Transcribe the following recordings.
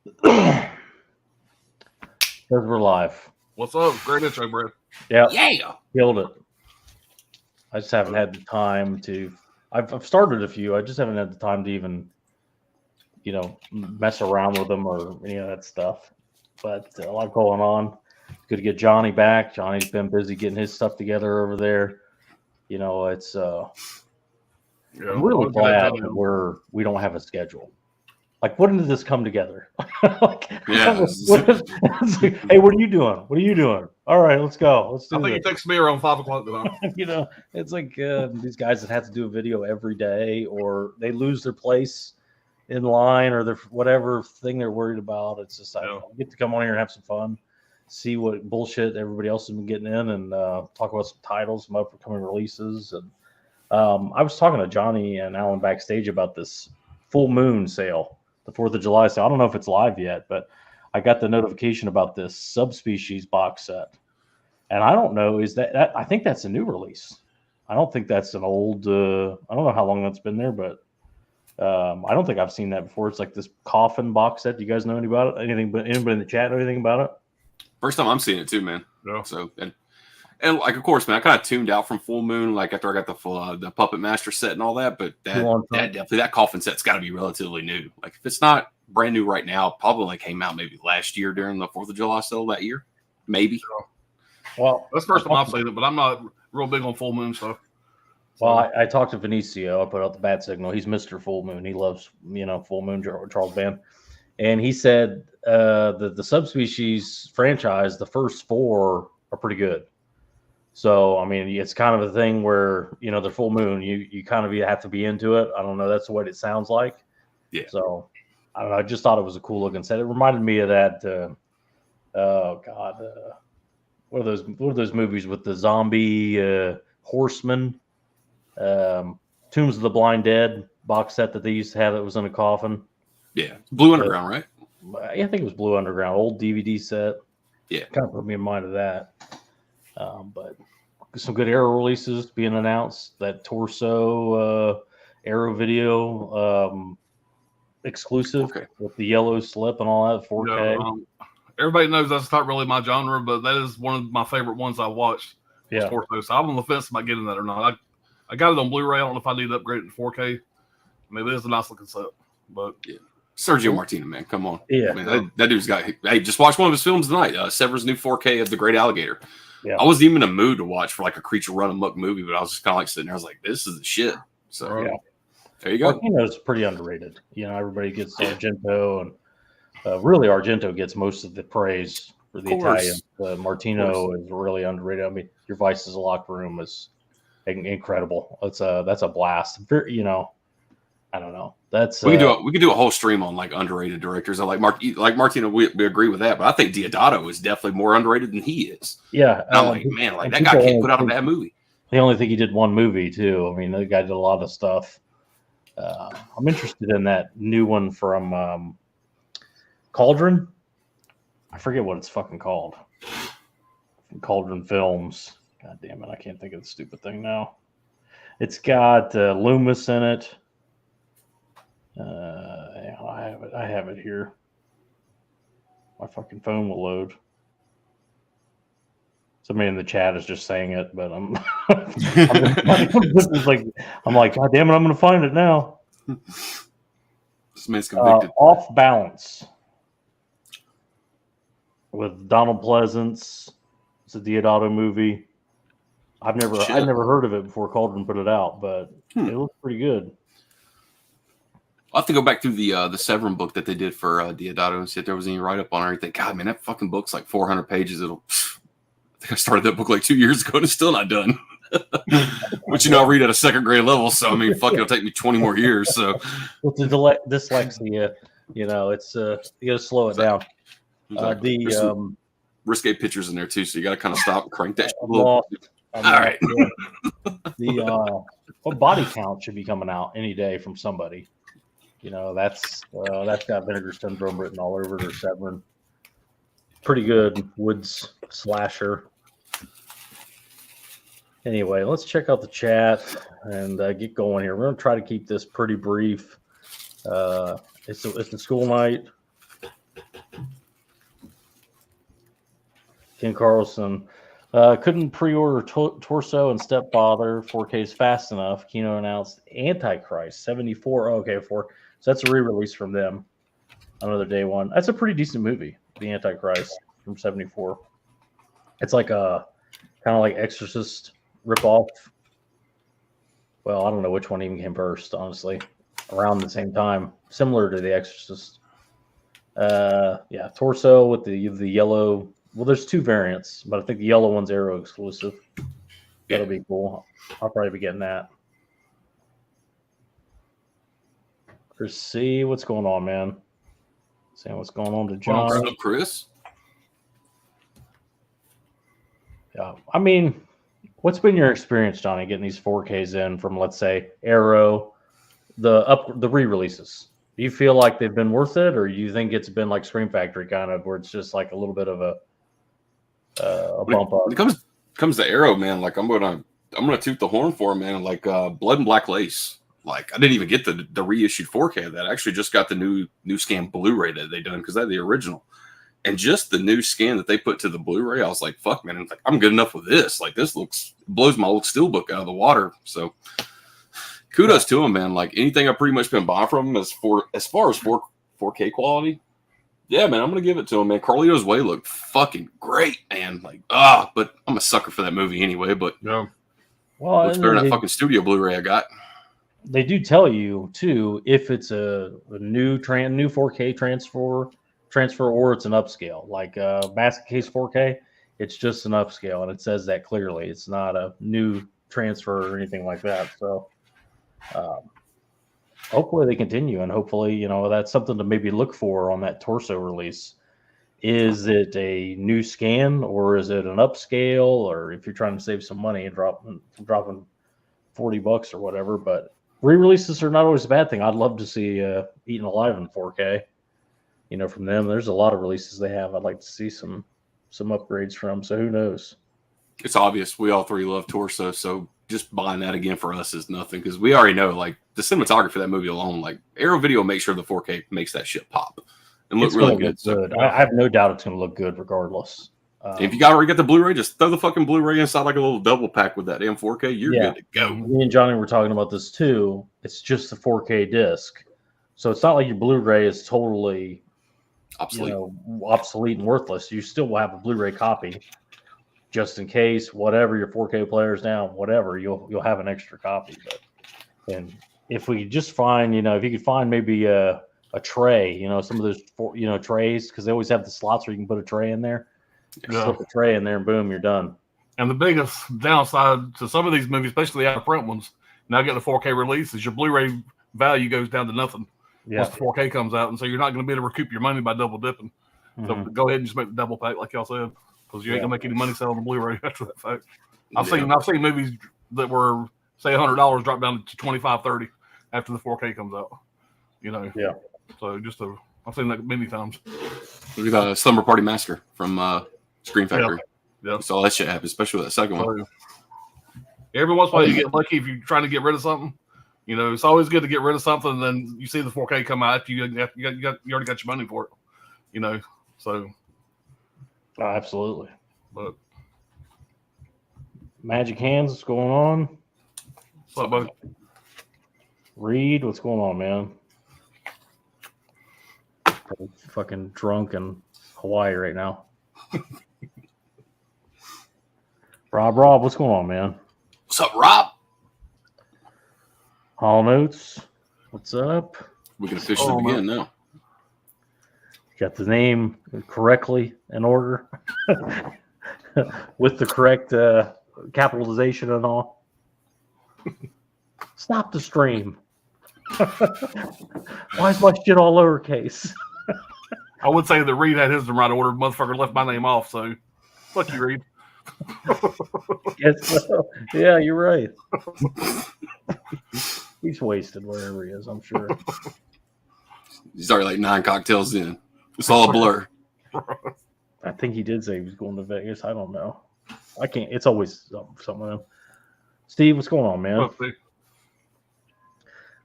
Because we're live. What's up? Great intro, Brad. Yeah, Yeah. killed it. I just haven't had the time to. I've started a few. I just haven't had the time to even, mess around with them or any of that stuff. But a lot going on. It's good to get Johnny back. Johnny's been busy getting his stuff together over there. It's. I'm really glad that we don't have a schedule. Like, when did this come together? Yeah. Hey, what are you doing? What are you doing? All right, let's go. Let's do I think this. he texted me around 5 o'clock tonight. It's like these guys that have to do a video every day, or they lose their place in line, or their whatever thing they're worried about. It's just I get to come on here and have some fun, see what bullshit everybody else has been getting in, and talk about some titles, some upcoming releases. And I was talking to Johnny and Alan backstage about this full moon sale, the 4th of July sale. I don't know if it's live yet, but I got the notification about this Subspecies box set. And I don't know, is that I think that's a new release. I don't think that's an old, I don't know how long that's been there, but I don't think I've seen that before. It's like this coffin box set. Do you guys know anything about it? Anybody in the chat know anything about it? First time I'm seeing it too, man. Yeah. So, and like, of course, man, I kind of tuned out from Full Moon, like after I got the full, the Puppet Master set and all that, but that coffin set's got to be relatively new. Like, if it's not brand new right now, probably came out maybe last year during the 4th of July sale that year. Maybe. Well, that's the first time I've seen it, but I'm not real big on Full Moon stuff. Well, I talked to Vinicio. I put out the bat signal. He's Mr. Full Moon. He loves, Full Moon, Charles Band. And he said the Subspecies franchise, the first 4 are pretty good. So, I mean, it's kind of a thing where, the Full Moon, you kind of have to be into it. I don't know. That's what it sounds like. Yeah. So, I don't know. I just thought it was a cool looking set. It reminded me of that. What are those movies with the zombie horsemen? Tombs of the Blind Dead box set that they used to have that was in a coffin. Yeah. Blue Underground, right? I think it was Blue Underground, old DVD set. Yeah. Kind of put me in mind of that. But some good Arrow releases being announced. That Torso Arrow video exclusive with the yellow slip and all that 4K. Everybody knows that's not really my genre, but that is one of my favorite ones I watched. Yeah. Torso. So I'm on the fence about getting that or not. I got it on Blu-ray. I don't know if I need to upgrade it to 4K. I mean, it is a nice looking set. But yeah. Sergio Martina, man, come on. Yeah. Man, that dude's got. Hey, just watch one of his films tonight. Severin's new 4K of The Great Alligator. Yeah. I wasn't even in a mood to watch for like a creature run amok movie, but I was just kind of like sitting there. I was like, this is the shit. So there you go. Martino's pretty underrated. Everybody gets Argento, and really Argento gets most of the praise for the Italians. Martino is really underrated. I mean, Your Vice's Locker Room is incredible. That's a blast. I don't know. We could do a whole stream on like underrated directors. I like Martino. We agree with that, but I think Deodato is definitely more underrated than he is. Yeah, and I'm like, man, like that guy can't put out a bad movie. They only think he did one movie too. I mean, the guy did a lot of stuff. I'm interested in that new one from Cauldron. I forget what it's fucking called. Cauldron Films. God damn it, I can't think of the stupid thing now. It's got Loomis in it. I have it here. My fucking phone will load. Somebody in the chat is just saying it, but I'm I'm like, God damn it, I'm gonna find it now. This man's convicted. Off Balance with Donald Pleasance. It's a Deodato movie. I've never heard of it before Cauldron put it out, but it looks pretty good. I'll have to go back through the Severin book that they did for Deodato and see if there was any write-up on it or anything. God, man, that fucking book's like 400 pages. I think I started that book like 2 years ago and it's still not done. Which, I read at a second grade level. So, I mean, fuck, it'll take me 20 more years. So, with the dyslexia, it's you got to slow it down. Some risque pictures in there too, so you got to kind of stop and crank that shit a little. All right. The body count should be coming out any day from somebody. That's got Vinegar Syndrome written all over it, or Severin. Pretty good Woods slasher. Anyway, let's check out the chat and get going here. We're going to try to keep this pretty brief. It's a school night. Ken Carlson. Couldn't pre-order Torso and Stepfather 4Ks fast enough. Kino announced Antichrist 74. Oh, okay, so that's a re-release from them. Another day one. That's a pretty decent movie, The Antichrist from 74. It's like a kind of like Exorcist ripoff. Well, I don't know which one even came first, honestly. Around the same time, similar to The Exorcist. Yeah, Torso with the yellow. Well, there's two variants, but I think the yellow one's Arrow exclusive. That'll be cool. I'll probably be getting that. Chris C, what's going on, man? Saying what's going on to John. What's up, Chris? Yeah, I mean, what's been your experience, Johnny, getting these 4Ks in from, let's say, Arrow, the re-releases? Do you feel like they've been worth it, or do you think it's been like Scream Factory kind of, where it's just like a little bit of a bump up? When it comes to Arrow, man, like I'm gonna toot the horn for him, man. Like Blood and Black Lace. Like I didn't even get the reissued 4K of that. I actually just got the new scan Blu-ray that they done because they had the original. And just the new scan that they put to the Blu-ray, I was like, fuck, man. Like, I'm good enough with this. Like, this blows my old Steelbook out of the water. So, kudos to them, man. Like, anything I've pretty much been buying from them as far as 4K quality, yeah, man, I'm going to give it to them, man. Carlito's Way looked fucking great, man. Like, but I'm a sucker for that movie anyway. But, yeah. Well, looks better than that fucking studio Blu-ray I got. They do tell you, too, if it's a new 4K transfer or it's an upscale, like Basket Case 4K, it's just an upscale, and it says that clearly. It's not a new transfer or anything like that. So hopefully they continue, and hopefully, that's something to maybe look for on that Torso release. Is it a new scan, or is it an upscale, or if you're trying to save some money and dropping $40 or whatever? But re-releases are not always a bad thing. I'd love to see Eaten Alive in 4K. From them, there's a lot of releases they have. I'd like to see some upgrades from. So who knows? It's obvious we all three love Torso, so just buying that again for us is nothing because we already know, like, the cinematography of that movie alone, like Arrow Video makes sure the 4K makes that shit pop and look really good. Good. I have no doubt it's going to look good regardless. If you already got the Blu-ray, just throw the fucking Blu-ray inside like a little double pack with that damn 4K. You're good to go. Me and Johnny were talking about this too. It's just the 4K disc, so it's not like your Blu-ray is totally obsolete and worthless. You still will have a Blu-ray copy just in case, whatever your 4K player's down, whatever, you'll have an extra copy. And if we just find, if you could find maybe a tray, some of those trays, because they always have the slots where you can put a tray in there. Slip a tray in there and boom, you're done. And the biggest downside to some of these movies, especially the out of print ones, now getting a 4K release, is your Blu-ray value goes down to nothing. Once the 4K comes out, and so you're not going to be able to recoup your money by double dipping. So go ahead and just make the double pack, like y'all said, because you ain't gonna make any money selling the Blu-ray after that fact. I've seen movies that were say $100 drop down to $25, $30 after the 4K comes out. So I've seen that many times. Look at Slumber Party Massacre from Scream Factory. Yeah. So all that shit happens, especially with that second one. Every once in a while, you get lucky if you're trying to get rid of something. It's always good to get rid of something, and then you see the 4K come out after you already got your money for it. So. Absolutely. But Magic Hands, what's going on? What's up, buddy? Reed, what's going on, man? Probably fucking drunk in Hawaii right now. Rob, what's going on, man? What's up, Rob? Hall Notes, what's up? We can officially begin now. Got the name correctly in order with the correct capitalization and all. Stop the stream. Why is my shit all lowercase? I would say that Reed had his in the right order. Motherfucker left my name off, so fuck you, Reed. Yes, yeah, you're right. He's wasted wherever he is, I'm sure. He's already like 9 cocktails in. It's all a blur. I think he did say he was going to Vegas. I don't know. I can't. It's always something with him. Steve, what's going on, man?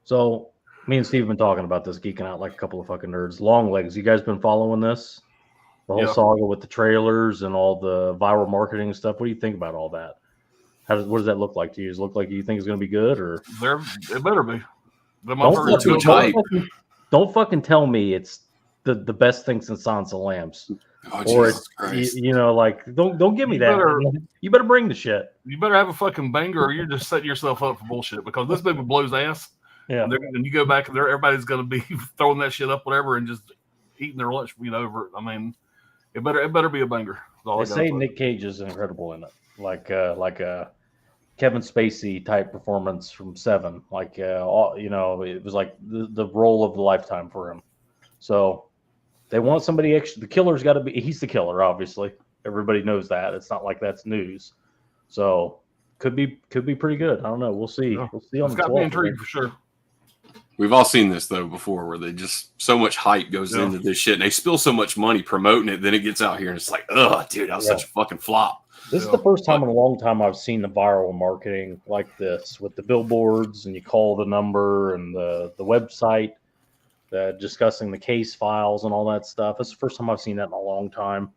So, me and Steve have been talking about this, geeking out like a couple of fucking nerds. Long Legs, you guys been following this? The whole saga with the trailers and all the viral marketing stuff. What do you think about all that? What does that look like to you? Does it look like you think it's going to be good, or it better be? Don't fucking tell me it's the best thing since Silence of the Lambs. Oh, Jesus Christ. Like don't give me that. You better bring the shit. You better have a fucking banger, or you're just setting yourself up for bullshit. Because this movie blows ass. Yeah. And you go back and everybody's going to be throwing that shit up, whatever, and just eating their lunch. Over. I mean, it better be a banger. They say Nick Cage is incredible in it, like a Kevin Spacey type performance from Seven. Like it was like the role of the lifetime for him. So they want somebody extra. The killer's got to be. He's the killer, obviously. Everybody knows that. It's not like that's news. So could be pretty good. I don't know. We'll see. Yeah. We'll see on it's the 12th. Got me intrigued for sure. We've all seen this though before, where they just so much hype goes into this shit, and they spill so much money promoting it. Then it gets out here, and it's like, ugh, dude, that was such a fucking flop. This is the first time in a long time I've seen the viral marketing like this with the billboards, and you call the number and the website, discussing the case files and all that stuff. It's the first time I've seen that in a long time.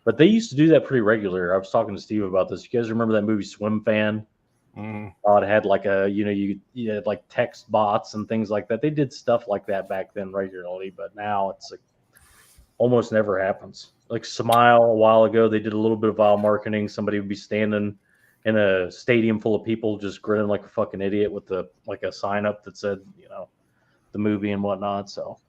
But they used to do that pretty regularly. I was talking to Steve about this. You guys remember that movie Swim Fan? It had like you had like text bots and things like that. They did stuff like that back then regularly, but now it's like almost never happens. Like Smile a while ago, they did a little bit of viral marketing. Somebody would be standing in a stadium full of people just grinning like a fucking idiot with a sign up that said, the movie and whatnot. So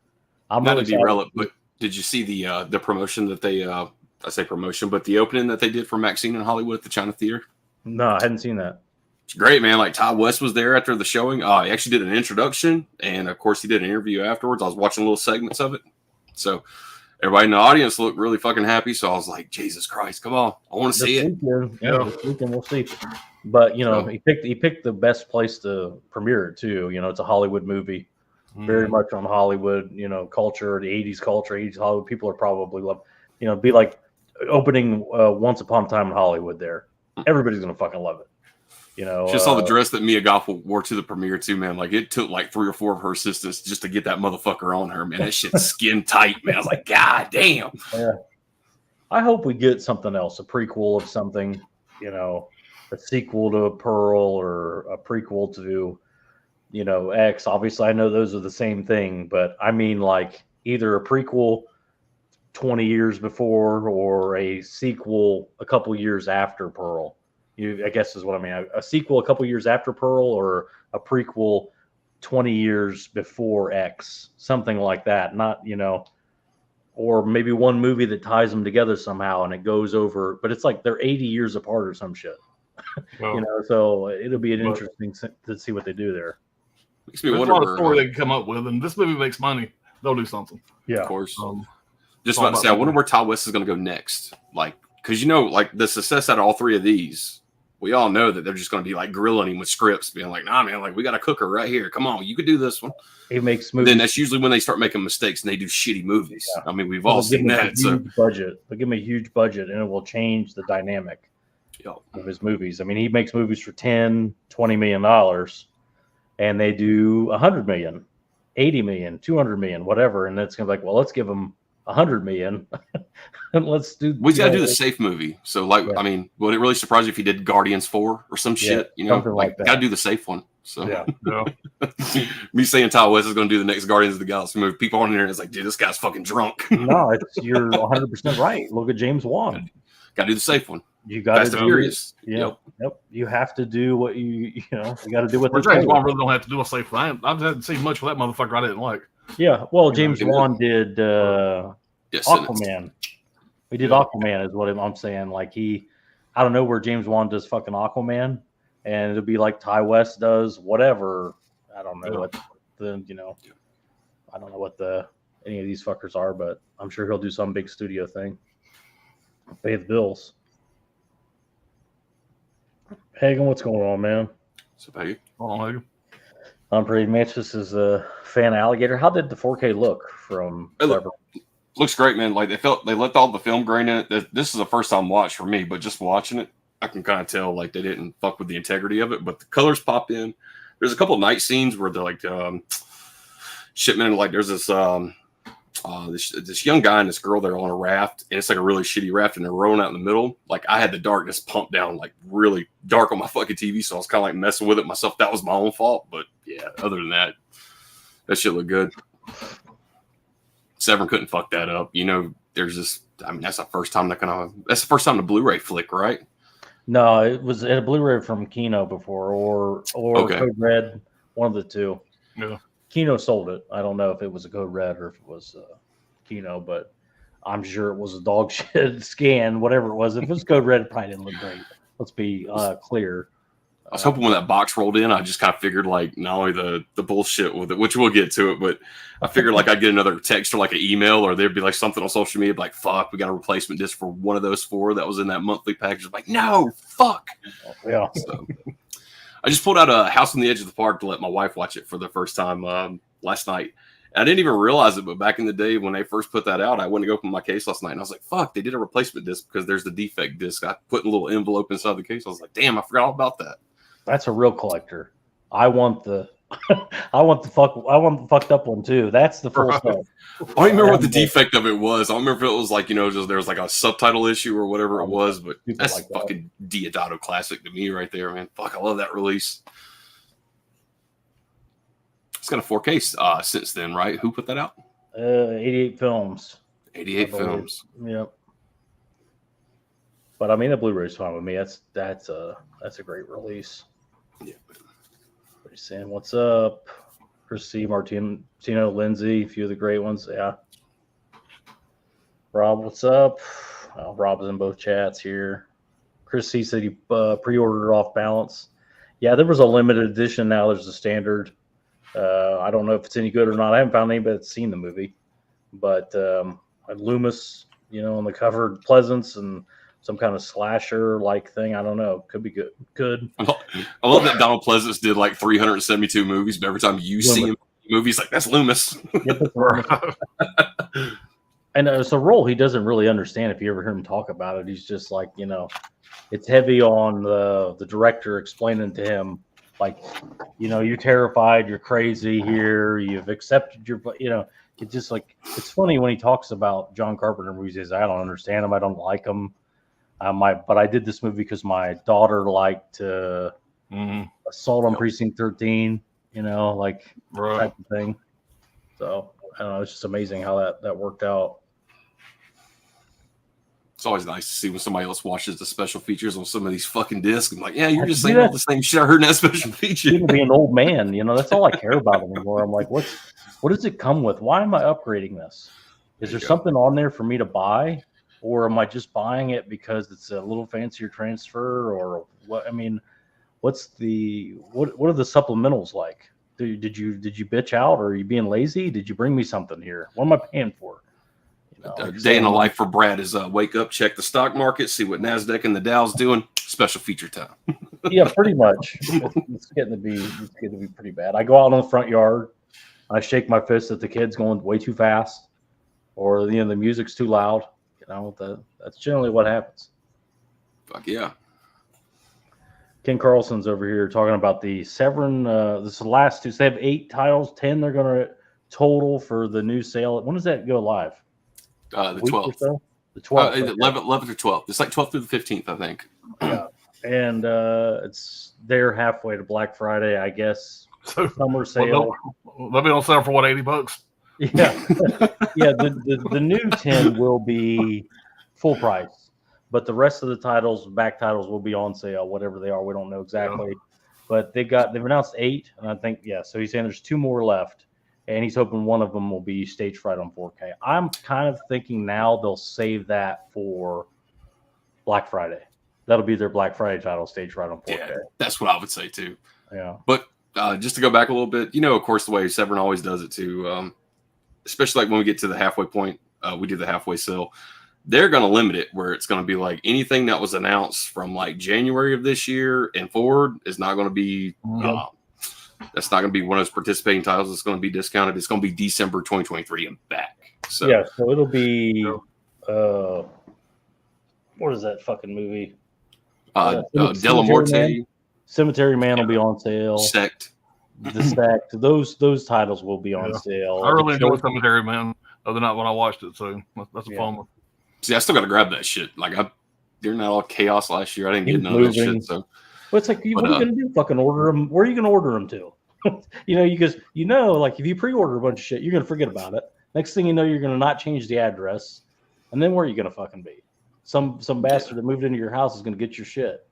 I'm not to be relevant, but did you see the promotion that they I say promotion, but the opening that they did for Maxine in Hollywood at the China Theater? No, I hadn't seen that. It's great, man. Like Ty West was there after the showing. He actually did an introduction, and of course he did an interview afterwards. I was watching little segments of it. So everybody in the audience looked really fucking happy. So I was like, Jesus Christ, come on. I want to see it. This weekend we'll see. But he picked the best place to premiere it too. It's a Hollywood movie. Very much on Hollywood, culture, the 80s culture, 80s Hollywood. People are probably love, be like opening Once Upon a Time in Hollywood there. Everybody's going to fucking love it. Just saw the dress that Mia Goth wore to the premiere too, man. Like it took like 3 or 4 of her assistants just to get that motherfucker on her, man. That shit's skin tight, man. I was like, God damn. Yeah. I hope we get something else, a prequel of something, a sequel to Pearl or a prequel to, X. Obviously, I know those are the same thing, but I mean like either a prequel 20 years before or a sequel a couple years after Pearl. I guess is what I mean. A sequel a couple years after Pearl or a prequel 20 years before X, something like that. Not, or maybe one movie that ties them together somehow and it goes over, but it's like they're 80 years apart or some shit. Well, so it'll be interesting to see what they do there. Makes me There's wonder a lot of story they can come up with, and this movie makes money. They'll do something. Yeah, of course. Just about to say, I wonder where Ty West is going to go next. Like, because like the success out of all 3 of these, we all know that they're just going to be like grilling him with scripts, being like, "Nah, man, like we got a cooker right here. Come on, you could do this one." He makes movies. Then that's usually when they start making mistakes and they do shitty movies. Yeah. I mean, we've all seen that. Budget. They'll give him a huge budget, and it will change the dynamic of his movies. I mean, he makes movies for $10, $20 million, and they do 100 million, 80 million, 200 million, whatever, and it's gonna be like, well, let's give them 100 million. And let's do. We got to do the safe movie. So, I mean, would it really surprise you if he did Guardians 4 or some shit? Something like that. Got to do the safe one. So, yeah. Me saying Ty West is going to do the next Guardians of the Galaxy movie. People on there is like, dude, this guy's fucking drunk. No, you're 100% right. Look at James Wan. Got to do the safe one. You got to do Furious. Yeah. Yep. You have to do what you got to do what James Wan really don't have to do a safe one. I haven't seen much of that motherfucker I didn't like. Yeah. Well, James Wan did Aquaman. We did Aquaman is what I'm saying. Like I don't know where James Wan does fucking Aquaman, and it'll be like Ty West does whatever. I don't know what I don't know what any of these fuckers are, but I'm sure he'll do some big studio thing. Pay the bills. Hagen, what's going on, man? So, Peggy. Hold on, Hagen. I'm pretty much this is a fan alligator. How did the 4K look from Severin? Looks great, man. Like they let all the film grain in it. This is a first time watch for me, but just watching it, I can kind of tell like they didn't fuck with the integrity of it. But the colors pop in. There's a couple of night scenes where they're like shipment. Like there's this this young guy and this girl, they're on a raft, and it's like a really shitty raft, and they're rowing out in the middle. Like, I had the darkness pumped down like really dark on my fucking TV, so I was kind of like messing with it myself. That was my own fault, but yeah, other than that, that shit looked good. Severin couldn't fuck that up. You know, there's this. I mean, that's the first time that's the first time the Blu-ray flick, right? No, it was a Blu-ray from Kino before, or Okay. Code Red, one of the two. Yeah. Kino sold it. I don't know if it was a Code Red or if it was Kino, but I'm sure it was a dog shit scan, whatever it was. If it was Code Red, it probably didn't look great. Let's be clear. I was hoping when that box rolled in, I just kind of figured like not only the bullshit with it, which we'll get to it, but I figured like I'd get another text or like an email, or there'd be like something on social media like, fuck, we got a replacement disc for one of those 4 that was in that monthly package. I'm like, no, fuck. Yeah. So, I just pulled out a House on the Edge of the Park to let my wife watch it for the first time last night. And I didn't even realize it, but back in the day when they first put that out, I went to open my case last night and I was like, fuck, they did a replacement disc because there's the defect disc. I put a little envelope inside the case. I was like, damn, I forgot all about that. That's a real collector. I want the fucked up one too. That's the full stuff. I don't even remember what the defect of it was. I don't remember if it was like, you know, just there was like a subtitle issue or whatever it was, but that's like fucking Deodato classic to me right there, man. Fuck, I love that release. It's got a 4K since then, right? Who put that out? 88 films. 88 films. Yep. But I mean, the Blu-ray's fine with me. That's a great release. Yeah. What are you saying? What's up? Chris C. Martino, Lindsay, a few of the great ones. Yeah. Rob, what's up? Rob is in both chats here. Chris C. said he pre-ordered Off Balance. Yeah, there was a limited edition. Now there's a standard. I don't know if it's any good or not. I haven't found anybody that's seen the movie. But Loomis, you know, on the cover, Pleasance, and some kind of slasher-like thing. I don't know. Could be good. I love that Donald Pleasance did like 372 movies, but every time you see him in movies, like, that's Loomis. And it's a role he doesn't really understand if you ever hear him talk about it. He's just like, you know, it's heavy on the director explaining to him, like, you know, you're terrified, you're crazy here, you've accepted your, you know, it's just like, it's funny when he talks about John Carpenter movies. He says, I don't understand him, I don't like him. But I did this movie because my daughter liked Assault on Precinct 13, you know, like type of thing. So I don't know. It's just amazing how that worked out. It's always nice to see when somebody else watches the special features on some of these fucking discs. I'm like, yeah, you're just saying all the same shit I heard in that special feature. Even be an old man, you know, that's all I care about anymore. I'm like, what does it come with? Why am I upgrading this? Is there something on there for me to buy? Or am I just buying it because it's a little fancier transfer, or what? I mean, what are the supplementals like? Did you bitch out, or are you being lazy? Did you bring me something here? What am I paying for? You know, a day in the life for Brad is wake up, check the stock market, see what NASDAQ and the Dow's doing. Special feature time. Yeah, pretty much. It's getting to be pretty bad. I go out on the front yard, I shake my fist at the kids going way too fast, or the music's too loud. You know, that's generally what happens. Fuck yeah. Ken Carlson's over here talking about the Severin. This is the last 2. So they have 8 titles, 10 they're going to total for the new sale. When does that go live? The 12th. So? The 12th. 11th or 12th. It's like 12th through the 15th, I think. Yeah. And they're halfway to Black Friday, I guess. So, summer sale. They'll be on sale for what, $80? Yeah. Yeah. The new 10 will be full price, but the rest of the titles, back titles, will be on sale, whatever they are. We don't know exactly, but they've announced 8, and I think, so he's saying there's 2 more left, and he's hoping one of them will be Stage Fright on 4K. I'm kind of thinking now they'll save that for Black Friday. That'll be their Black Friday title, Stage Fright on 4K. Yeah, that's what I would say too. Yeah. But just to go back a little bit, you know, of course, the way Severin always does it too, especially like when we get to the halfway point, we do the halfway sale. They're going to limit it where it's going to be like anything that was announced from like January of this year and forward is not going to be, that's not going to be one of those participating titles. It's going to be discounted. It's going to be December 2023 and back. So yeah, so it'll be, what is that fucking movie? Della Morte. Cemetery Man will be on sale. Sect. The Sect. Those titles will be on sale. I really enjoy Cemetery Man. other night when I watched it. So that's a fun one. See, I still got to grab that shit. Like during that all chaos last year, I didn't get none of that shit. So, well, it's like, what are you gonna do? Fucking order them? Where are you gonna order them to? Like if you pre-order a bunch of shit, you're gonna forget about it. Next thing you know, you're gonna not change the address, and then where are you gonna fucking be? Some bastard that moved into your house is gonna get your shit.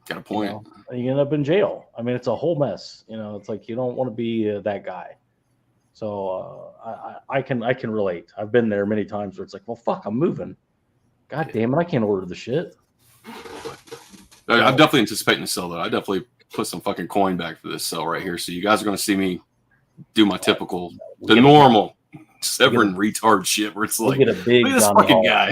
Got a point. You end up in jail. I mean, it's a whole mess. It's like you don't want to be that guy. So I can relate. I've been there many times where it's like, well, fuck, I'm moving. God damn it, I can't order the shit. I'm definitely anticipating the sell though. I definitely put some fucking coin back for this sell right here. So you guys are going to see me do my typical, the normal Severin retard shit where it's like, get a big look at this fucking guy.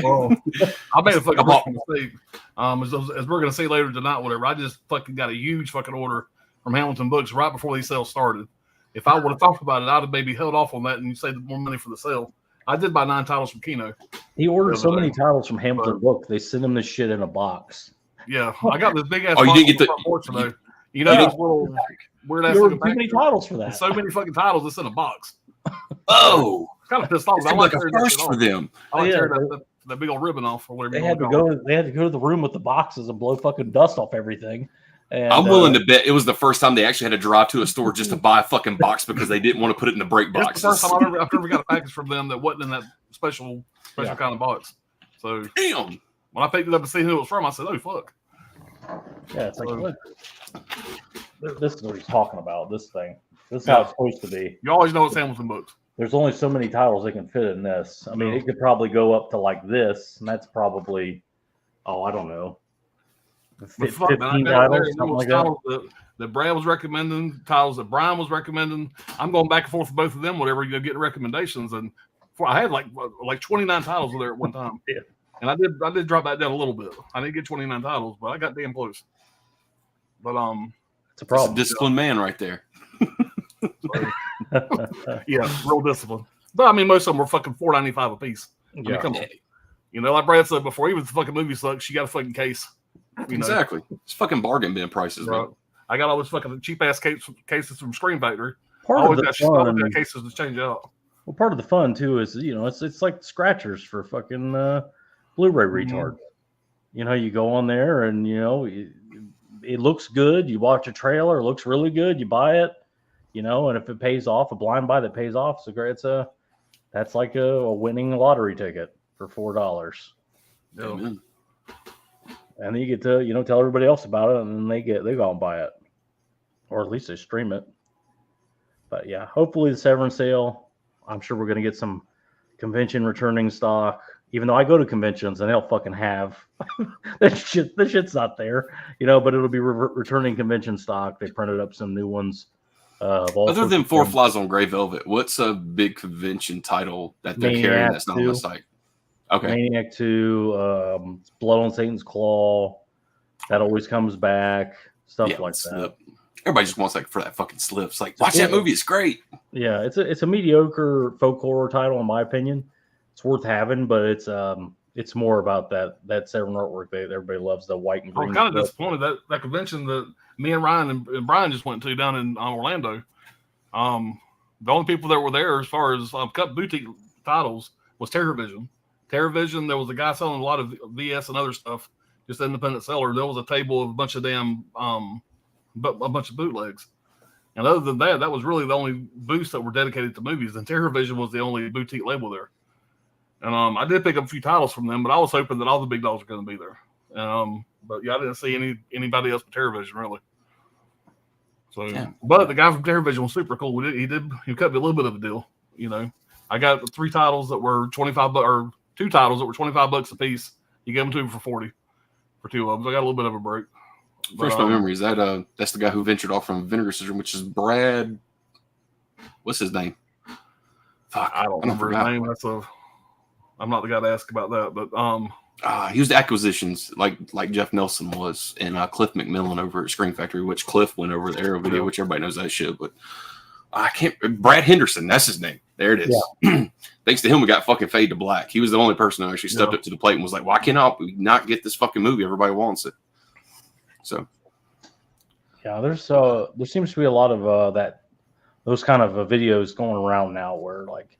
I made a fucking mistake. As we're going to see later tonight, whatever. I just fucking got a huge fucking order from Hamilton Books right before these sales started. If I would have thought about it, I'd have maybe held off on that and saved more money for the sale. I did buy 9 titles from Kino. He ordered so many titles from Hamilton Book. They sent him this shit in a box. Yeah, I got this big ass. Oh, you didn't get the porch today. Those little weird ass. Too many titles for that. There's so many fucking titles that's in a box. Oh, kind of pissed off. It's like a first for them. I like tearing that big old ribbon off or whatever. They had to go to the room with the boxes and blow fucking dust off everything. And, I'm willing to bet it was the first time they actually had to drive to a store just to buy a fucking box because they didn't want to put it in the break box. It's the first time I've ever got a package from them that wasn't in that special kind of box. So damn. When I picked it up and see who it was from, I said, "Oh fuck." Yeah, it's like, look, this is what he's talking about. This thing. This is how it's supposed to be. You always know it's Hamilton Books. There's only so many titles they can fit in this. I mean, it could probably go up to like this, and that's probably, I don't know, 15 titles, something like that. That Brad was recommending, titles that Brian was recommending. I'm going back and forth with both of them, whatever, you get recommendations. And I had like 29 titles there at one time. Yeah. And I did drop that down a little bit. I didn't get 29 titles, but I got damn close. But it's a problem. It's a disciplined man right there. Yeah, real disciplined. But I mean, most of them were fucking $4.95 a piece. I mean, come on. Like Brad said before, even if the fucking movie sucks, you got a fucking case. Exactly. It's fucking bargain bin prices, bro. I got all those fucking cheap ass cases from Screen Factory. Part of the fun, cases to change out. Well, part of the fun too is it's like scratchers for fucking Blu-ray retard. You go on there and it looks good. You watch a trailer, it looks really good. You buy it, and if it pays off, a blind buy that pays off, that's like a winning lottery ticket for $4. Yeah. And then you get to tell everybody else about it, and then they go and buy it, or at least they stream it. But yeah, hopefully the Severin sale. I'm sure we're gonna get some convention returning stock. Even though I go to conventions and they'll fucking have that shit. The shit's not there, but it'll be returning convention stock. They printed up some new ones. Other than Four Flies on Gray Velvet, what's a big convention title that they're carrying that's not on the site? Okay. Maniac 2, Blood on Satan's Claw, that always comes back, stuff like that. Everybody just wants for that fucking slip. It's like, watch that movie, it's great. Yeah, it's a mediocre folk horror title in my opinion. It's worth having, but it's more about that Severin artwork that everybody loves, the white and green. I'm kind of disappointed that convention that me and Ryan and Brian just went to down in Orlando. The only people that were there as far as cut boutique titles was TerrorVision. TerrorVision, there was a guy selling a lot of VS and other stuff, just independent seller. There was a table of a bunch of a bunch of bootlegs. And other than that, that was really the only booths that were dedicated to movies. And TerrorVision was the only boutique label there. And I did pick up a few titles from them, but I was hoping that all the big dogs were going to be there. But yeah, I didn't see anybody else but TerrorVision really. So, but the guy from TerrorVision was super cool. He cut me a little bit of a deal. I got 3 titles that were $25 or 2 titles that were $25 a piece. He gave them to me for $40 for 2 of them. So I got a little bit of a break. First, my memory is that's the guy who ventured off from Vinegar Syndrome, which is Brad. What's his name? Fuck, I don't remember his name. I'm not the guy to ask about that, but he was the acquisitions like Jeff Nelson was, and Cliff McMillan over at Screen Factory, which Cliff went over the Arrow Video, which everybody knows that shit. But I can't. Brad Henderson, that's his name. There it is. Yeah. Thanks to him, we got fucking Fade to Black. He was the only person who actually stepped up to the plate and was like, "Why can't we not get this fucking movie? Everybody wants it." So, yeah, there seems to be a lot of those kind of videos going around now, where like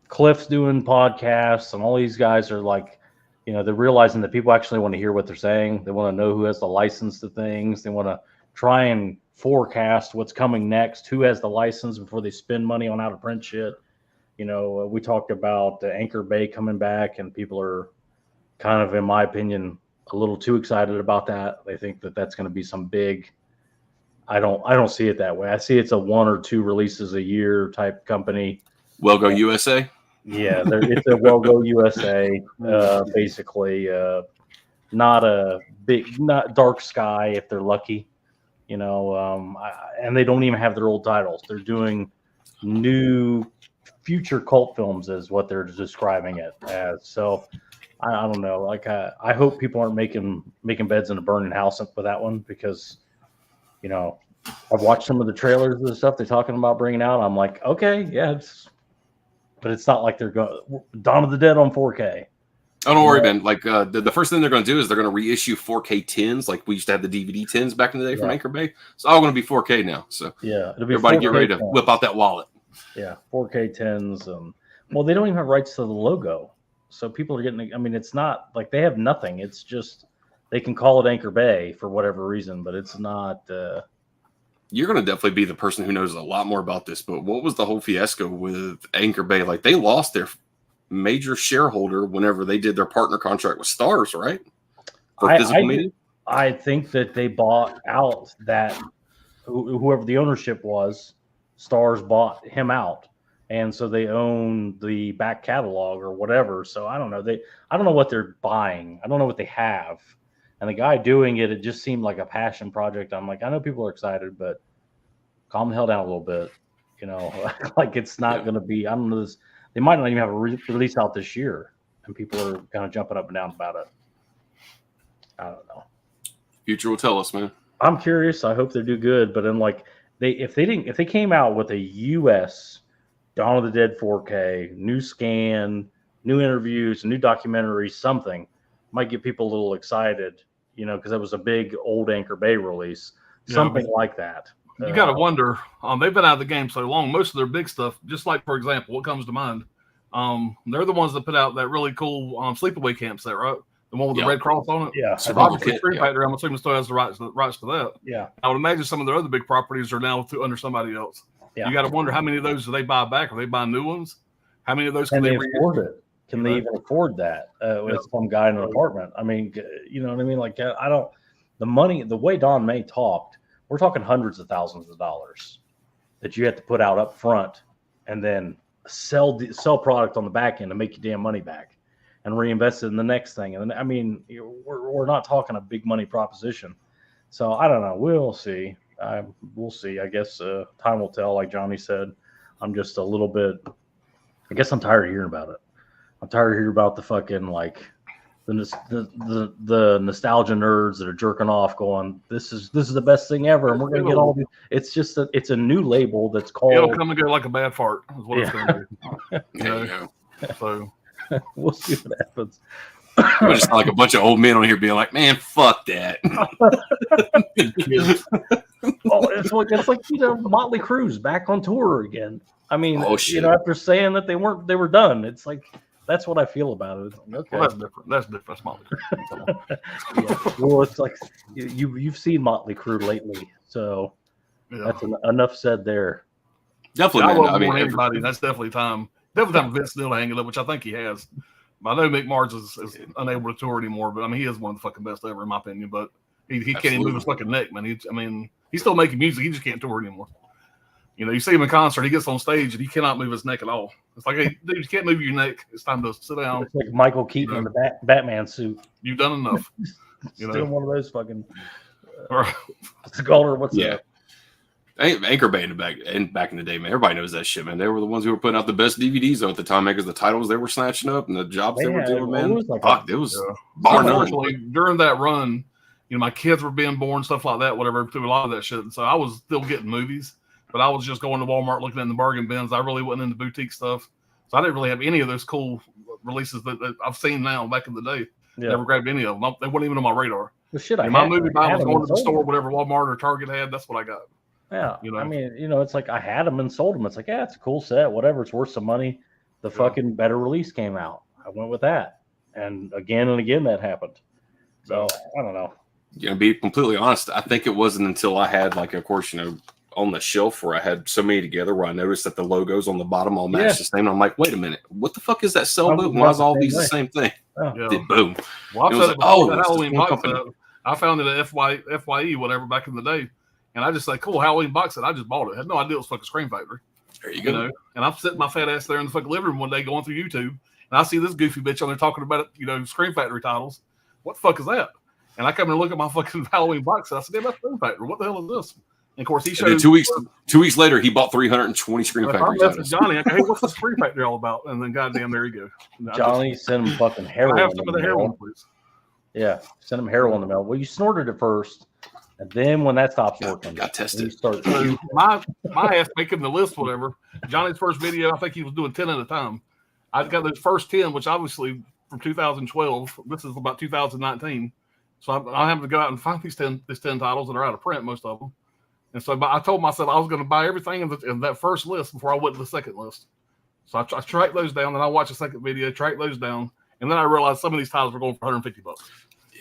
Cliff's doing podcasts, and all these guys are like, they're realizing that people actually want to hear what they're saying. They want to know who has the license to things. They want to try and forecast what's coming next, who has the license before they spend money on out of print shit. We talked about Anchor Bay coming back, and people are kind of, in my opinion, a little too excited about that. They think that that's going to be some big. I don't see it that way. I see it's a 1 or 2 releases a year type company. Well Go USA. Yeah, it's a Well Go USA, basically. Not Dark Sky if they're lucky, and they don't even have their old titles. They're doing new future cult films, is what they're describing it as. So I don't know. Like, I hope people aren't making beds in a burning house with that one, because, I've watched some of the trailers of the stuff they're talking about bringing out. I'm like, okay, yeah, but it's not like they're going Dawn of the Dead on 4K. Oh, don't worry, man. Like the first thing they're going to do is they're going to reissue 4K tins, like we used to have the DVD tins back in the day from Anchor Bay. It's all going to be 4K now. So yeah, it'll be everybody get ready to whip out that wallet. Yeah, 4K tins. Well, they don't even have rights to the logo, so people are getting. I mean, it's not like they have nothing. It's just they can call it Anchor Bay for whatever reason, but it's not. You're going to definitely be the person who knows a lot more about this. But what was the whole fiasco with Anchor Bay? Like, they lost their major shareholder whenever they did their partner contract with Stars, right? For physical media? I think that they bought out that whoever the ownership was, Stars bought him out, and so they own the back catalog or whatever. So I don't know. I don't know what they're buying. I don't know what they have. And the guy doing it just seemed like a passion project. I'm like, I know people are excited, but calm the hell down a little bit. Like, it's not going to be. I don't know. They might not even have a release out this year, and people are kind of jumping up and down about it. I don't know. Future will tell us, man. I'm curious. I hope they do good. But then, like, if they came out with a US Dawn of the Dead 4K, new scan, new interviews, new documentary, something might get people a little excited, because it was a big old Anchor Bay release, something like that. You got to wonder. They've been out of the game so long. Most of their big stuff, just like, for example, what comes to mind? They're the ones that put out that really cool sleepaway camp set, right? The one with the red cross on it. Yeah. Survival Kit. Factory, I'm assuming still has the rights to that. Yeah. I would imagine some of their other big properties are now under somebody else. Yeah. You got to wonder how many of those do they buy back? Are they buying new ones? How many of those can they afford it? Can they even afford that with some guy in an apartment? I mean, you know what I mean? Like, the money, the way Don May talked, we're talking hundreds of thousands of dollars that you have to put out up front and then sell product on the back end to make your damn money back and reinvest it in the next thing. And I mean, we're not talking a big money proposition. So I don't know. We'll see. We'll see. I guess time will tell. Like Johnny said, I'm just a little bit. I guess I'm tired of hearing about it. I'm tired of hearing about the fucking, like, the nostalgia nerds that are jerking off, going, "This is the best thing ever," and we're gonna get all these. It's just it's a new label that's called. It'll come and go like a bad fart. Is what it's gonna do. So we'll see what happens. We're just like a bunch of old men on here being like, "Man, fuck that." Well, it's like Motley Crue's back on tour again. I mean, after saying that they were done, it's like. That's what I feel about it. Okay. Well, that's different. That's different. That's Motley Crue. Yeah. Well, it's like you've seen Motley Crue lately, so that's enough said there. Definitely, man. I mean, anybody. That's definitely time. Definitely time for Vince Neil to hang it up, which I think he has. But I know Mick Mars is unable to tour anymore, but I mean, he is one of the fucking best ever, in my opinion. But he can't even move his fucking neck, man. He's still making music. He just can't tour anymore. You see him in concert, he gets on stage and he cannot move his neck at all. It's like, hey, dude, you can't move your neck. It's time to sit down. It's like Michael Keaton in the Batman suit. You've done enough. Still one of those fucking scholar. What's that? Anchor Bay back in the day, man. Everybody knows that shit, man. They were the ones who were putting out the best DVDs at the time, because the titles they were snatching up and the jobs they were doing, man. It was bar none. During that run, my kids were being born, stuff like that, whatever, through a lot of that shit. And so I was still getting movies. But I was just going to Walmart looking in the bargain bins. I really wasn't into boutique stuff. So I didn't really have any of those cool releases that I've seen now back in the day. Yeah. Never grabbed any of them. They weren't even on my radar. Well, shit, my movie buy was going to the store, whatever Walmart or Target had. That's what I got. Yeah, You know? I mean, it's like I had them and sold them. It's like, yeah, it's a cool set, whatever. It's worth some money. The fucking better release came out. I went with that, and again that happened. So I don't know. To be completely honest, I think it wasn't until I had, like, of course, on the shelf where I had so many together where I noticed that the logos on the bottom all matched the same. And I'm like, wait a minute, what the fuck is that cell boat? Why is all these the same thing? Oh. Did boom. Well, It was like, oh, the Halloween box company. set. I found it at FYE, whatever, back in the day. And I just like, cool, Halloween box set. I just bought it. I had no idea it was fucking Scream Factory. There you go. And I'm sitting my fat ass there in the fucking living room one day going through YouTube. And I see this goofy bitch on there talking about, Scream Factory titles. What the fuck is that? And I come and look at my fucking Halloween box set. I said, damn, that's Scream Factory. What the hell is this? And of course, he showed. 2 weeks later, he bought 320 Scream Factory titles. Johnny, hey, what's the Scream Factory all about? And then, goddamn, there you go. Johnny, send him fucking heroin. I have some of the heroin, please. Yeah, send him heroin in the mail. Well, you snorted it first, and then when that stops working, got tested. My ass making the list, whatever. Johnny's first video, I think he was doing 10 at a time. I got those first 10, which obviously from 2012. This is about 2019. So I have to go out and find these 10 titles that are out of print, most of them. And so I told myself I was going to buy everything in that first list before I went to the second list. So I tracked those down, then I watched the second video, tracked those down, and then I realized some of these titles were going for $150. So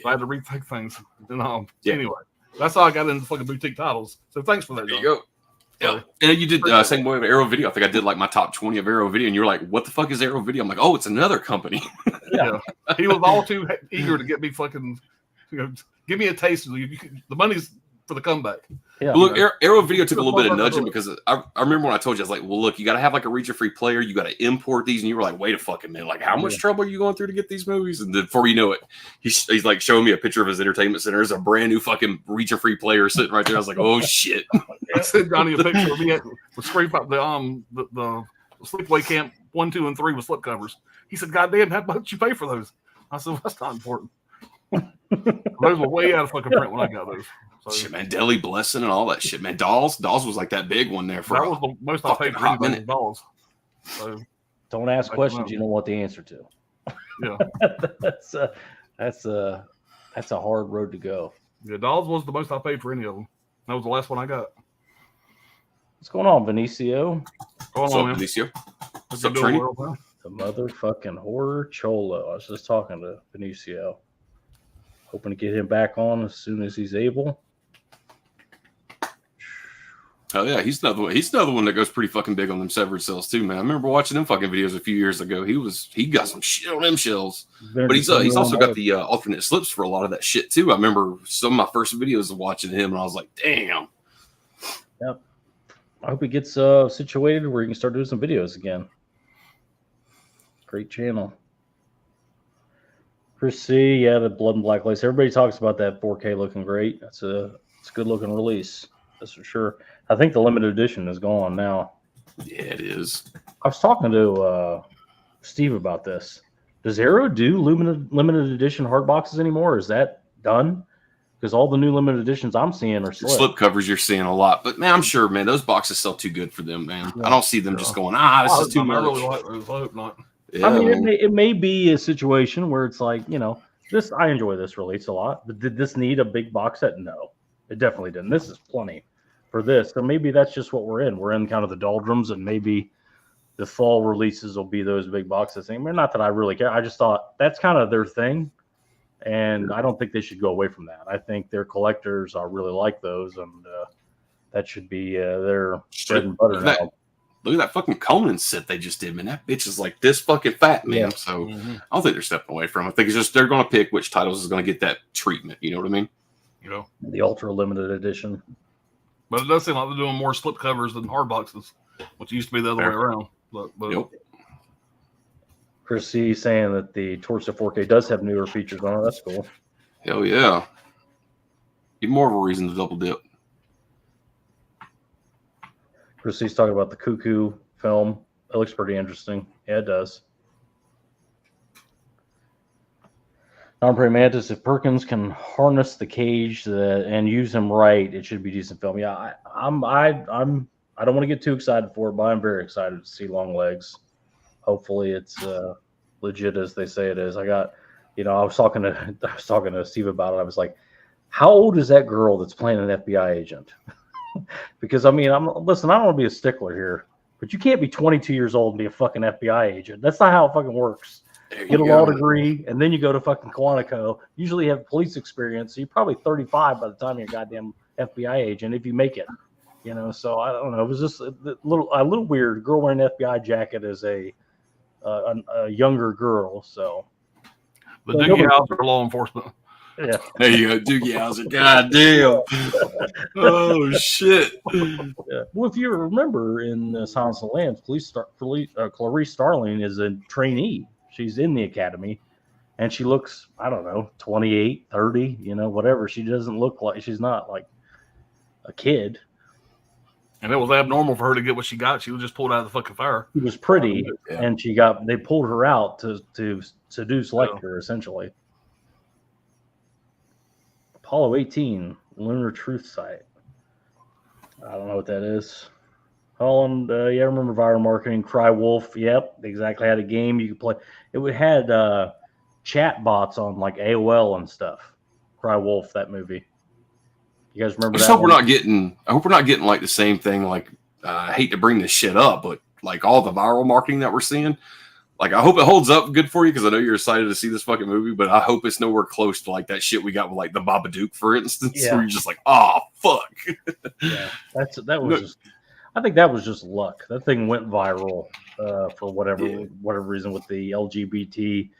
I had to rethink things. And anyway, that's how I got into fucking boutique titles. So thanks for that, John. There you go. Yeah. And you did same way with Arrow Video. I think I did like my top 20 of Arrow Video, and you were like, what the fuck is Arrow Video? I'm like, oh, it's another company. Yeah. He was all too eager to get me fucking, give me a taste of the money's for the comeback. Yeah. Well, look, Arrow Video took a little bit of nudging because I remember when I told you, I was like, well, look, you got to have like a region-free player. You got to import these. And you were like, wait a fucking minute. Like, how much trouble are you going through to get these movies? And then before you know it, he's like showing me a picture of his entertainment center. There's a brand new fucking region-free player sitting right there. I was like, oh, shit. I sent Johnny a picture of me at the Scrape Up, the Sleepaway Camp 1, 2, and 3 with slipcovers. He said, God damn, how much you pay for those? I said, well, that's not important. Those were way out of fucking print when I got those. So, shit, man, Deli Blessing and all that shit, man. Dolls was like that big one there for that was the most I paid for anything in Dolls. So, don't ask questions you don't want the answer to. Yeah, that's a hard road to go. Yeah, Dolls was the most I paid for any of them. That was the last one I got. What's going on, Benicio? What's up, Benicio? What's up, Trini? The motherfucking horror cholo. I was just talking to Benicio. Hoping to get him back on as soon as he's able. Oh yeah, he's another one that goes pretty fucking big on them Severin cells too, man. I remember watching them fucking videos a few years ago. He got some shit on them shells, but he's also got the alternate slips for a lot of that shit too. I remember some of my first videos of watching him, and I was like, damn. Yep. I hope he gets situated where he can start doing some videos again. Great channel. Chris C, yeah, the Blood and Black Lace. Everybody talks about that 4K looking great. It's a good looking release. That's for sure. I think the limited edition is gone now. Yeah, it is. I was talking to Steve about this. Does Arrow do limited edition hard boxes anymore? Is that done? Because all the new limited editions I'm seeing are slip covers. You're seeing a lot, but man, I'm sure, man, those boxes sell too good for them, man. Yeah. I don't see them just going, this is too much. I really like those. I hope not. Yeah. I mean, it may be a situation where it's like, this. I enjoy this release a lot, but did this need a big box set? No, it definitely didn't. This is plenty for this. So maybe that's just what we're in. We're in kind of the doldrums, and maybe the fall releases will be those big boxes. I mean, not that I really care. I just thought that's kind of their thing, and I don't think they should go away from that. I think their collectors are really like those, and that should be their bread and butter now. Look at that fucking Conan set they just did, man. That bitch is like this fucking fat, man. Yeah. So I don't think they're stepping away from it. I think it's just they're going to pick which titles is going to get that treatment. You know what I mean? The ultra limited edition. But it does seem like they're doing more slip covers than hard boxes, which used to be the other way around. But yep. Chris C saying that the Torso 4K does have newer features on it. That's cool. Hell yeah. Even more of a reason to double dip. Chris C's talking about the Cuckoo film. It looks pretty interesting. Yeah, it does. Non-prey Mantis, if Perkins can harness the cage and use him right, it should be decent film. Yeah, I don't want to get too excited for it, but I'm very excited to see Longlegs. Hopefully, it's legit as they say it is. I was talking to Steve about it. I was like, how old is that girl that's playing an FBI agent? Because I mean, listen. I don't want to be a stickler here, but you can't be 22 years old and be a fucking FBI agent. That's not how it fucking works. Get a law degree, and then you go to fucking Quantico. Usually you have police experience, so you're probably 35 by the time you're a goddamn FBI agent, if you make it. You know, so I don't know. It was just a little weird. Girl wearing an FBI jacket as a younger girl. So the Doogie Howser law enforcement. Yeah, there you go, Doogie Howser. God damn. Oh shit. Yeah. Well, if you remember in Silence of the Lambs, Clarice Starling is a trainee. She's in the academy, and she looks, I don't know, 28, 30, you know, whatever. She doesn't look like, she's not like a kid. And it was abnormal for her to get what she got. She was just pulled out of the fucking fire. She was pretty, and they pulled her out to seduce Lecter, essentially. Apollo 18, Lunar Truth Site. I don't know what that is. Holland, I remember viral marketing. Cry Wolf, yep, they exactly had a game you could play. It had chat bots on like AOL and stuff. Cry Wolf, that movie. You guys remember that? I hope we're not getting like the same thing. Like, I hate to bring this shit up, but like all the viral marketing that we're seeing, like I hope it holds up good for you because I know you're excited to see this fucking movie, but I hope it's nowhere close to like that shit we got with like the Babadook, for instance, where you're just like, oh fuck. Yeah, that was just. I think that was just luck. That thing went viral for whatever reason with the LGBT,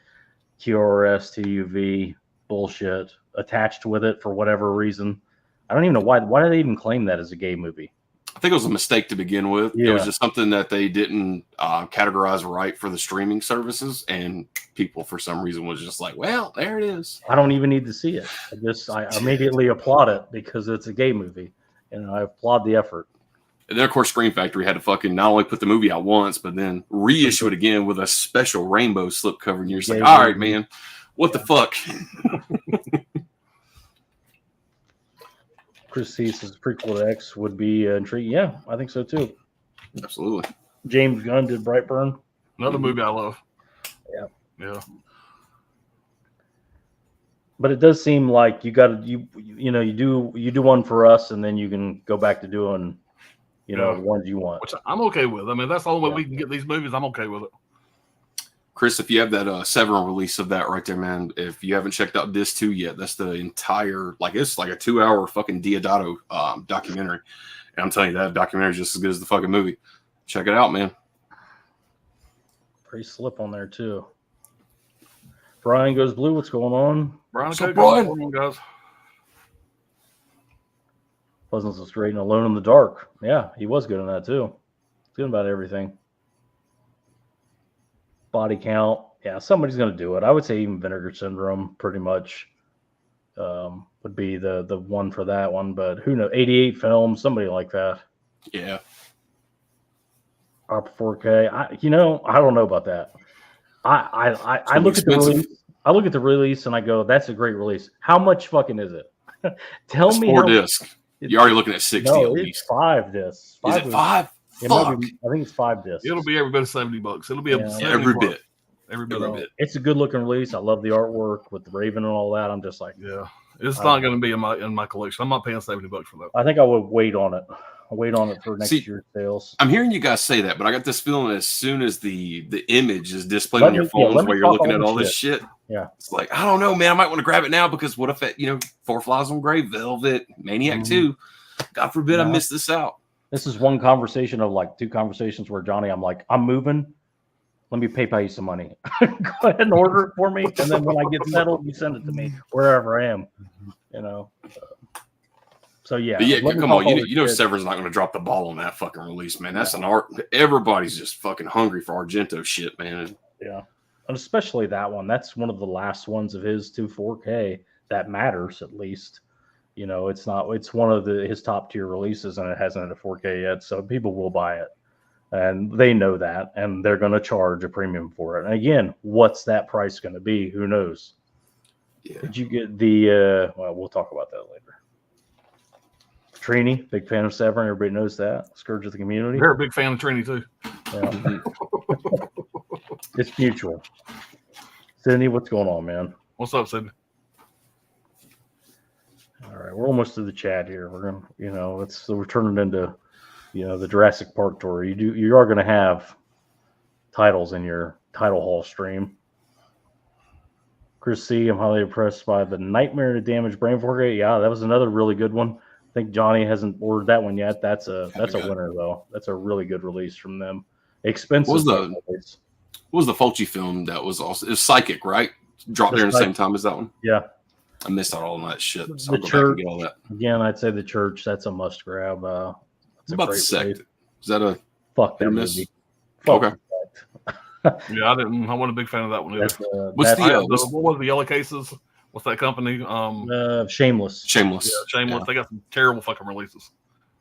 QRS, TUV bullshit attached with it for whatever reason. I don't even know why. Why did they even claim that as a gay movie? I think it was a mistake to begin with. Yeah. It was just something that they didn't categorize right for the streaming services, and people for some reason was just like, well, there it is. I don't even need to see it. I immediately applaud it because it's a gay movie, and I applaud the effort. And then, of course, Screen Factory had to fucking not only put the movie out once, but then reissue it again with a special rainbow slipcover. And you're just like, all right, man, what the fuck? Chris Cease's prequel to X would be intriguing. Yeah, I think so too. Absolutely. James Gunn did Brightburn. Another movie I love. Yeah. But it does seem like you got to you do one for us, and then you can go back to doing the ones you want. Which I'm okay with. I mean, that's the only way we can get these movies. I'm okay with it. Chris, if you have that Severin release of that right there, man, if you haven't checked out Disc 2 yet, that's the entire, it's like a 2-hour fucking Diodato documentary. And I'm telling you, that documentary is just as good as the fucking movie. Check it out, man. Pretty slip on there, too. Brian Goes Blue, what's going on? Brian, guys. Pleasance was great and Alone in the Dark. Yeah, he was good in that, too. He's good about everything. Body Count. Yeah, somebody's going to do it. I would say even Vinegar Syndrome pretty much would be the one for that one. But who knows? 88 Films, somebody like that. Yeah. Opera 4K. I don't know about that. I look at the release. I look at the release and I go, that's a great release. How much fucking is it? Tell me. 4 discs. You're already looking at 60 at least. 5 discs. Is it 5? I think it's 5 discs. It'll be every bit of $70. It'll be every bit. Every bit. It's a good looking release. I love the artwork with the Raven and all that. I'm just like, it's not going to be in my collection. I'm not paying $70 for that. I think I would wait on it. I'll wait on it for next year's sales. I'm hearing you guys say that, but I got this feeling as soon as the image is displayed on your phones while you're looking at all this shit. Yeah. It's like, I don't know, man. I might want to grab it now because what if it, Four Flies on Grey, Velvet, Maniac 2. God forbid I miss this out. This is one conversation of like 2 conversations where Johnny, I'm like, I'm moving. Let me PayPal you some money. Go ahead and order it for me. And then when I get settled, you send it to me wherever I am, So, yeah. Come on. Severin's not going to drop the ball on that fucking release, man. That's an art. Everybody's just fucking hungry for Argento shit, man. Yeah. And especially that one. That's one of the last ones of his 4K that matters, at least. It's one of his top tier releases and it hasn't had a 4K yet. So people will buy it and they know that, and they're going to charge a premium for it. And again, what's that price going to be? Who knows? Yeah. Did you get the, we'll talk about that later. Trini, big fan of Severin. Everybody knows that. Scourge of the community. They're a big fan of Trini too. Yeah. It's mutual. Sydney, what's going on, man? What's up, Sydney? All right, we're almost to the chat here. We're gonna, we're turning into, the Jurassic Park tour. You are gonna have titles in your title hall stream. Chris C, I'm highly impressed by the Nightmare to Damaged Brain 4K. Yeah, that was another really good one. I think Johnny hasn't ordered that one yet. That's a winner though. That's a really good release from them. Expensive. What was the Fulci film that was also? It was Psychic, right? Dropped there in the same time as that one. Yeah, I missed out all that shit. So the I'll go Church, back and get all that. Again, I'd say The Church. That's a must grab. What about The Sect? Is that a fuck that miss? movie? Okay. Yeah, I wasn't a big fan of that one either. What was the Yellow Cases? What's that company? Shameless. Shameless. Yeah, Shameless. Yeah. They got some terrible fucking releases.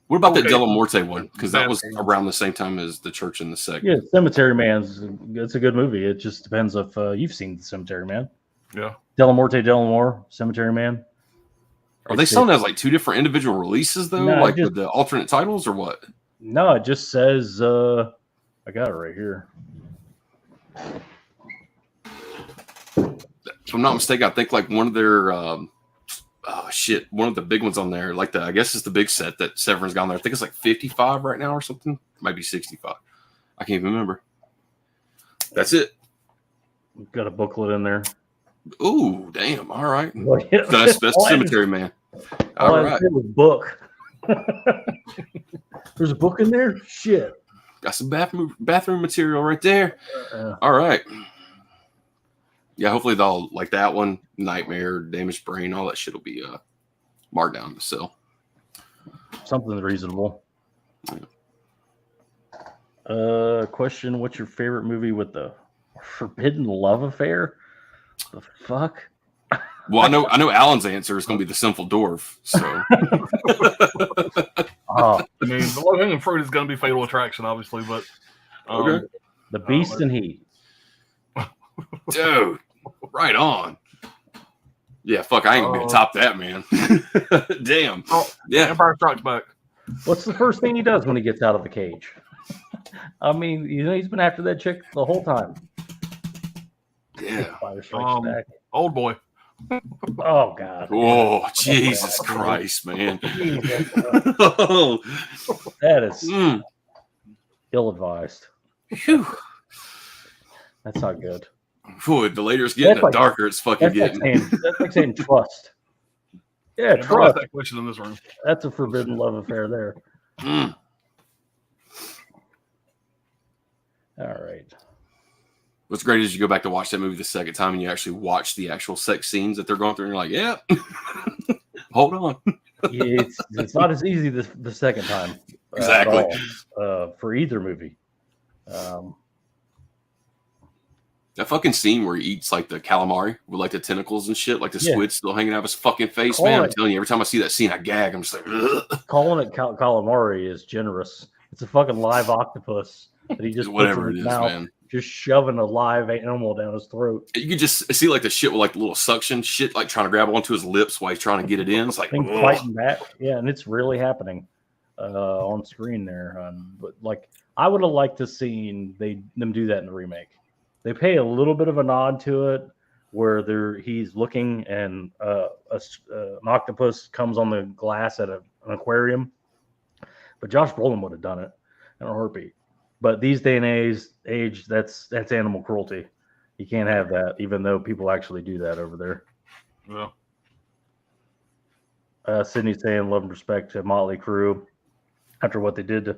What about that Della Morte one? Because that was around the same time as The Church and The Sect. Yeah, Cemetery Man's. It's a good movie. It just depends if you've seen The Cemetery Man. Yeah. Della Morte, Delamore, Cemetery Man. Are they selling as like two different individual releases though, with the alternate titles or what? No, it just says. I got it right here. If I'm not mistaken, I think like one of their one of the big ones on there, like I guess it's the big set that Severin's got on there. I think it's like 55 right now or something. Might be 65. I can't even remember. That's it. We've got a booklet in there. Ooh, damn. All right. Well, yeah, that's Cemetery Man. All right. Book. There's a book in there? Shit. Got some bathroom material right there. All right. Yeah, hopefully they'll like that one, Nightmare, Damaged Brain, all that shit will be marked down to sell. Something reasonable. Yeah. Question: what's your favorite movie with the forbidden love affair? The fuck? Well, I know Alan's answer is going to be The Sinful Dwarf. So, I mean, the low-hanging fruit is going to be Fatal Attraction, obviously, but The Beast and Heat. Dude, right on. Yeah, fuck, I ain't gonna be to top that, man. Damn. Yeah. Empire Strikes Back. What's the first thing he does when he gets out of the cage? I mean, he's been after that chick the whole time. Yeah. Old Boy. Oh God. Oh Jesus Christ, man. That is ill-advised. That's not good. Boy, the later it's getting, the darker it's fucking getting. That's like saying trust. Yeah, trust. That question in this room. That's a forbidden love affair there. All right. What's great is you go back to watch that movie the second time and you actually watch the actual sex scenes that they're going through and you're like, yeah, hold on. It's not as easy the second time. Exactly. For either movie. That fucking scene where he eats like the calamari with like the tentacles and shit, like the squid still hanging out of his fucking face, man. I'm telling you, every time I see that scene, I gag. I'm just like, ugh. Calling it calamari is generous. It's a fucking live octopus that he just whatever it is, mouth, man. Just shoving a live animal down his throat. You could just see like the shit with like the little suction shit, like trying to grab onto his lips while he's trying to get it in. It's like fighting back, yeah, and it's really happening on screen there. But like, I would have liked to seen them do that in the remake. They pay a little bit of a nod to it, where he's looking and an octopus comes on the glass at an aquarium. But Josh Brolin would have done it in a heartbeat. But these day and age, that's animal cruelty. You can't have that, even though people actually do that over there. Yeah. Sydney's saying love and respect to Motley Crue after what they did to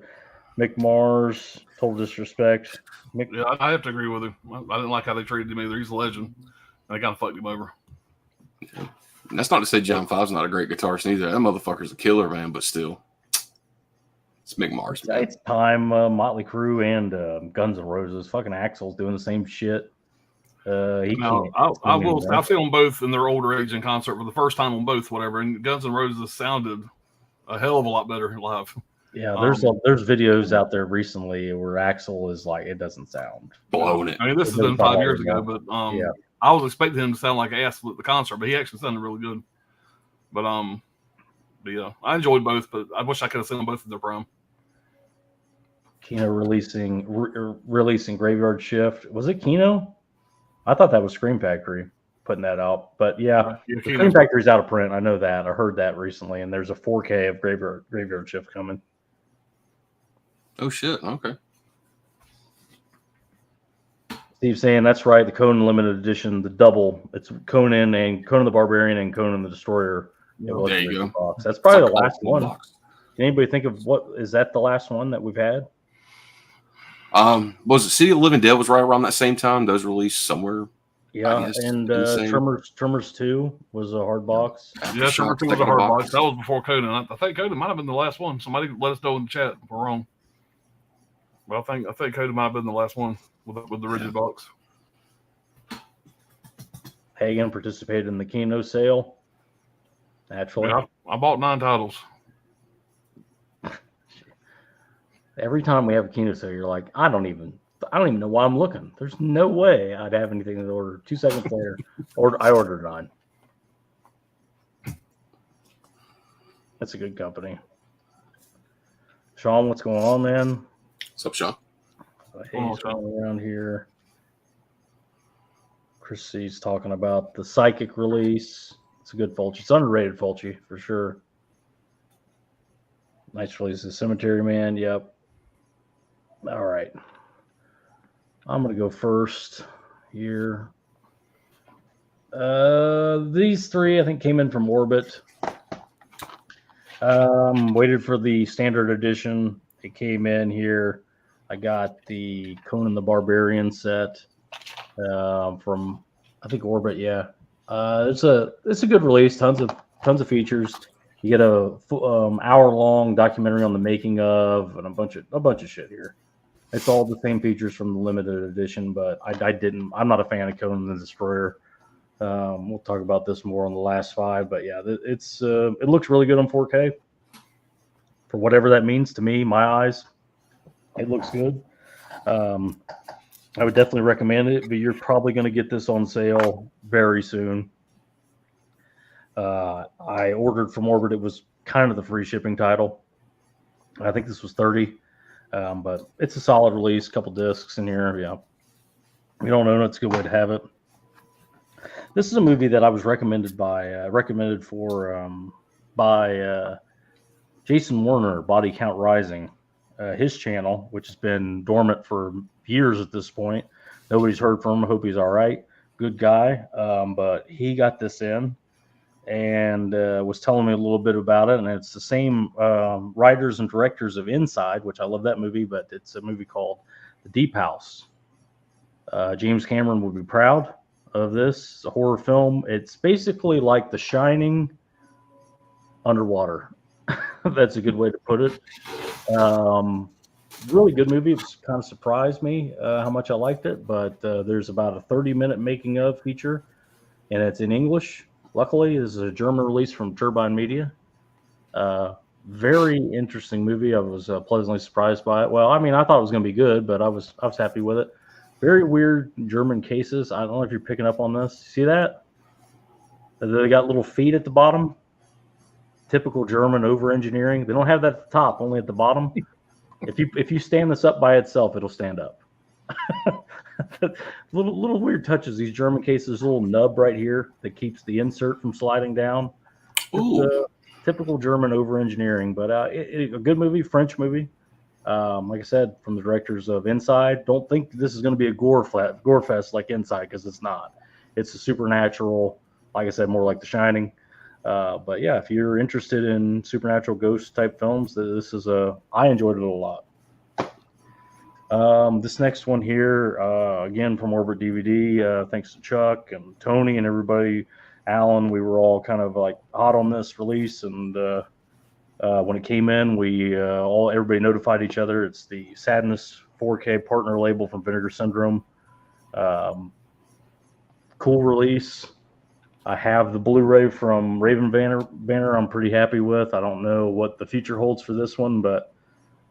Mick Mars. Total disrespect. Yeah, I have to agree with him. I didn't like how they treated him either. He's a legend. And they kind of fucked him over. And that's not to say John Five's not a great guitarist either. That motherfucker's a killer, man, but still. It's Mick Mars. It's time. Motley Crue and Guns N' Roses. Fucking Axl's doing the same shit. I've seen them both in their older age in concert for the first time on both, whatever. And Guns N' Roses sounded a hell of a lot better live. Yeah, there's videos out there recently where Axl is like, it doesn't sound blowing it. I mean, this has been 5 years ago, but I was expecting him to sound like ass at the concert, but he actually sounded really good. But yeah, I enjoyed both, but I wish I could have seen them both in their prime. Kino releasing Graveyard Shift. Was it Kino? I thought that was Scream Factory putting that out. But yeah, the Kino. Scream Factory's out of print. I know that. I heard that recently, and there's a 4K of Graveyard Shift coming. Oh shit! Okay. Steve saying that's right. The Conan limited edition, the double. It's Conan and Conan the Barbarian and Conan the Destroyer. There you go. Box. That's probably It's the like last one. box. Can anybody think of what is that the last one that we've had? Was it City of the Living Dead was right around that same time? Those released somewhere. Yeah, and Tremors 2 was a hard box. Yeah, Tremors 2 was a hard box. That was before Conan. I think Conan might have been the last one. Somebody let us know in the chat if we're wrong. Well, I think Conan might have been the last one with the rigid box. Hagen participated in the Kino sale. Naturally. Yeah, I bought 9 titles. Every time we have a Kino sale, you're like, I don't even know why I'm looking. There's no way I'd have anything to order. 2 seconds later, I ordered 9. That's a good company. Sean, what's going on, man? What's up, Sean? Hey, Sean around here. Chrissy's talking about the Psychic release. It's a good Fulci. It's underrated Fulci for sure. Nice release of Cemetery Man. Yep. All right. I'm going to go first here. These 3, I think, came in from Orbit. Waited for the standard edition. It came in here. I got the Conan the Barbarian set from, I think, Orbit. Yeah. It's a good release. Tons of features. You get a hour-long documentary on the making of, and a bunch of shit here. It's all the same features from the limited edition, but I'm not a fan of Conan the Destroyer. We'll talk about this more on the last 5, but yeah, it looks really good on 4K. For whatever that means to me, my eyes, it looks good. I would definitely recommend it, but you're probably going to get this on sale very soon. I ordered from Orbit. It was kind of the free shipping title. I think this was $30, but it's a solid release. Couple discs in here. Yeah, if you don't own it, it's a good way to have it. This is a movie that I was recommended for by Jason Werner, Body Count Rising, his channel, which has been dormant for years at this point. Nobody's heard from him. I hope he's all right. Good guy. But he got this in and was telling me a little bit about it. And it's the same writers and directors of Inside, which I love that movie, but it's a movie called The Deep House. James Cameron would be proud of this. It's a horror film. It's basically like The Shining underwater. That's a good way to put it. Really good movie. It kind of surprised me how much I liked it, but there's about a 30-minute making of feature, and it's in English. Luckily, this is a German release from Turbine Media. Very interesting movie. I was pleasantly surprised by it. Well, I mean, I thought it was going to be good, but I was happy with it. Very weird German cases. I don't know if you're picking up on this. See that? They got little feet at the bottom. Typical German over-engineering. They don't have that at the top, only at the bottom. If you stand this up by itself, it'll stand up. little weird touches. These German cases, little nub right here that keeps the insert from sliding down. Typical German over-engineering, but a good movie, French movie. Like I said, from the directors of Inside. Don't think this is going to be a gore fest like Inside, because it's not. It's a supernatural, like I said, more like The Shining. But yeah, if you're interested in supernatural ghost type films, this is I enjoyed it a lot. This next one here, again from Orbit DVD, thanks to Chuck and Tony and everybody, Alan, we were all kind of like hot on this release, and when it came in, everybody notified each other. It's the Sadness 4K partner label from Vinegar Syndrome. Cool release. I have the Blu-ray from Raven Banner. I'm pretty happy with. I don't know what the future holds for this one, but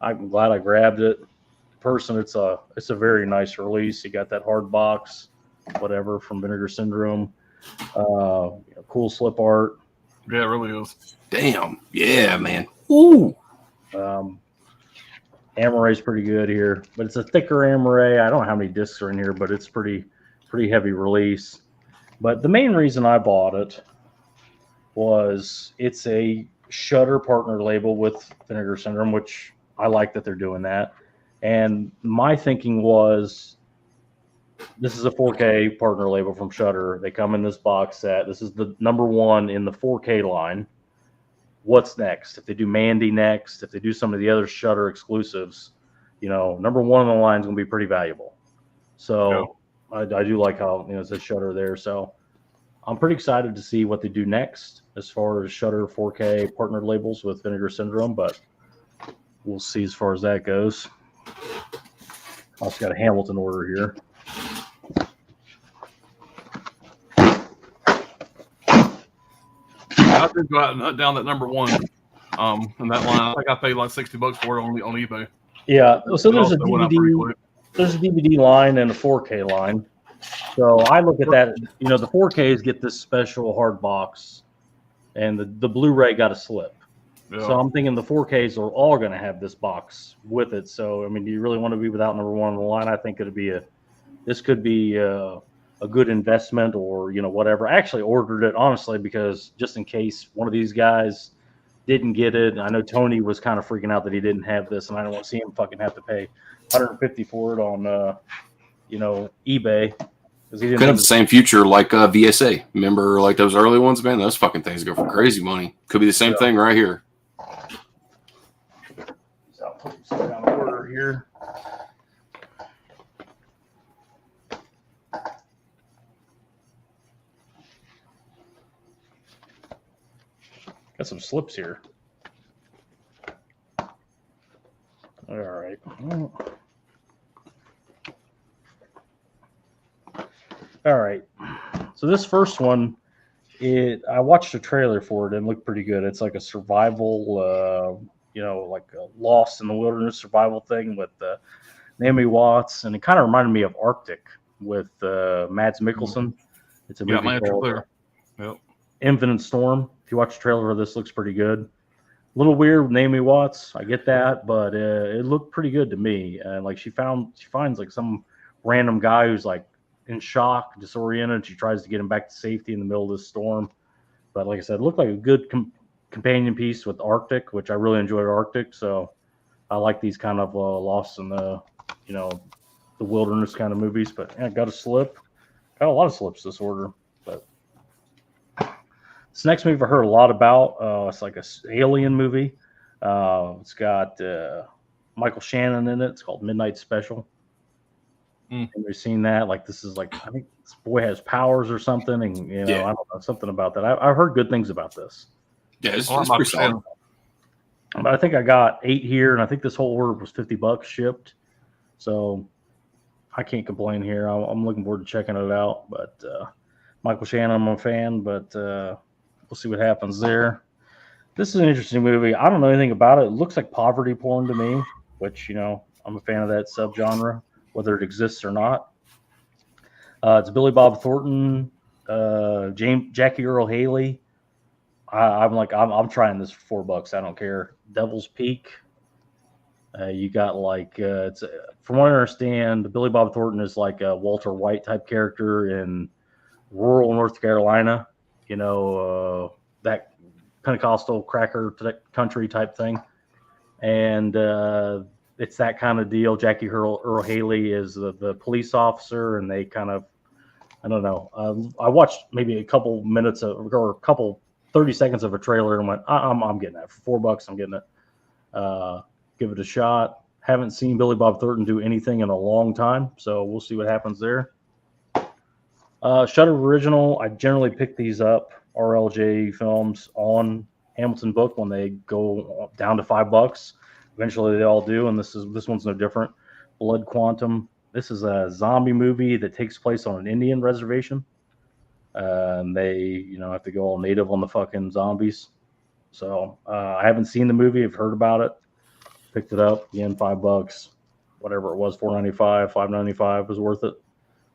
I'm glad I grabbed it. It's a very nice release. You got that hard box, whatever, from Vinegar Syndrome. Cool slip art. Yeah, it really is. Damn. Yeah, man. Ooh. Amoray's pretty good here, but it's a thicker Amoray. I don't know how many discs are in here, but it's pretty heavy release. But the main reason I bought it was it's a Shudder partner label with Vinegar Syndrome, which I like that they're doing that. And my thinking was, this is a 4K partner label from Shudder. They come in this box set. This is the number one in the 4K line. What's next? If they do Mandy next, if they do some of the other Shudder exclusives, number one on the line is going to be pretty valuable. So I do like how it says Shudder there. So I'm pretty excited to see what they do next as far as Shudder 4K partnered labels with Vinegar Syndrome, but we'll see as far as that goes. Also got a Hamilton order here. I did go out and hunt down that number one in that line. I think I paid like $60 for it on eBay. Yeah, so there's a DVD line and a 4K line. So I look at that, the 4Ks get this special hard box, and the Blu-ray got a slip. Yeah. So I'm thinking the 4Ks are all going to have this box with it. So, I mean, do you really want to be without number one on the line? I think this could be a good investment or, whatever. I actually ordered it, honestly, because just in case one of these guys didn't get it. I know Tony was kind of freaking out that he didn't have this, and I don't want to see him fucking have to pay $150 for it on, eBay. Could have the same future like VSA. Remember, like those early ones, man? Those fucking things go for crazy money. Could be the same thing right here. So I'll put some down order here. Got some slips here. All right. All right. So this first one, I watched a trailer for it and it looked pretty good. It's like a survival, like a Lost in the Wilderness survival thing with Naomi Watts, and it kind of reminded me of Arctic with Mads Mikkelsen. It's a movie called Infinite Storm. If you watch the trailer for this, looks pretty good. A little weird with Naomi Watts, I get that, but it looked pretty good to me. And like she finds like some random guy who's like in shock, disoriented. She tries to get him back to safety in the middle of this storm. But like I said, it looked like a good companion piece with Arctic, which I really enjoyed Arctic. So I like these kind of Lost in the, the wilderness kind of movies. But yeah, got a lot of slips this order. But this next movie I heard a lot about. It's like a alien movie. It's got Michael Shannon in it. It's called Midnight Special. And we've seen that. Like this is like, I think this boy has powers or something, and I don't know, something about that. I've heard good things about this. Yeah, it's pretty solid. But I think I got 8 here, and I think this whole order was $50 shipped. So I can't complain here. I'm looking forward to checking it out. But Michael Shannon, I'm a fan, but we'll see what happens there. This is an interesting movie. I don't know anything about it. It looks like poverty porn to me, which, I'm a fan of that subgenre, whether it exists or not. It's Billy Bob Thornton, Jackie Earle Haley. I'm trying this for $4. I don't care. Devil's Peak. You got it's from what I understand, Billy Bob Thornton is like a Walter White type character in rural North Carolina. That Pentecostal cracker country type thing, and it's that kind of deal. Jackie Earle Haley is the police officer, and they kind of, I don't know. I watched maybe a couple minutes or a couple 30 seconds of a trailer and went, I'm getting that for $4. I'm getting it. Give it a shot. Haven't seen Billy Bob Thornton do anything in a long time, so we'll see what happens there. Shudder Original. I generally pick these up, RLJ films, on Hamilton Book when they go down to $5. Eventually they all do, and this one's no different. Blood Quantum. This is a zombie movie that takes place on an Indian reservation. And they, have to go all native on the fucking zombies. So I haven't seen the movie. I've heard about it. Picked it up. Again, $5. Whatever it was, $4.95, $5.95 was worth it.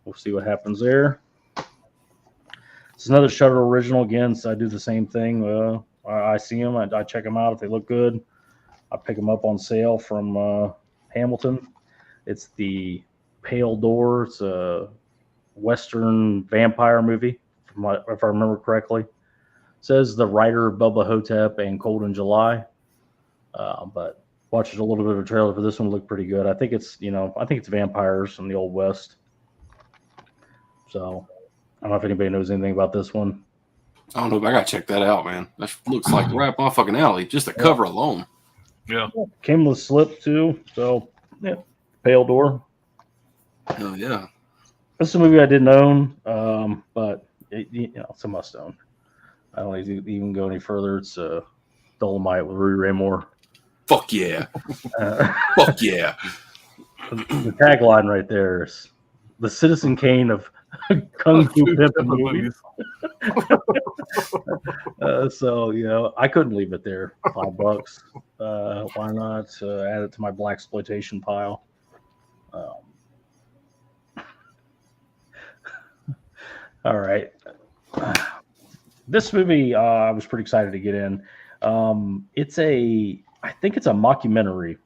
We'll see what happens there. It's another Shudder original again. So I do the same thing. I see them. I check them out. If they look good, I pick them up on sale from Hamilton. It's the Pale Door. It's a Western vampire movie if I remember correctly. It says the writer of Bubba Hotep and Cold in July. But watched a little bit of a trailer for this one. Looked pretty good. I think it's vampires from the Old West. So I don't know if anybody knows anything about this one. I don't know, but I gotta check that out, man. That looks like right up my fucking alley. Just the cover alone. Yeah. Came with a slip too. So yeah, Pale Door. Hell yeah. This is a movie I didn't own, but it's a must own. I don't even go any further. It's Dolomite with Rudy Ray Moore. Fuck yeah. Fuck yeah. The tagline right there is the Citizen Kane of Kung Fu Pimpin' movies. So I couldn't leave it there. $5. Why not add it to my blaxploitation pile? All right. This movie I was pretty excited to get in. I think it's a mockumentary.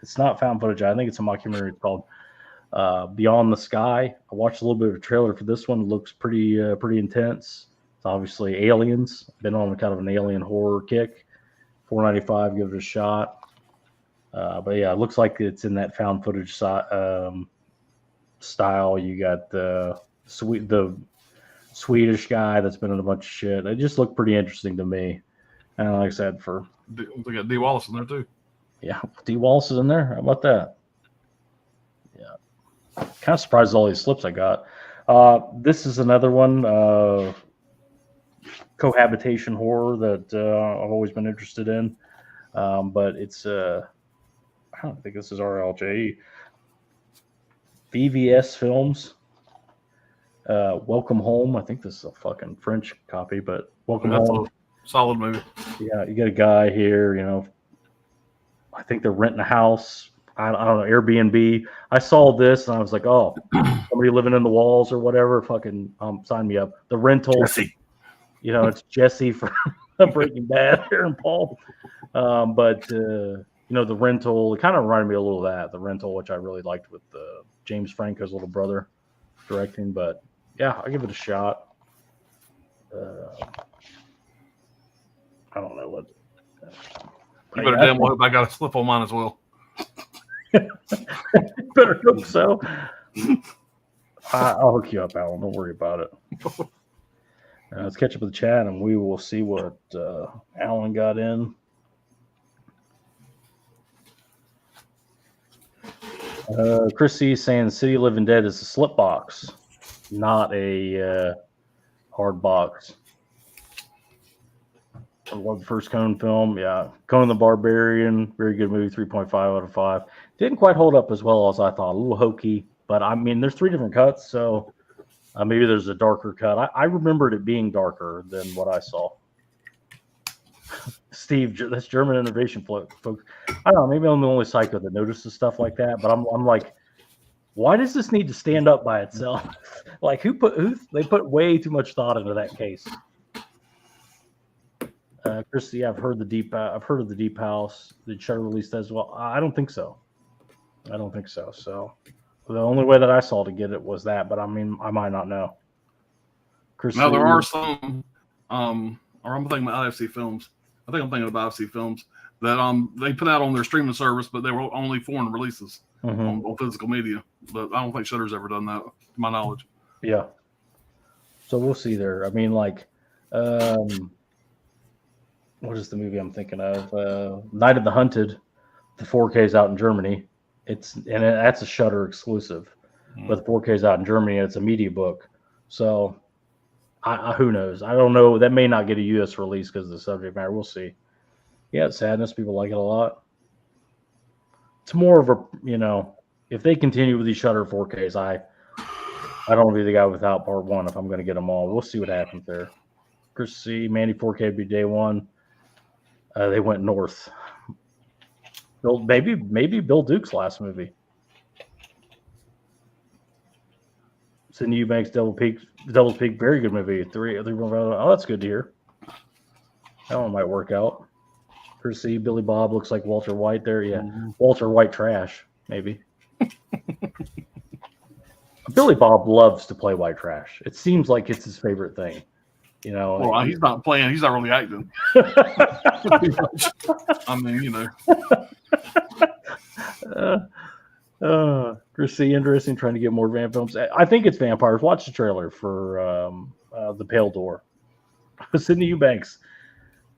It's not found footage. I think it's a mockumentary. It's called Beyond the Sky. I watched a little bit of a trailer for this one. It looks pretty intense. It's obviously aliens. Been on kind of an alien horror kick. $4.95. Give it a shot. But yeah, it looks like it's in that found footage style. You got the Swedish guy that's been in a bunch of shit. It just looked pretty interesting to me. And like I said, We got D. Wallace in there too. Yeah, D. Wallace is in there. How about that? Yeah. Kind of surprised at all these slips I got. This is another one, cohabitation horror that I've always been interested in. But it's, I don't think this is RLJ. VVS Films. Welcome Home. I think this is a fucking French copy, but Welcome Home. Solid movie. Yeah, you got a guy here, I think they're renting a house. I don't know, Airbnb. I saw this and I was like, oh, somebody living in the walls or whatever. Fucking sign me up. The rental. Jesse. It's Jesse from Breaking Bad, Aaron Paul. But the rental, it kind of reminded me a little of that. The rental, which I really liked with James Franco's little brother directing. But yeah, I'll give it a shot. I don't know what. You better damn well hope I got a slip on mine as well. Better hope so. I'll hook you up, Alan. Don't worry about it. Let's catch up with the chat, and we will see what Alan got in. Chris C saying City of Living Dead is a slip box, not a hard box. I love the first Conan film. Yeah. Conan the Barbarian. Very good movie. 3.5 out of 5. Didn't quite hold up as well as I thought. A little hokey. But, I mean, there's 3 different cuts. So, maybe there's a darker cut. I remembered it being darker than what I saw. Steve, that's German innovation, folks. I don't know. Maybe I'm the only psycho that notices stuff like that. But I'm like, why does this need to stand up by itself? Like, they put way too much thought into that case. Christy, I've heard of the Deep House. Did Shutter release that as well? I don't think so. So the only way that I saw to get it was that, but I mean, I might not know. Christy, now there are some, or I'm thinking about IFC Films. I think I'm thinking about IFC Films that they put out on their streaming service, but they were only foreign releases on physical media. But I don't think Shutter's ever done that, to my knowledge. Yeah. So we'll see there. I mean, like, what is the movie I'm thinking of? Night of the Hunted. The 4K is out in Germany. That's a Shutter exclusive. But the 4K is out in Germany. And it's a media book. So who knows? I don't know. That may not get a U.S. release because of the subject matter. We'll see. Yeah, it's Sadness. People like it a lot. It's more of a, if they continue with these Shutter 4Ks, I don't want to be the guy without part 1 if I'm going to get them all. We'll see what happens there. Chris C. Mandy 4K be day 1. They went north. Maybe Bill Duke's last movie. Cindy Eubanks, Devil's Peak, very good movie. 3. Oh, that's good to hear. That one might work out. Chris C. Billy Bob looks like Walter White there. Yeah, Walter White trash, maybe. Billy Bob loves to play white trash. It seems like it's his favorite thing. You know, well, he's not playing. He's not really acting. I mean, Chrissy, interesting. Trying to get more Van films. I think it's vampires. Watch the trailer for The Pale Door. Sydney Eubanks,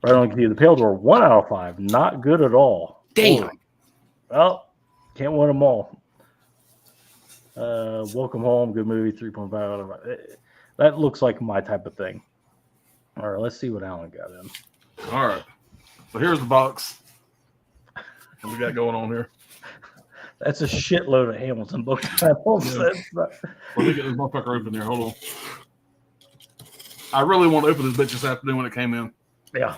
right on cue. The Pale Door, 1 out of 5. Not good at all. Damn. Well, can't win them all. Welcome Home, good movie, 3.5 out of 5. That looks like my type of thing. All right, let's see what Alan got in. all right. So here's the box. What we got going on here? That's a shitload of Hamilton books. Let me get this motherfucker open here. Hold on. I really want to open this bitch this afternoon when it came in. Yeah.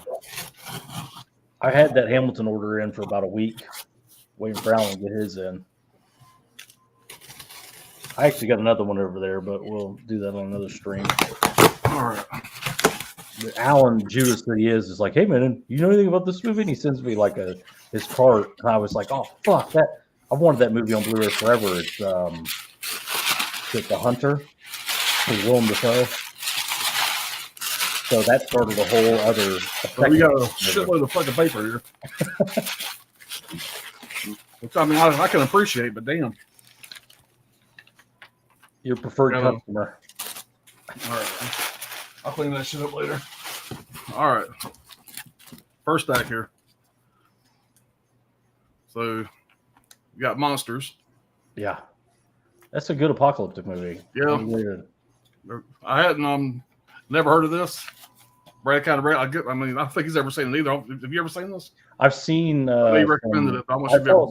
I had that Hamilton order in for about a week, waiting for Alan to get his in. I actually got another one over there, but we'll do that on another stream. All right. Alan Judas that he is like, hey man, you know anything about this movie? And he sends me like his cart, and I was like, oh fuck that! I've wanted that movie on Blu-ray forever. It's The Hunter with Willem Dafoe. So that started a whole other. So we got a shitload of fucking paper here. Which I mean, I can appreciate, but damn. Your preferred customer. All right. I'll clean that shit up later. All right. First stack here. So you got Monsters. Yeah. That's a good apocalyptic movie. Yeah. I hadn't never heard of this. Brad kind of I don't think he's ever seen it either. Have you ever seen this? I've seen he recommended it.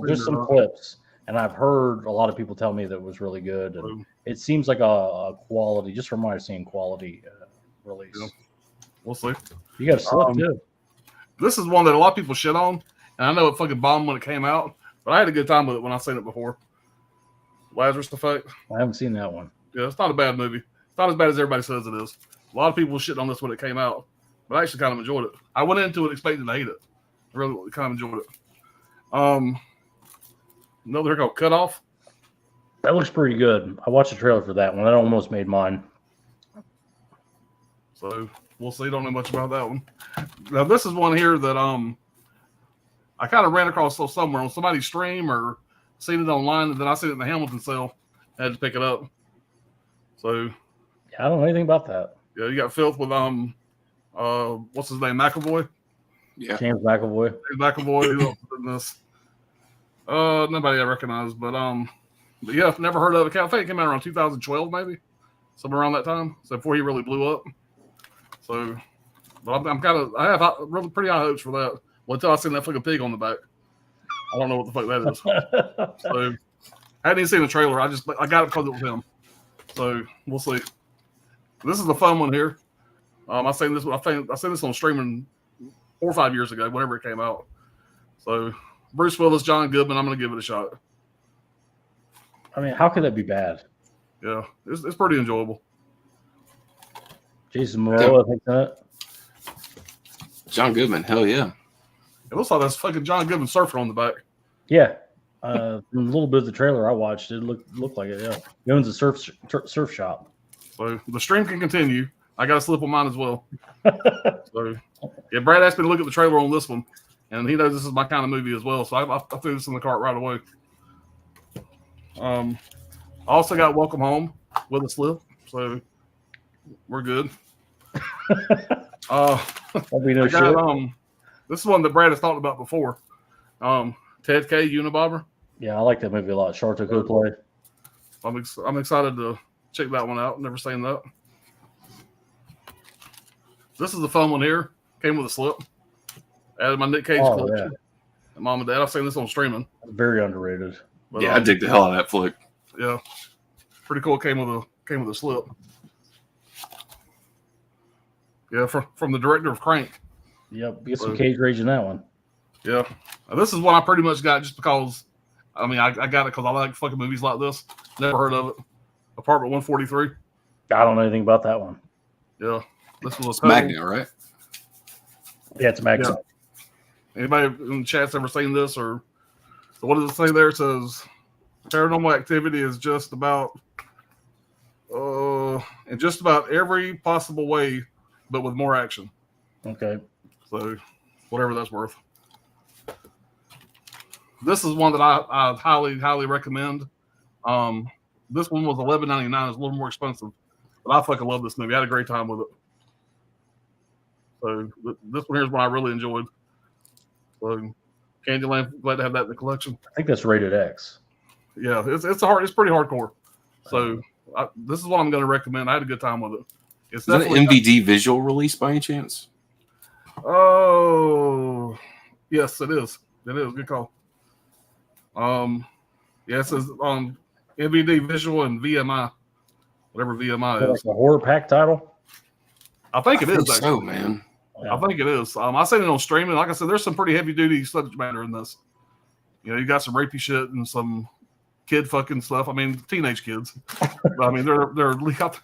There's some clips, and I've heard a lot of people tell me that it was really good. And it seems like a quality, just from what I've seen, quality release. Yeah. We'll see. You got a slip too. This is one that a lot of people shit on, and I know it fucking bombed when it came out, but I had a good time with it when I seen it before. Lazarus Effect. I haven't seen that one. Yeah, it's not a bad movie. It's not as bad as everybody says it is. A lot of people shit on this when it came out, but I actually kind of enjoyed it. I went into it expecting to hate it. I really kind of enjoyed it. Another called Cut Off. That looks pretty good. I watched the trailer for that one. That almost made mine. So we'll see. Don't know much about that one. Now this is one here that I kind of ran across somewhere on somebody's stream or seen it online, and then I seen it in the Hamilton sale. I had to pick it up. So yeah, I don't know anything about that. Yeah, you got Filth with what's his name, McAvoy? Yeah, James McAvoy. Nobody I recognize, but yeah, never heard of it. I think it came out around 2012, maybe somewhere around that time. So before he really blew up. So, but I have really pretty high hopes for that. Well, until I seen that fucking pig on the back. I don't know what the fuck that is. So I hadn't even seen the trailer. I got it because it was him. So we'll see. This is a fun one here. I seen this one. I seen this on streaming 4 or 5 years ago, whenever it came out. So Bruce Willis, John Goodman. I'm gonna give it a shot. I mean, how could that be bad? Yeah, it's pretty enjoyable. Jason Momoa, I think that. John Goodman, hell yeah. It looks like that's fucking John Goodman surfing on the back. Yeah. A little bit of the trailer I watched, it looked like it. Yeah, he owns a surf shop. So the stream can continue. I got a slip on mine as well. So yeah, Brad asked me to look at the trailer on this one, and he knows this is my kind of movie as well. So I threw this in the cart right away. I also got Welcome Home with a slip, so we're good. This is one that Brad has talked about before. Ted K. Unabomber. Yeah, I like that movie a lot. Sharto Coplay. I'm excited to check that one out. Never seen that. This is the fun one here. Came with a slip. Added my Nick Cage collection. Yeah. Mom and Dad, I've seen this on streaming. Very underrated. But, yeah, I dig the hell out of that flick. Yeah, pretty cool. Came with a slip. Yeah, from the director of Crank. Yep, get some Cage Rage in that one. Yeah, now, this is one I pretty much got just because. I mean, I got it because I like fucking movies like this. Never heard of it. Apartment 143. I don't know anything about that one. Yeah, this was a Magnet, right? Yeah, it's Magnet. Yeah. Anybody in the chat's ever seen this? Or so what does it say there? It says Paranormal Activity is just about In just about every possible way, but with more action. Okay. So, whatever that's worth. This is one that I highly recommend. This one was $11.99. It's a little more expensive, but I fucking love this movie. I had a great time with it. So this one here is one I really enjoyed. So Candyland, glad to have that in the collection. I think that's rated X. Yeah, it's pretty hardcore. So this is what I'm going to recommend. I had a good time with it. Is that an MVD visual release by any chance? Oh, yes, it is. It is. Good call. Yeah, it says MVD visual and VMI, whatever VMI is. Like a horror pack title? I think it is. So, man. I think it is. I seen it on streaming. Like I said, there's some pretty heavy duty subject matter in this. You know, you got some rapey shit and some kid fucking stuff. I mean, teenage kids. I mean, they're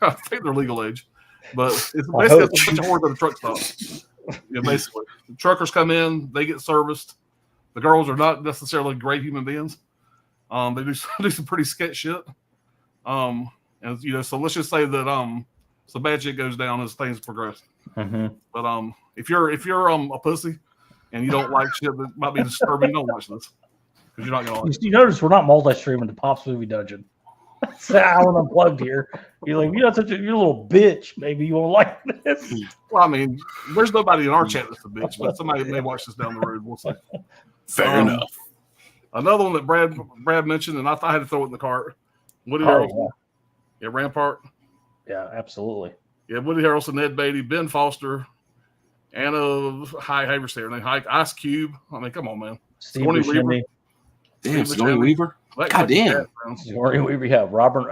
I think they're legal age, but it's basically a bunch of horror at a truck stop. Yeah, basically, the truckers come in, they get serviced. The girls are not necessarily great human beings. They do some pretty sketch shit. And you know, so let's just say that some bad shit goes down as things progress. Mm-hmm. But if you're a pussy and you don't like shit that might be disturbing, don't watch this because you're not gonna like it. You notice we're not multi-streaming to Pop's Movie Dungeon. That's Alan Unplugged here. You're like, you're a little bitch. Maybe you won't like this. Well, I mean, there's nobody in our chat that's a bitch, but somebody may watch this down the road. We'll see. Fair enough. Another one that Brad mentioned, and I thought I had to throw it in the cart. Woody Harrelson. Yeah, Rampart. Yeah, absolutely. Yeah, Woody Harrelson, Ned Beatty, Ben Foster, Anna Ice Cube. I mean, come on, man. Sigourney Weaver. Damn, Sigourney Weaver. God damn. Sigourney Weaver. Yeah, Robert.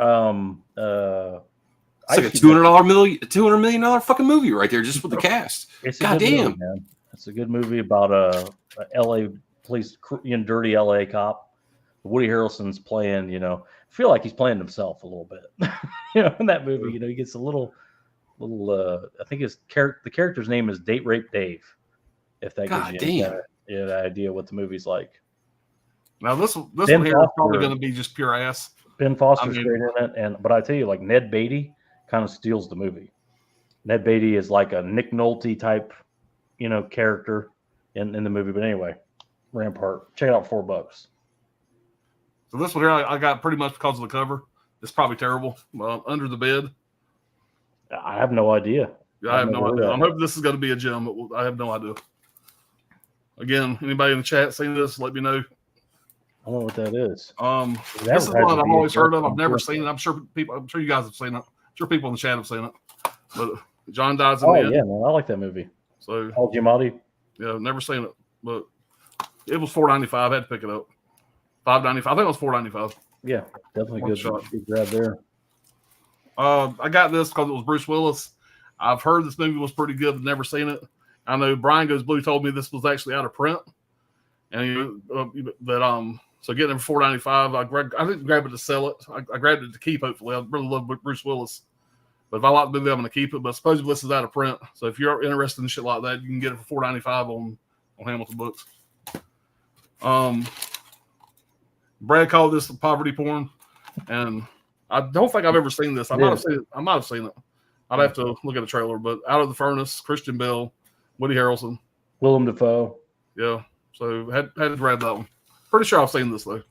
It's like a $200 million fucking movie right there, just with the cast. God damn, movie, man. It's a good movie about a L.A. police, dirty L.A. cop. Woody Harrelson's playing. You know, I feel like he's playing himself a little bit. You know, in that movie, you know, he gets a little. I think the character's name is Date Rape Dave. If that gives you an idea what the movie's like. Now this one here is probably going to be just pure ass. Ben Foster's great in it, but I tell you, like Ned Beatty kind of steals the movie. Ned Beatty is like a Nick Nolte type, you know, character in the movie. But anyway, Rampart, check it out, $4. So this one here I got pretty much because of the cover. It's probably terrible. Under the Bed. I have no idea. Yeah, I have no idea. I'm hoping this is going to be a gem, but I have no idea. Again, anybody in the chat seen this? Let me know. I don't know what that is. This is one I've always heard of. I've never seen it. I'm sure you guys have seen it. I'm sure people in the chat have seen it. But John dies in the end. Yeah, man, I like that movie. So Paul Giamatti. Yeah, never seen it, but it was $4.95. I had to pick it up. $5.95. I think it was $4.95. Yeah, definitely good grab there. I got this because it was Bruce Willis. I've heard this movie was pretty good, but never seen it. I know Brian Goes Blue told me this was actually out of print, and so getting it for $4.95, I didn't grab it to sell it. I grabbed it to keep. Hopefully, I really love Bruce Willis, but if I like the movie, I'm going to keep it. But supposedly this is out of print, so if you're interested in shit like that, you can get it for $4.95 on Hamilton Books. Brad called this poverty porn, and I don't think I've ever seen this. I might have seen it. I'd have to look at a trailer. But Out of the Furnace, Christian Bale, Woody Harrelson, Willem Dafoe. Yeah, so had to grab that one. Pretty sure I've seen this though.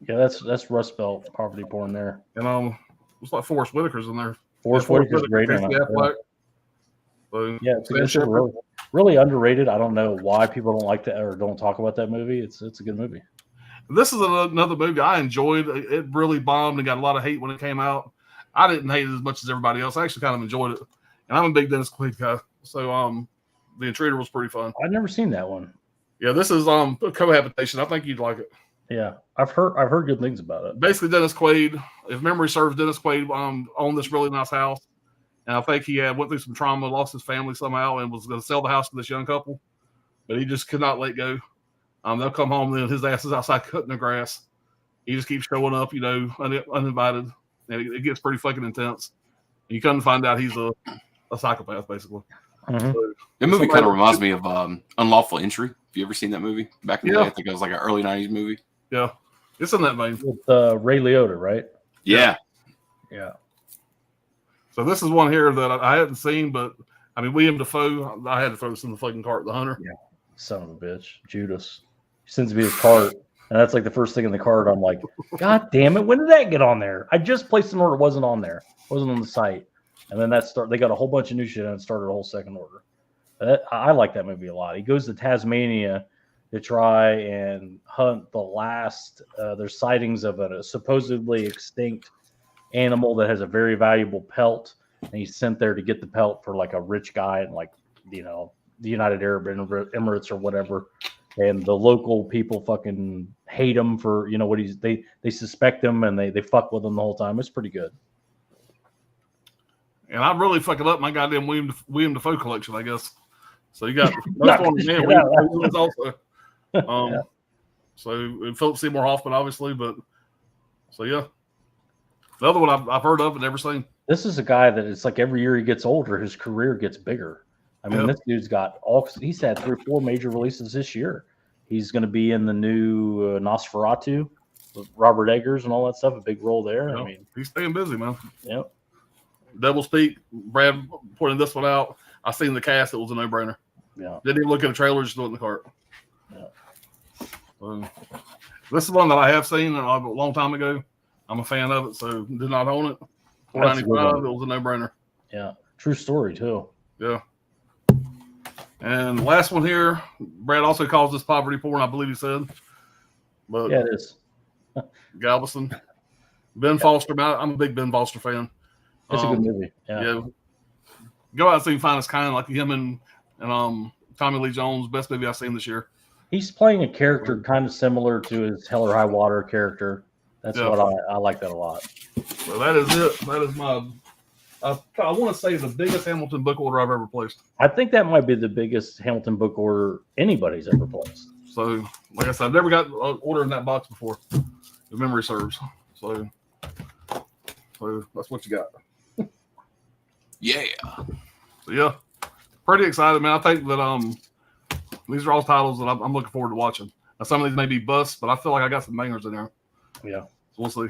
Yeah, that's Rust Belt poverty porn there. And it's like Forrest Whitaker's in there. Forrest Whitaker's great in it. So, yeah, it's really underrated. I don't know why people don't like that or don't talk about that movie. It's a good movie. This is another movie I enjoyed. It really bombed and got a lot of hate when it came out. I didn't hate it as much as everybody else. I actually kind of enjoyed it. And I'm a big Dennis Quaid guy. So The Intruder was pretty fun. I've never seen that one. Yeah, this is Cohabitation. I think you'd like it. Yeah, I've heard good things about it. Basically, Dennis Quaid, if memory serves, Dennis Quaid owned this really nice house. And I think he went through some trauma, lost his family somehow, and was going to sell the house to this young couple. But he just could not let go. They'll come home, and his ass is outside cutting the grass. He just keeps showing up, uninvited. And it gets pretty fucking intense. And you come to find out he's a psychopath, basically. Mm-hmm. So, that movie kind of reminds me of Unlawful Entry. Have you ever seen that movie? Back in the day, I think it was like an early 90s movie. Yeah. It's in that vein. With Ray Liotta, right? Yeah. Yeah. So this is one here that I hadn't seen, but I mean, William Dafoe, I had to throw this in the fucking cart, The Hunter. Yeah. Son of a bitch. Judas. He sends me his cart, and that's like the first thing in the cart. I'm like, God damn it, when did that get on there? I just placed an order, it wasn't on there. It wasn't on the site. And then they got a whole bunch of new shit and started a whole second order. I like that movie a lot. He goes to Tasmania to try and hunt the last, there's sightings of a supposedly extinct animal that has a very valuable pelt. And he's sent there to get the pelt for like a rich guy in like, you know, the United Arab Emirates or whatever. And the local people fucking hate him for, you know, what they suspect him and they fuck with him the whole time. It's pretty good. And I'm really fucking up my goddamn William Dafoe collection, I guess. So you got most one man, William Dafoe also. So Philip Seymour Hoffman, obviously, but so yeah. The other one I've heard of and never seen. This is a guy that it's like every year he gets older, his career gets bigger. I mean, This dude's he's had 3 or 4 major releases this year. He's going to be in the new Nosferatu with Robert Eggers and all that stuff, a big role there. Yeah. I mean, he's staying busy, man. Yep. Devil's Peak, Brad pointed this one out. I seen the cast, it was a no-brainer. Yeah. Didn't even look at the trailer, just threw it in the cart. Yeah. So, this is one that I have seen a long time ago. I'm a fan of it, so did not own it. $4.95, it was a no-brainer. Yeah. True story, too. Yeah. And last one here, Brad also calls this poverty porn, I believe he said. But yeah, it is. Galveston. Ben Foster, I'm a big Ben Foster fan. It's a good movie. Yeah. Go out and see Finest Kind, like him and Tommy Lee Jones, best movie I've seen this year. He's playing a character kind of similar to his Hell or High Water character. That's what I like that a lot. So that is it. That is my I want to say the biggest Hamilton book order I've ever placed. I think that might be the biggest Hamilton book order anybody's ever placed. So, like I said, I've never got an order in that box before, if memory serves. So that's what you got. Yeah. So yeah, pretty excited, man. I think that these are all titles that I'm looking forward to watching. Now, some of these may be busts, but I feel like I got some bangers in there. Yeah. So we'll see.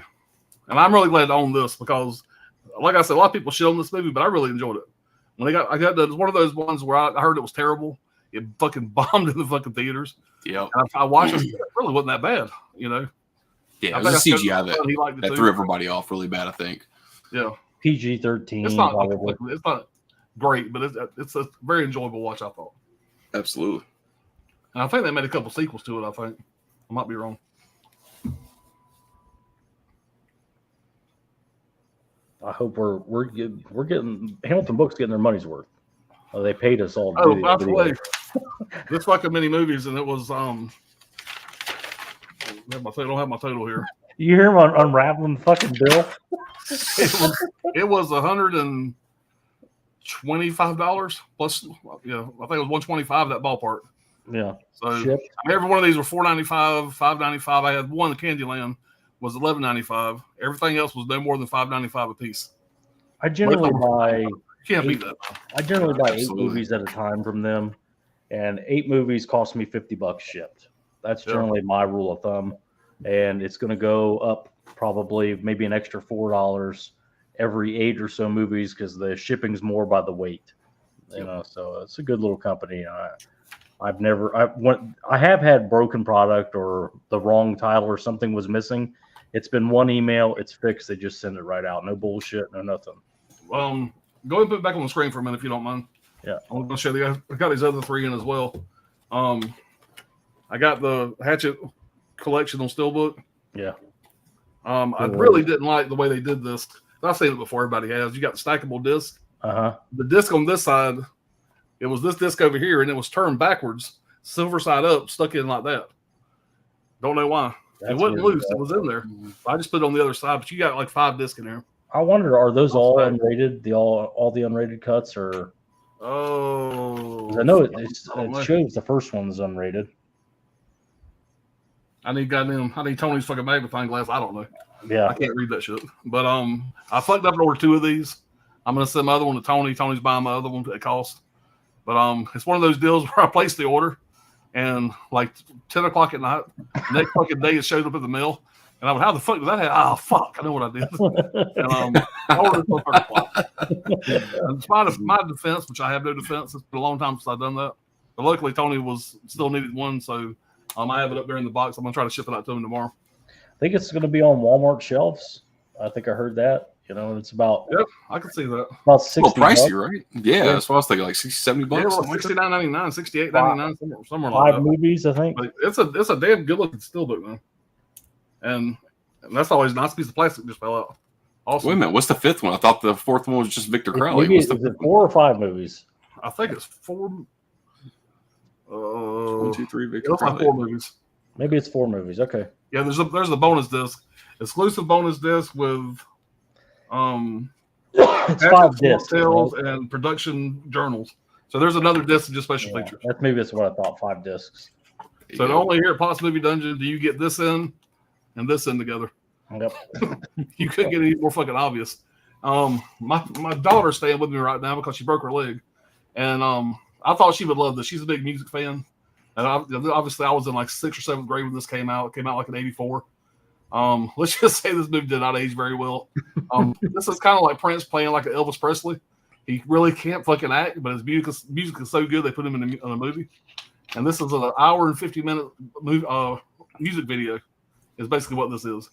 And I'm really glad to own this because, like I said, a lot of people shit on this movie, but I really enjoyed it. When I got it's one of those ones where I heard it was terrible. It fucking bombed in the fucking theaters. Yeah. I watched it. It really wasn't that bad, you know. Yeah, it was a CGI that threw everybody off really bad, I think. Yeah. PG-13. It's not great, but it's a very enjoyable watch, I thought. Absolutely. And I think they made a couple sequels to it, I think. I might be wrong. I hope we're getting Hamilton Books getting their money's worth. They paid us all. Oh, by the way, this fucking many movies, and it was I don't have my total here. You hear him unraveling the fucking bill? it was $125 plus. Yeah, I think it was $125 that ballpark. Yeah. So every one of these were $4.95, $5.95. I had one, Candyland, was $11.95. Everything else was no more than $5.95 a piece. I generally buy. Can't beat that. I generally buy 8 movies at a time from them, and 8 movies cost me $50 shipped. That's generally my rule of thumb, and it's going to go up probably maybe an extra $4 every 8 or so movies because the shipping's more by the weight. You know, so it's a good little company. I have had broken product or the wrong title or something was missing. It's been one email, it's fixed. They just send it right out. No bullshit, no nothing. Go ahead and put it back on the screen for a minute if you don't mind. Yeah. I'm going to show you. I got these other 3 in as well. I got the Hatchet collection on Steelbook. Yeah. I really didn't like the way they did this. I've seen it before. Everybody has. You got the stackable disc. Uh-huh. The disc on this side, it was this disc over here, and it was turned backwards, silver side up, stuck in like that. Don't know why. It wasn't loose. It was in there. I just put it on the other side, but you got like 5 discs in there. I wonder, are those all unrated? All the unrated cuts, or? Oh, I know it shows the first one's unrated. I need Tony's fucking magnifying glass. I don't know. Yeah, I can't read that shit. But I fucked up and ordered 2 of these. I'm gonna send my other one to Tony. Tony's buying my other one at cost. But it's one of those deals where I placed the order, and like 10 o'clock at night, next fucking day it showed up in the mail. And I went, how the fuck did that happen? Oh, fuck. I know what I did. And I ordered it till 3 o'clock. In spite of my defense, which I have no defense, it's been a long time since I've done that. But luckily, Tony still needed one, so I have it up there in the box. I'm going to try to ship it out to him tomorrow. I think it's going to be on Walmart shelves. I think I heard that. You know, it's about. Yep, I can see that. About $60. Well, pricey, right? Yeah, that's what I was thinking, like $60, $70. Yeah, well, $69.99, $68.99, somewhere like that. 5 movies, I think. But it's a damn good looking steelbook, man. And that's always a nice piece of plastic just fell out. Awesome. Wait a minute, what's the 5th one? I thought the 4th one was just Victor Crowley. Maybe is it 4 or 5 movies? I think it's 4. 1, 2, 3, Victor It's like Crowley. 4 movies. Maybe it's 4 movies. Okay. Yeah, there's the bonus disc, exclusive bonus disc with it's 5 discs tales and production journals. So there's another disc of just special features. That's what I thought. 5 discs. So only here at Pots Movie Dungeon do you get this in and this in together. Yep. You couldn't get any more fucking obvious. My daughter's staying with me right now because she broke her leg, and I thought she would love this. She's a big music fan, and obviously I was in like 6th or 7th grade when this came out. It came out like in '84. Let's just say this movie did not age very well. This is kind of like Prince playing like an Elvis Presley. He really can't fucking act, but his music is so good they put him in a movie. And this is an hour and 50-minute music video. Is basically what this is.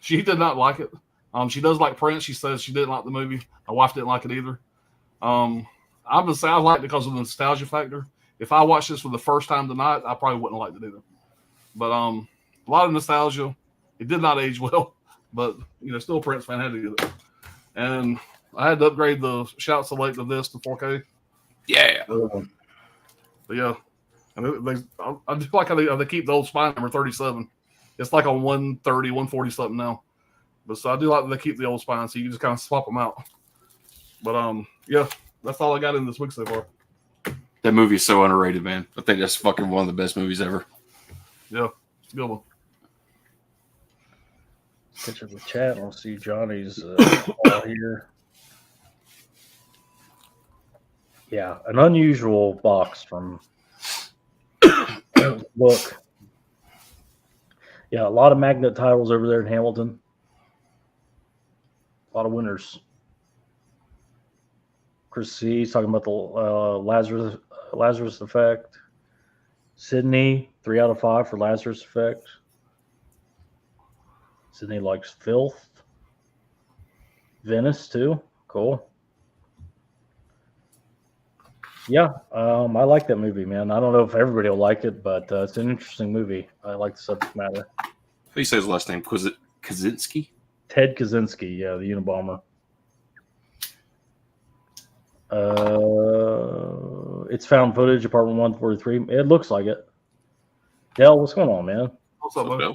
She did not like it. She does like Prince. She says she didn't like the movie. My wife didn't like it either. I'm gonna say I liked it because of the nostalgia factor. If I watched this for the first time tonight, I probably wouldn't have liked it either. But a lot of nostalgia. It did not age well, but still a Prince fan, had to get it. And I had to upgrade the shout select of this to 4K. Yeah. But yeah, and I just like how they keep the old spine number 37. It's like on 130, 140 something now. But so I do like that they keep the old spine, so you can just kind of swap them out. But yeah, that's all I got in this week so far. That movie is so underrated, man. I think that's fucking one of the best movies ever. Yeah, it's a good one. Picture the chat. I'll see Johnny's here. Yeah, an unusual box from look. Yeah, a lot of magnet titles over there in Hamilton. A lot of winners. Chris C. is talking about the Lazarus Effect. Sydney, 3 out of 5 for Lazarus Effect. Sydney likes Filth. Venice too. Cool. Yeah, I like that movie, man. I don't know if everybody will like it, but it's an interesting movie. I like the subject matter. How do you say his last name? Kaczynski? Ted Kaczynski, yeah, the Unabomber. It's found footage, apartment 143. It looks like it. Dell, what's going on, man? What's up, man?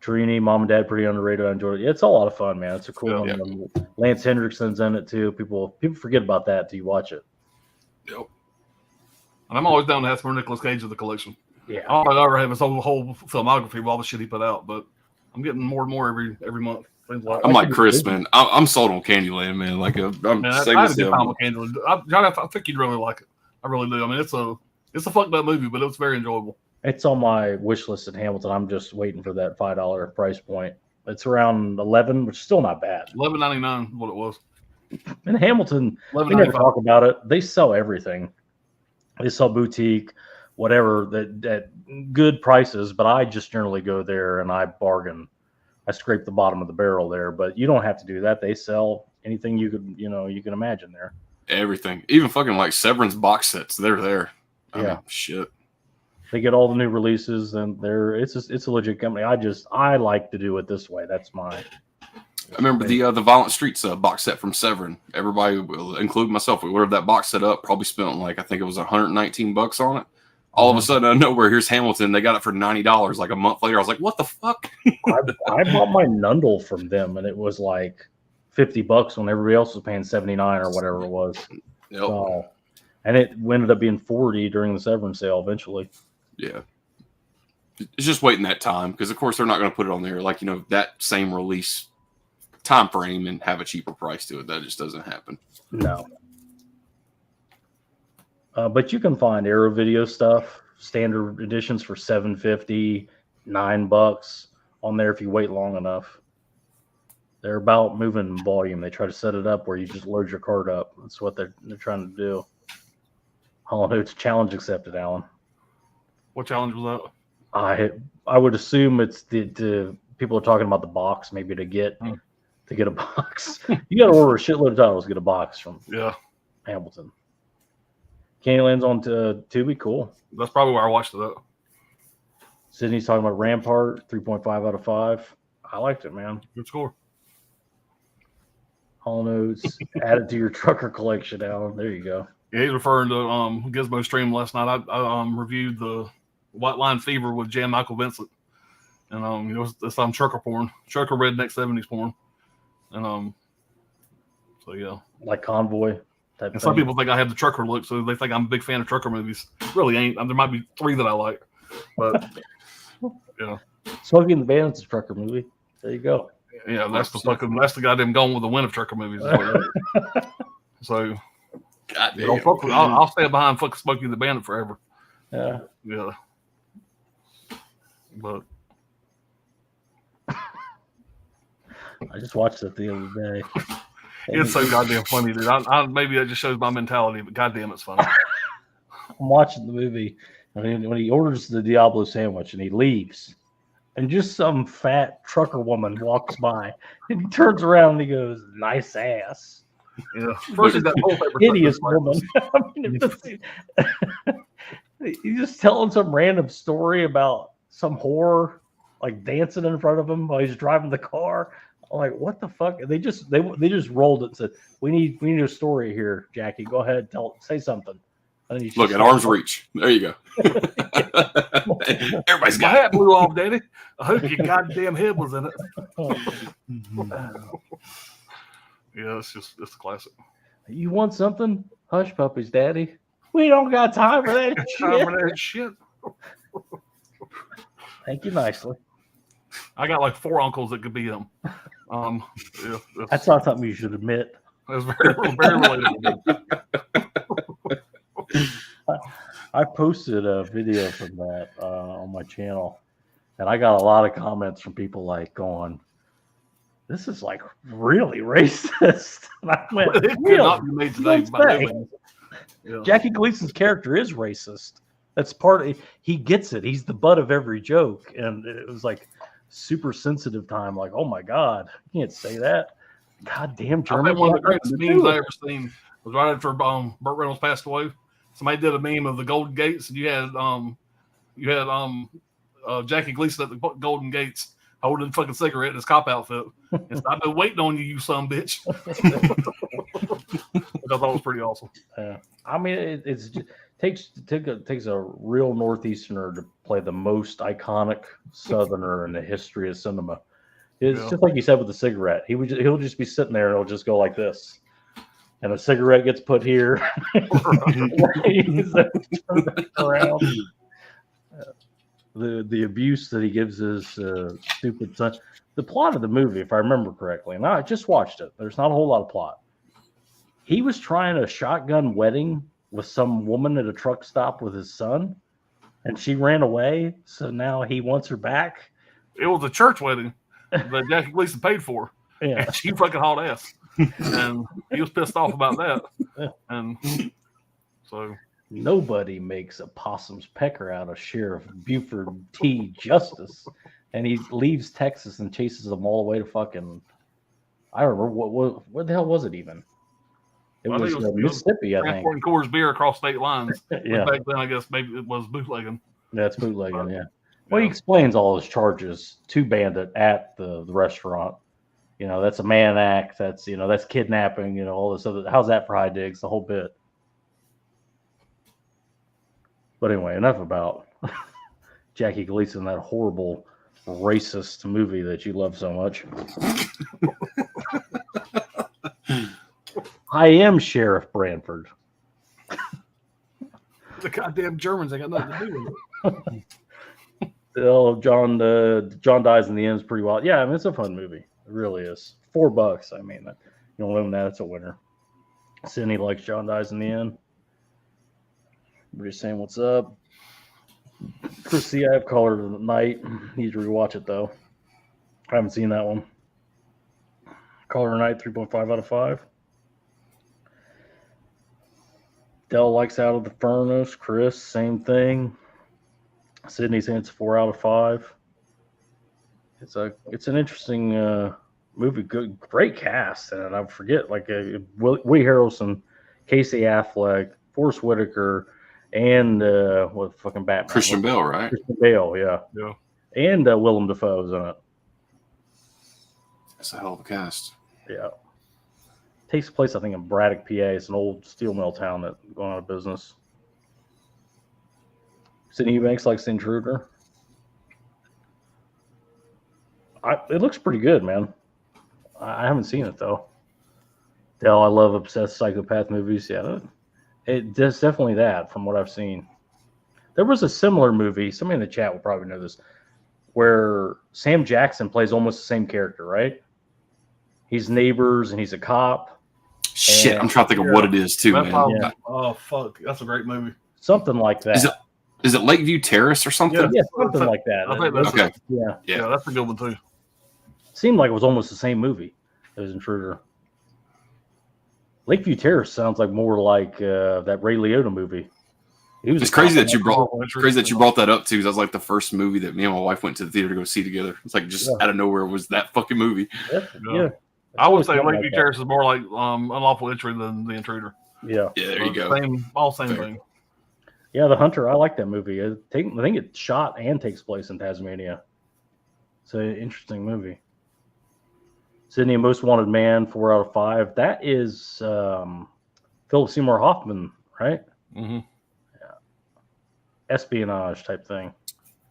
Trini, Mom and Dad, pretty underrated. I enjoyed it. It's a lot of fun, man. It's a cool one. Yeah. Lance Hendrickson's in it too. People forget about that till you watch it. Yep. And I'm always down to ask for Nicolas Cage of the collection. Yeah. I don't ever have his whole filmography with all the shit he put out, but I'm getting more and more every month. I'm like Chris, man. I'm sold on Candyland, man. Like I'm I had a good time with Candyland. John, I think you'd really like it. I really do. I mean, it's a fucked up movie, but it's very enjoyable. It's on my wish list in Hamilton. I'm just waiting for that $5 price point. It's around 11, which is still not bad. $11.99 what it was. In Hamilton, we never talk about it. They sell everything. They sell boutique, whatever, at good prices. But I just generally go there and I bargain. I scrape the bottom of the barrel there. But you don't have to do that. They sell anything you can imagine there. Everything, even fucking like Severin's box sets. They're there. I mean, shit. They get all the new releases, and it's a legit company. I like to do it this way. That's my. I remember the Violent Streets box set from Severin. Everybody, including myself, we ordered that box set up. Probably spent like I think it was $119 on it. All of a sudden, out of nowhere, here's Hamilton. They got it for $90. Like a month later, I was like, "What the fuck?" I bought my Nundle from them, and it was like $50 when everybody else was paying $79 or whatever it was. Yep. So, and it ended up being $40 during the Severin sale eventually. Yeah. It's just waiting that time because, of course, they're not going to put it on there like, that same release time frame and have a cheaper price to it. That just doesn't happen. No. But you can find Arrow Video stuff, standard editions for $750, $9 on there if you wait long enough. They're about moving volume. They try to set it up where you just load your card up. That's what they're trying to do. Oh, it's challenge accepted, Alan. What challenge was that? I would assume it's the people are talking about the box, maybe to get a box. You got to order a shitload of titles to get a box from Hamilton. Candyland's on Tubi. Cool. That's probably where I watched it at. Sydney's talking about Rampart, 3.5 out of 5. I liked it, man. Good score. Hall Notes, add it to your trucker collection, Alan. There you go. Yeah, he's referring to Gizmo Stream last night. I reviewed the White Line Fever with Jan Michael Vincent. And it's trucker porn. Trucker redneck 70s porn. And so yeah. Like Convoy. And some people think I have the trucker look, so they think I'm a big fan of trucker movies. Really ain't. There might be 3 that I like. But yeah. Smokey and the Bandit's a trucker movie. There you go. Yeah, that's the goddamn Gone with the Wind of trucker movies. So I'll stay behind fucking Smokey and the Bandit forever. Yeah. Yeah. But I just watched it the other day. It's so goddamn funny, dude. Maybe that just shows my mentality, but goddamn, it's funny. I'm watching the movie, and when he orders the Diablo sandwich and he leaves, and just some fat trucker woman walks by, and he turns around and he goes, "Nice ass." Yeah. First, that whole hideous woman. I mean, he's just telling some random story about some whore like dancing in front of him while he's driving the car. I'm like, what the fuck? They just rolled it and said, we need a story here, Jackie. Go ahead, say something. Look at arm's reach. There you go. Everybody's got my hat blew off, Daddy. I hope your goddamn head was in it. Yeah, it's a classic. You want something? Hush puppies, Daddy. We don't got time for that shit. Thank you nicely. I got like 4 uncles that could be him. Yeah, that's not something you should admit. That's very relatable. I posted a video from that on my channel, and I got a lot of comments from people like going, "This is like really racist." And I went, it could not be made today by Jackie Gleason's character is racist. That's part of he gets it. He's the butt of every joke, and it was like super sensitive time. Like, oh my god, you can't say that. Goddamn German. I think one of the greatest memes I ever seen was right after Burt Reynolds passed away. Somebody did a meme of the Golden Gates, and you had Jackie Gleason at the Golden Gates holding a fucking cigarette in his cop outfit. And so, I've been waiting on you, you son of a bitch. Which I thought was pretty awesome. Yeah, I mean, it takes a real Northeasterner to play the most iconic Southerner in the history of cinema. It's just like you said with the cigarette. He'll just be sitting there and it'll just go like this. And a cigarette gets put here. Around. The abuse that he gives his stupid son. The plot of the movie, if I remember correctly, and I just watched it, there's not a whole lot of plot. He was trying a shotgun wedding with some woman at a truck stop with his son, and she ran away. So now he wants her back. It was a church wedding that Jackie Gleason paid for. Yeah, and she fucking hauled ass. And he was pissed off about that. And so nobody makes a possum's pecker out of Sheriff Buford T. Justice. And he leaves Texas and chases them all the way to fucking, I don't remember what the hell was it even? It was Mississippi, I think. Transporting Coors beer across state lines. Yeah. Back then, I guess maybe it was bootlegging. Yeah, it's bootlegging, yeah. Well, he explains all his charges to Bandit at the restaurant. You know, that's a Mann Act. That's, that's kidnapping, all this other. How's that for high digs? The whole bit. But anyway, enough about Jackie Gleason, that horrible racist movie that you love so much. I am Sheriff Branford. The goddamn Germans ain't got nothing to do with it. Oh, John dies in the end is pretty wild. Yeah, I mean, it's a fun movie. It really is. $4. I mean, you don't live in that. It's a winner. Sydney likes John dies in the end. Everybody's saying what's up. Chris, see, I have Color of the Night. Need to rewatch it though. I haven't seen that one. Color of the Night, 3.5 out of 5. Dell likes Out of the Furnace. Chris, same thing. Sydney saying it's 4 out of 5. It's an interesting movie. Good, great cast, and I forget Woody Harrelson, Casey Affleck, Forrest Whitaker, and what fucking Batman? Christian Bale, right? Christian Bale, yeah. And Willem Dafoe's in it. That's a hell of a cast. Yeah. Takes place, I think, in Braddock, PA. It's an old steel mill town that's going out of business. Sydney Eubanks likes The Intruder. It looks pretty good, man. I haven't seen it, though. Dell, I love obsessed psychopath movies. Yeah, it does definitely that from what I've seen. There was a similar movie, somebody in the chat will probably know this, where Sam Jackson plays almost the same character, right? He's Neighbors and he's a cop. Shit, I'm trying to think of what it is too, man. Yeah. Oh fuck, that's a great movie. Something like that. Is it Lakeview Terrace or something? Yeah, something like that. I think that's okay. Yeah, that's a good one too. Seemed like it was almost the same movie as Intruder. Lakeview Terrace sounds like more like that Ray Liotta movie. It's crazy that you brought that up too, because that was like the first movie that me and my wife went to the theater to go see together. It's like just out of nowhere was that fucking movie. Yeah. I would say Lakeview Terrace is more like Unlawful Entry than The Intruder. Yeah. Yeah, there you go. Same thing. Yeah, The Hunter. I like that movie. I think it's shot and takes place in Tasmania. It's an interesting movie. Sydney, Most Wanted Man, 4 out of 5. That is Philip Seymour Hoffman, right? Mm-hmm. Yeah. Espionage type thing.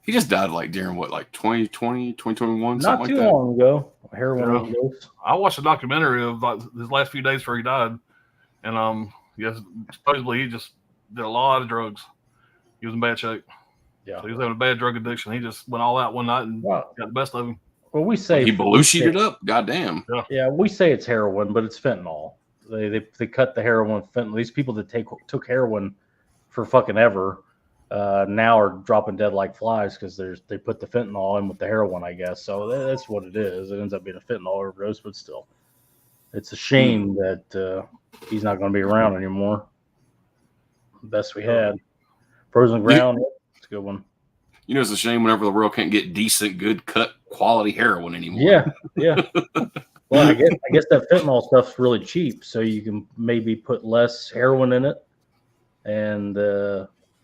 He just died during 2020, 2021, Not something too like that. long ago. Heroin overdose. I watched a documentary of his last few days before he died, and yes, supposedly he just did a lot of drugs. He was in bad shape. Yeah, so he was having a bad drug addiction. He just went all out one night and got the best of him. Well, we say he Belushi'd it up. Goddamn. Yeah, we say it's heroin, but it's fentanyl. They cut the heroin with fentanyl. These people that took heroin for fucking ever now are dropping dead like flies because they put the fentanyl in with the heroin, I guess. So that's what it is. It ends up being a fentanyl overdose, but still, it's a shame that he's not going to be around anymore. The best we had. Frozen Ground. It's a good one. You know, it's a shame whenever the world can't get decent, good cut quality heroin anymore. Yeah. Well, I guess that fentanyl stuff's really cheap, so you can maybe put less heroin in it, and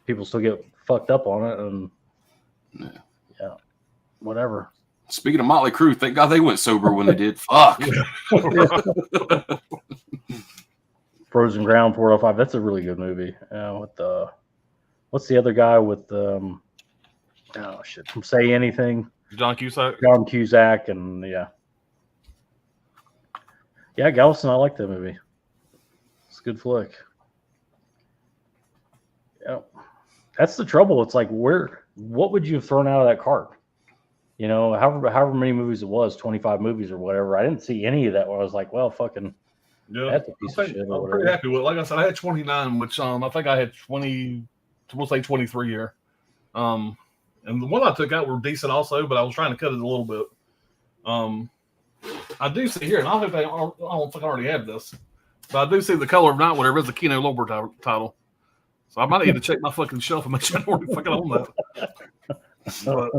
people still get fucked up on it, and yeah, whatever. Speaking of Motley Crue, thank God they went sober when they did. Fuck. Frozen Ground, 4 out of 5. That's a really good movie. What's the other guy with from Say Anything? John Cusack. John Cusack, and yeah, Galveston. I like that movie. It's a good flick. Yeah, that's the trouble. It's like, what would you have thrown out of that cart? You know, however many movies it was, 25 movies or whatever. I didn't see any of that where I was like, well, fucking, that's a piece of shit. I'm pretty happy with it. Like I said, I had 29, which I think I had 20. We'll say 23 here. And the one I took out were decent also, but I was trying to cut it a little bit. I do see here, and I don't think I already have this, but I do see The Color of Night, whatever is the Kino Lorber title. So I might need to check my fucking shelf and make sure I don't already fucking own that. But,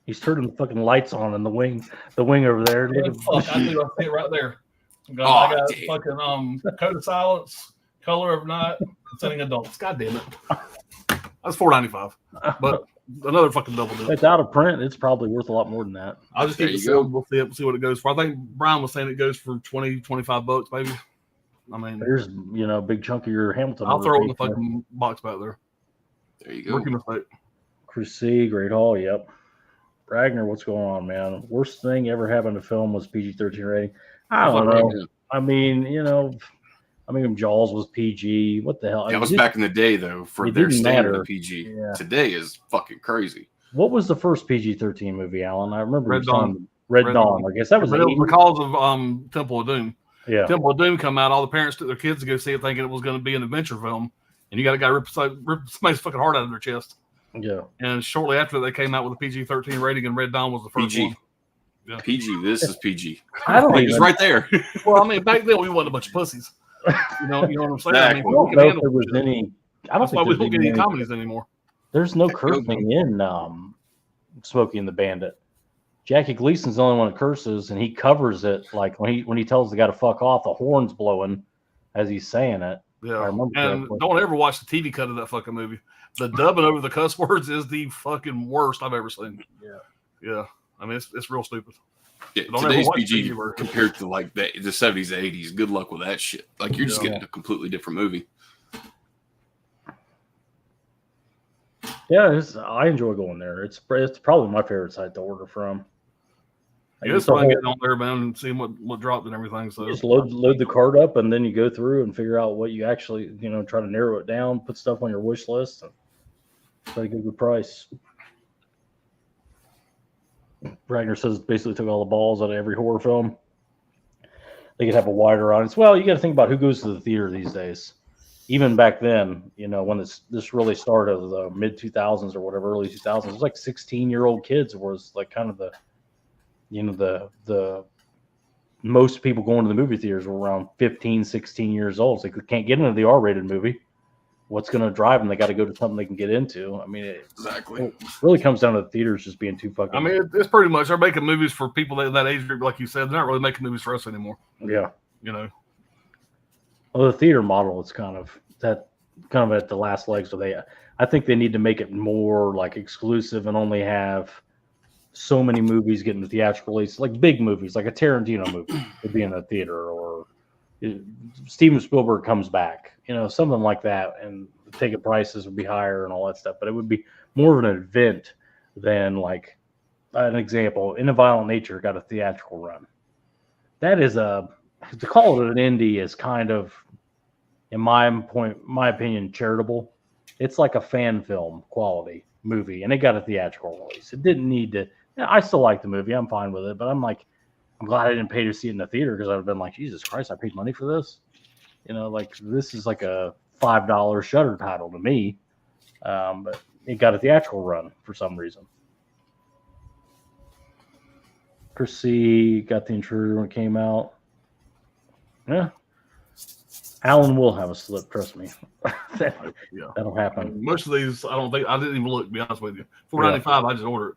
he's turning the fucking lights on in the wing over there. Fuck, I see it right there. I got fucking Code of Silence, Color of Night, Setting Adults. God damn it. That's $4.95. But another fucking double dip. It's out of print. It's probably worth a lot more than that. I'll just keep it sealed. We'll see what it goes for. I think Brian was saying it goes for $20-$25 maybe. I mean, there's a big chunk of your Hamilton. I'll throw it in the fucking box back there. There you go. Rookie mistake. Crusade, Great Hall, yep. Ragnar, what's going on, man? Worst thing ever happened to film was PG-13 rating. I don't know. I mean, Jaws was PG. What the hell? That was back in the day, though, for their standard of PG. Yeah. Today is fucking crazy. What was the first PG-13 movie, Alan? I remember Red Dawn. Red Dawn. I guess that was because of Temple of Doom. Yeah. Temple of Doom come out, all the parents took their kids to go see it thinking it was going to be an adventure film. And you got a guy rip somebody's fucking heart out of their chest. Yeah. And shortly after they came out with a PG-13 rating, and Red Dawn was the first PG. one. Yeah. PG. This is PG. I don't Like, even, it's right there. Well, I mean, back then we wasn't a bunch of pussies. You know what I'm saying? I mean, Exactly. I don't know if there was any. I don't That's why think we there's don't get even any any. comedies anymore. There's no cursing in Smokey and the Bandit. Jackie Gleason's the only one that curses, and he covers it like when he tells the guy to fuck off, the horn's blowing as he's saying it. Yeah, I remember and correctly. don't ever watch the TV cut of that fucking movie. The dubbing over the cuss words is the fucking worst I've ever seen. Yeah. I mean, it's real stupid. Yeah, Don't ever today's watch PG TV version. compared to like the 70s, 80s. Good luck with that shit. Like you're just getting a completely different movie. Yeah, I enjoy going there. It's probably my favorite site to order from. Yeah, it's fun getting on there, man, and seeing what dropped and everything. So You just load the card up, and then you go through and figure out what you actually, try to narrow it down, put stuff on your wish list, and try to get a good price. Ragnar says basically took all the balls out of every horror film. They could have a wider audience. Well, you got to think about who goes to the theater these days. Even back then, when this really started, the mid 2000s or whatever, early 2000s, it was like 16-year-old kids was like kind of the most people going to the movie theaters were around 15, 16 years old. So they can't get into the R-rated movie. What's going to drive them? They got to go to something they can get into. I mean, Exactly. It really comes down to the theaters just being too fucking. I mean, it's pretty much they're making movies for people that age group, like you said. They're not really making movies for us anymore. Yeah. Well, the theater model is kind of at the last legs. So I think they need to make it more like exclusive and only have so many movies getting the theatrical release, like big movies, like a Tarantino movie would be in a theater, or Steven Spielberg comes back, something like that, and the ticket prices would be higher and all that stuff. But it would be more of an event than like an example. In a Violent Nature got a theatrical run. That is to call it an indie is kind of, in my opinion, charitable. It's like a fan film quality movie, and it got a theatrical release. It didn't need to. I still like the movie. I'm fine with it, but I'm glad I didn't pay to see it in the theater, because I would have been like, Jesus Christ, I paid money for this. Like this is like a $5 Shudder title to me, but it got a theatrical run for some reason. Chris C. got The Intruder when it came out. Yeah. Alan will have a slip, trust me. That'll happen. most of these, I didn't even look, to be honest with you. $4.95, I just order it.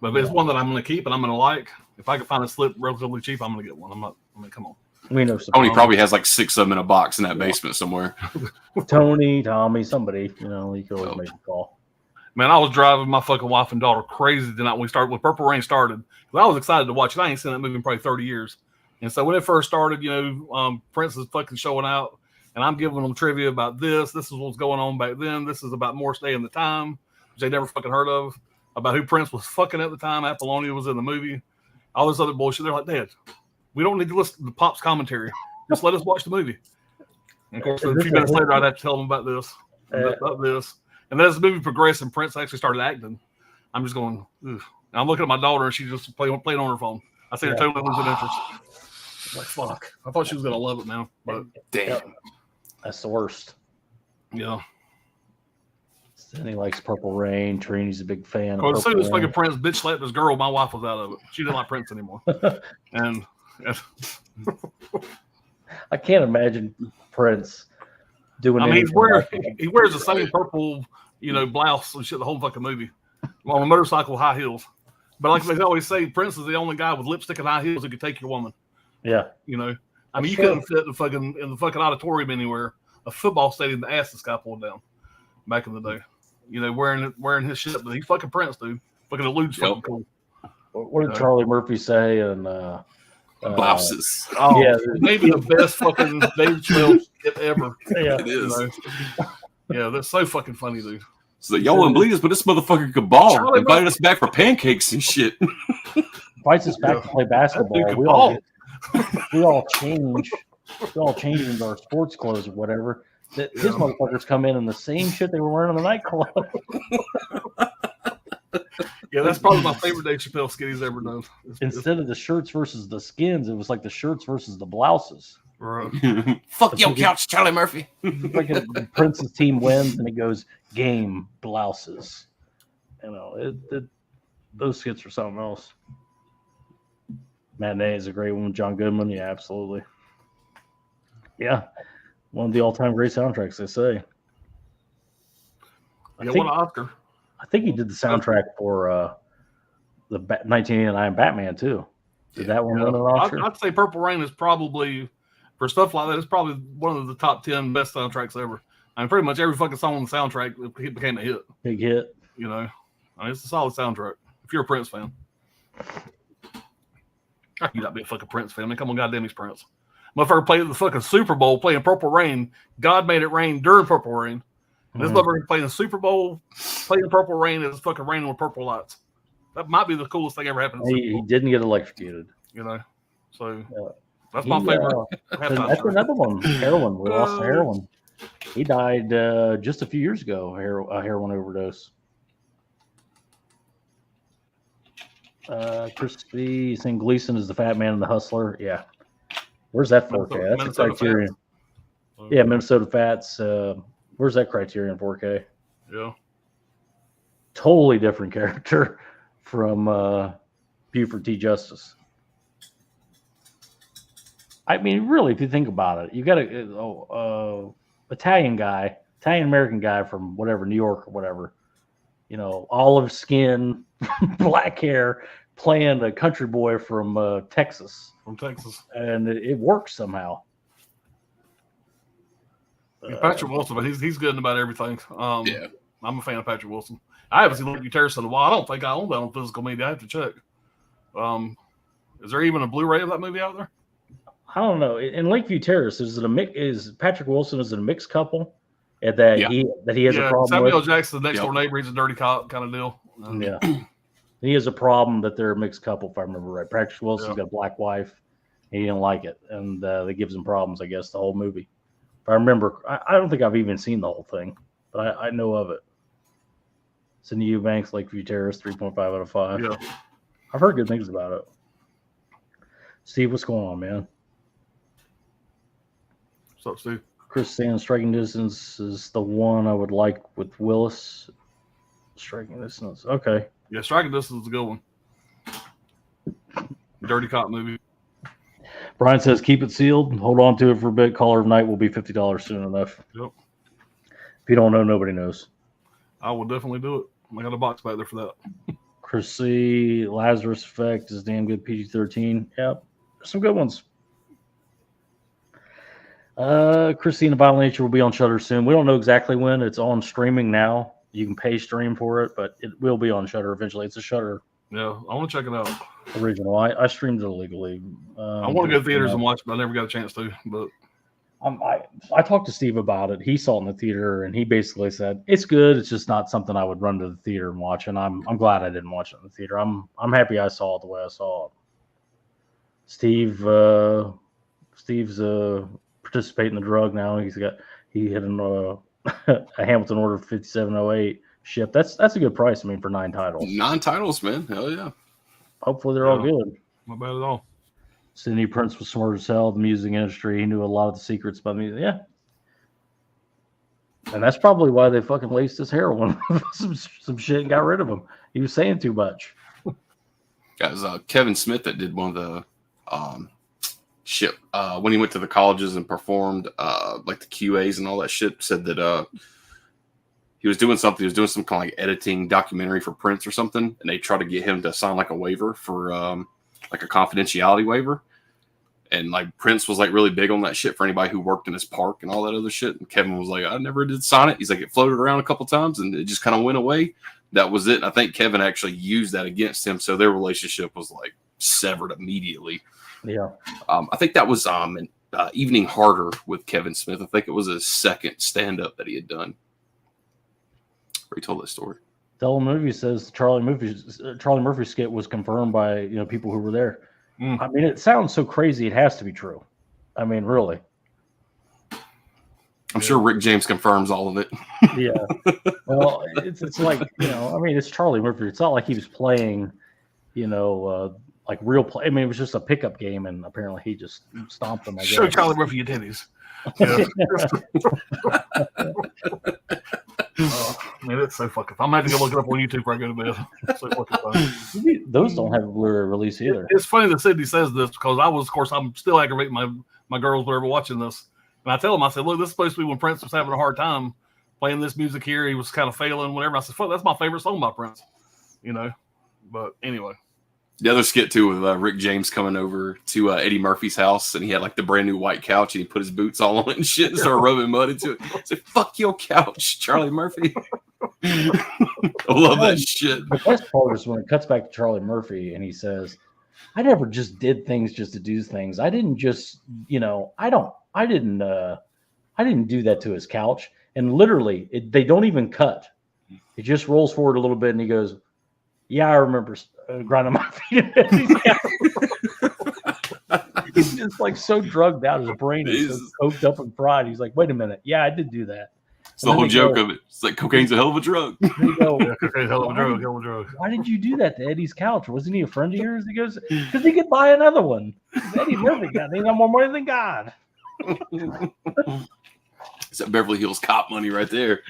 But if it's one that I'm going to keep and I'm going to like, if I can find a slip relatively cheap, I'm going to get one. Come on. We know Tony probably has like 6 of them in a box in that basement somewhere. Tony, Tommy, somebody, you can always make a call. Man, I was driving my fucking wife and daughter crazy tonight when Purple Rain started. I was excited to watch it. I ain't seen that movie in probably 30 years. And so when it first started, Prince is fucking showing out, and I'm giving them trivia about this. This is what's going on back then. This is about Morris Day and the Time, which they never fucking heard of, about who Prince was fucking at the time. Apollonia was in the movie. All this other bullshit. They're like, Dad, we don't need to listen to Pop's commentary. Just let us watch the movie. And of course, a few minutes later, I'd have to tell them about this, about this. And as the movie progressed and Prince actually started acting, I'm just going, ugh. And I'm looking at my daughter, and she's just playing on her phone. I see her totally losing interest. I'm like, fuck. I thought she was going to love it now. But Damn. That's the worst. Yeah. And he likes Purple Rain. Trini's a big fan. Well, as soon as fucking Prince bitch slapped this girl, my wife was out of it. She didn't like Prince anymore. And I can't imagine Prince doing. I mean, he wears the same purple, blouse and shit the whole fucking movie on a motorcycle, high heels. But like they always say, Prince is the only guy with lipstick and high heels who could take your woman. Yeah. I mean, you couldn't fit in the fucking auditorium anywhere. A football stadium, the ass this guy pulled down back in the day. Wearing his shit, but he's fucking Prince, dude. Fucking eludes fucking cool. What did Charlie Murphy say? And blouses. Oh, yeah, maybe the best fucking Dave Chappelle shit ever. Yeah, it is. Yeah, that's so fucking funny, dude. So y'all wouldn't believe this, but this motherfucker could ball. Invited us back for pancakes and shit. Invites us back to play basketball. We all change. We all change into our sports clothes or whatever. His motherfuckers come in the same shit they were wearing in the nightclub. Yeah, that's probably my favorite Dave Chappelle skit he's ever done. Instead of the shirts versus the skins, it was like the shirts versus the blouses. Right. Fuck your couch, Charlie Murphy. Like the Prince's team wins, and it goes game blouses. You know, those skits are something else. Matinee is a great one with John Goodman. Yeah, absolutely. Yeah, one of the all-time great soundtracks, they say. Yeah, what an Oscar. I think he did the soundtrack for the 1989 Batman too. Did that one win an Oscar? I'd say Purple Rain is probably, for stuff like that, it's probably one of the top 10 best soundtracks ever. I mean, pretty much every fucking song on the soundtrack it became a hit. Big hit. You know, I mean, it's a solid soundtrack if you're a Prince fan. You not be a fucking Prince fan. I mean, come on, goddamn, he's Prince. Motherfucker played the fucking Super Bowl playing Purple Rain. God made it rain during Purple Rain. And this motherfucker playing the Super Bowl, playing Purple Rain, is fucking raining with purple lights. That might be the coolest thing ever happened. He didn't get electrocuted. You know, so that's my favorite. That's another one. Heroin. We lost heroin. He died just a few years ago. A heroin overdose. Crispy saying Gleason is the fat man and the hustler. Yeah. Where's that 4K? That's a Criterion. Yeah, Minnesota Fats. Where's that Criterion 4K? Yeah. Totally different character from Buford T. Justice. I mean, really, if you think about it, you got a Italian American guy from whatever, New York or whatever, you know, olive skin, black hair, playing a country boy from Texas. And it works somehow. Patrick Wilson, but he's good in about everything. Yeah. I'm a fan of Patrick Wilson. I haven't seen Lakeview Terrace in a while. I don't think I own that on physical media. I have to check. Is there even a Blu-ray of that movie out there? I don't know. In Lakeview Terrace, is Patrick Wilson is it a mixed couple? He has a problem Samuel with? Jackson, the next door neighbor, he's a dirty cop kind of deal. Yeah. He has a problem that they're a mixed couple, if I remember right. Patrick Wilson's got a black wife. And he didn't like it. And that gives him problems, I guess, the whole movie. If I remember, I don't think I've even seen the whole thing, but I know of it. It's in Eubanks, Lakeview Terrace, 3.5 out of 5. Yeah. I've heard good things about it. Steve, what's going on, man? What's up, Steve? Chris saying Striking Distance is the one I would like with Willis. Striking Distance. Okay. Yeah, Striking Distance is a good one. Dirty cop movie. Brian says, keep it sealed. Hold on to it for a bit. Caller of Night will be $50 soon enough. Yep. If you don't know, nobody knows. I will definitely do it. I got a box back there for that. Chris C. Lazarus Effect is damn good. PG-13. Yep. Some good ones. Christine of Violent Nature will be on Shudder soon. We don't know exactly when. It's on streaming now. You can pay stream for it, but it will be on Shudder eventually. It's a Shudder. Yeah, I want to check it out. Original. I streamed it illegally. I want to go to theaters and watch it, but I never got a chance to. But I talked to Steve about it. He saw it in the theater, and he basically said it's good. It's just not something I would run to the theater and watch. And I'm glad I didn't watch it in the theater. I'm happy I saw it the way I saw it. Steve's participating in the drug now. He hit a Hamilton Order 5708 ship. That's a good price. I mean, for 9 titles. 9 titles, man. Hell yeah. Hopefully they're all good. Not bad at all. Sidney Prince was smart as hell. The music industry. He knew a lot of the secrets about music. Yeah. And that's probably why they fucking laced his heroin some shit and got rid of him. He was saying too much. Guys, Kevin Smith that did one of the when he went to the colleges and performed like the QAs and all that shit, said that he was doing something. He was doing some kind of like editing documentary for Prince or something, and they tried to get him to sign like a waiver for like a confidentiality waiver. And like Prince was like really big on that shit for anybody who worked in his park and all that other shit. And Kevin was like, I never did sign it. He's like, it floated around a couple times and it just kind of went away. That was it. And I think Kevin actually used that against him. So their relationship was like severed immediately. Yeah. I think that was an Evening Harder with Kevin Smith. I think it was his second stand-up that he had done. Where he told that story. Delaware Movie says the Charlie Murphy skit was confirmed by people who were there. I mean, it sounds so crazy. It has to be true. I mean, really. I'm sure Rick James confirms all of it. Yeah. Well, it's like, I mean, it's Charlie Murphy. It's not like he was playing, like real play. I mean, it was just a pickup game, and apparently he just stomped them. I guess. Show Charlie Murphy your titties. Yeah. Man, it's so fucking fun. I'm going to have to go look it up on YouTube before I go to bed. It's so fucking fun. Those don't have a Blu-ray release either. It's funny that Sydney says this because I'm still aggravating my girls whenever watching this. And I tell them, I said, look, this is supposed to be when Prince was having a hard time playing this music here. He was kind of failing, whatever. I said, fuck, that's my favorite song by Prince. But anyway. The other skit, too, with Rick James coming over to Eddie Murphy's house, and he had, like, the brand new white couch, and he put his boots all on it and shit and started rubbing mud into it. I said, fuck your couch, Charlie Murphy. I love that shit. The best part is when it cuts back to Charlie Murphy, and he says, I never just did things just to do things. I didn't just, I didn't do that to his couch. And literally, they don't even cut. It just rolls forward a little bit, and he goes, yeah, I remember grinding my feet. He's just like so drugged out. His brain is so coked up and fried. He's like, wait a minute. Yeah, I did do that. It's the whole joke of it. It's like cocaine's a hell of a drug. Cocaine's a hell of a drug. Why did you do that to Eddie's couch? Wasn't he a friend of yours? He goes, because he could buy another one. Eddie Murphy got more money than God. It's that Beverly Hills Cop money right there.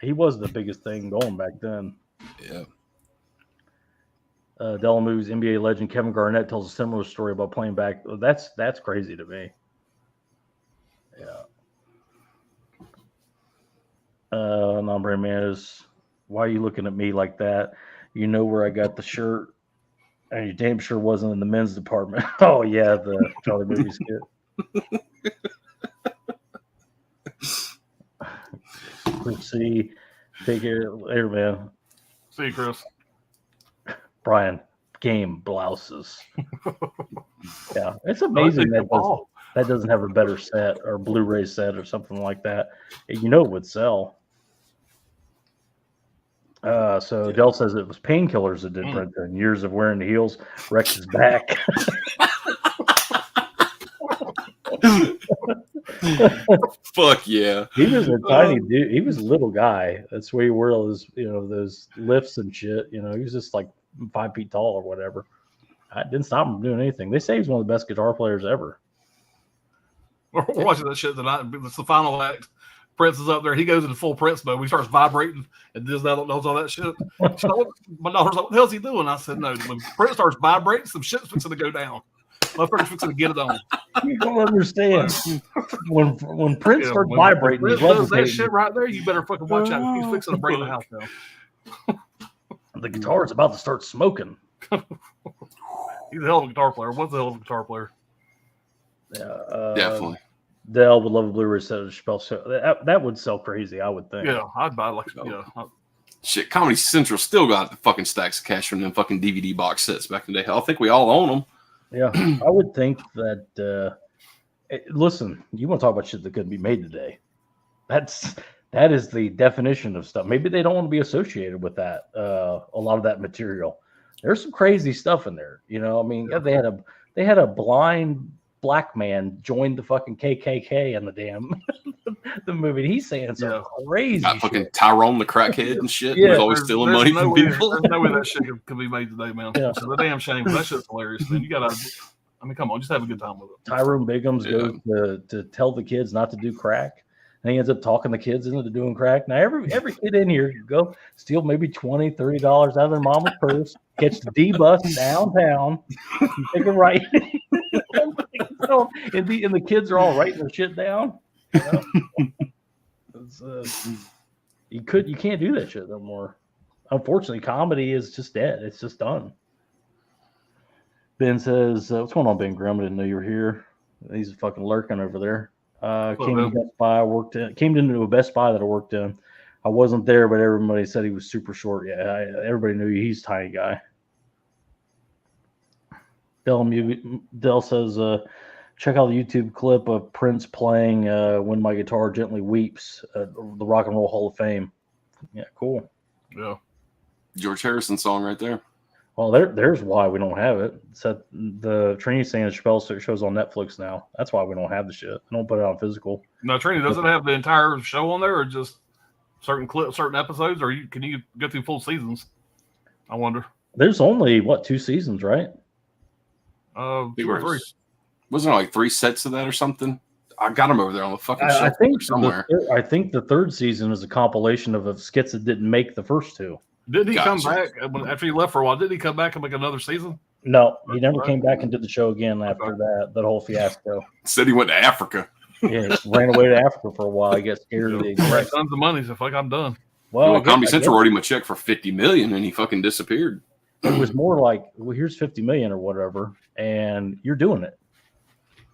He was the biggest thing going back then. Yeah. Delamove's NBA legend Kevin Garnett tells a similar story about playing back. That's crazy to me. Yeah. Nombre Man is, why are you looking at me like that? You know where I got the shirt, and you damn sure wasn't in the men's department. Oh yeah, the Charlie Movie skit. Let's see. Take care later, man. See you, Chris. Brian, game blouses. Yeah, it's amazing that doesn't have a better set or Blu-ray set or something like that. It would sell. So Dell says it was painkillers that did Brent, and years of wearing the heels wrecked his back. Fuck yeah. He was a tiny dude. He was a little guy. That's where he wore those, those lifts and shit. He was just like 5 feet tall or whatever. I didn't stop him from doing anything. They say he's one of the best guitar players ever. We're watching that shit tonight. It's the final act. Prince is up there. He goes into full Prince mode. He starts vibrating and does that, knows all that shit. My daughter's like, what the hell's he doing? I said, no. When Prince starts vibrating, some shit's fixing to go down. Motherfucker's fixing to get it on. You don't understand. When Prince starts vibrating, Prince does that shit right there, you better fucking watch out. He's fixing to break the house down. The guitar is about to start smoking. He's a hell of a guitar player. What's a hell of a guitar player? Yeah, definitely. Dell would love a Blu-ray set of Chappelle Show. That would sell crazy, I would think. Yeah, I'd buy Shit, Comedy Central still got the fucking stacks of cash from them fucking DVD box sets back in the day. I think we all own them. Yeah, I would think that. Listen, you want to talk about shit that couldn't be made today? That is the definition of stuff. Maybe they don't want to be associated with that. A lot of that material. There's some crazy stuff in there. I mean, they had a blind black man join the fucking KKK in the damn the movie. He's saying some crazy got fucking shit. Tyrone the crackhead and shit. Yeah, He was always stealing money from people. There's no way that shit could be made today, man. Yeah. It's a damn shame. That shit's hilarious, man. You gotta. I mean, come on, just have a good time with it. Tyrone Biggums goes to tell the kids not to do crack, and he ends up talking the kids into doing crack. Now, every kid in here could go steal maybe $20, $30 out of their mama's purse, catch the D bus downtown, take a right, and the kids are all writing their shit down. You can't do that shit no more. Unfortunately, comedy is just dead. It's just done. Ben says, what's going on, Ben Grimm? I didn't know you were here. He's fucking lurking over there. Came to Best Buy, came into a Best Buy that I worked in. I wasn't there, but everybody said he was super short. Yeah, everybody knew he's a tiny guy. Dell says, check out the YouTube clip of Prince playing When My Guitar Gently Weeps at the Rock and Roll Hall of Fame. Yeah, cool. Yeah. George Harrison song right there. Well, there's why we don't have it. So the Trini saying Chappelle shows on Netflix now. That's why we don't have the shit. They don't put it on physical. No, Trini, does it have the entire show on there, or just certain clips, certain episodes, or can you go through full seasons? I wonder. There's only 2 seasons, right? 2 or 3. Wasn't there like 3 sets of that or something? I got them over there on the fucking shelf somewhere. I think the 3rd season is a compilation of skits that didn't make the first 2. Didn't he come back after he left for a while? Didn't he come back and make another season? No, he never came back and did the show again after that whole fiasco. Said he went to Africa. Yeah, he ran away to Africa for a while. He got scared of the execs. Tons of money, so I'm done. Well, Comedy Central wrote him a check for $50 million, and he fucking disappeared. It was more like, well, here's $50 million or whatever, and you're doing it,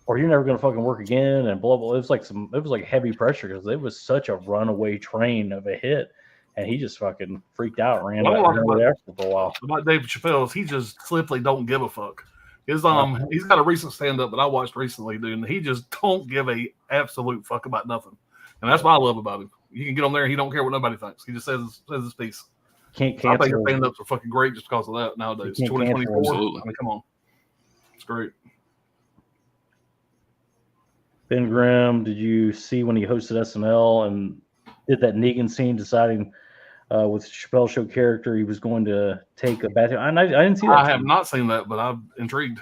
or you're never going to fucking work again, and blah blah. It was like heavy pressure because it was such a runaway train of a hit, and he just fucking freaked out, and ran away after for a while. About Dave Chappelle is he just simply don't give a fuck. He's got a recent stand up that I watched recently, dude, and he just don't give a absolute fuck about nothing, and that's what I love about him. You can get on there and he don't care what nobody thinks. He just says his piece. Can't cancel. I think his stand-ups are fucking great just because of that nowadays. 2024. Absolutely. I mean, come on. It's great. Ben Grimm, did you see when he hosted SNL and did that Negan scene deciding with Chappelle Show character he was going to take a bath? I didn't see that. I have not seen that, but I'm intrigued.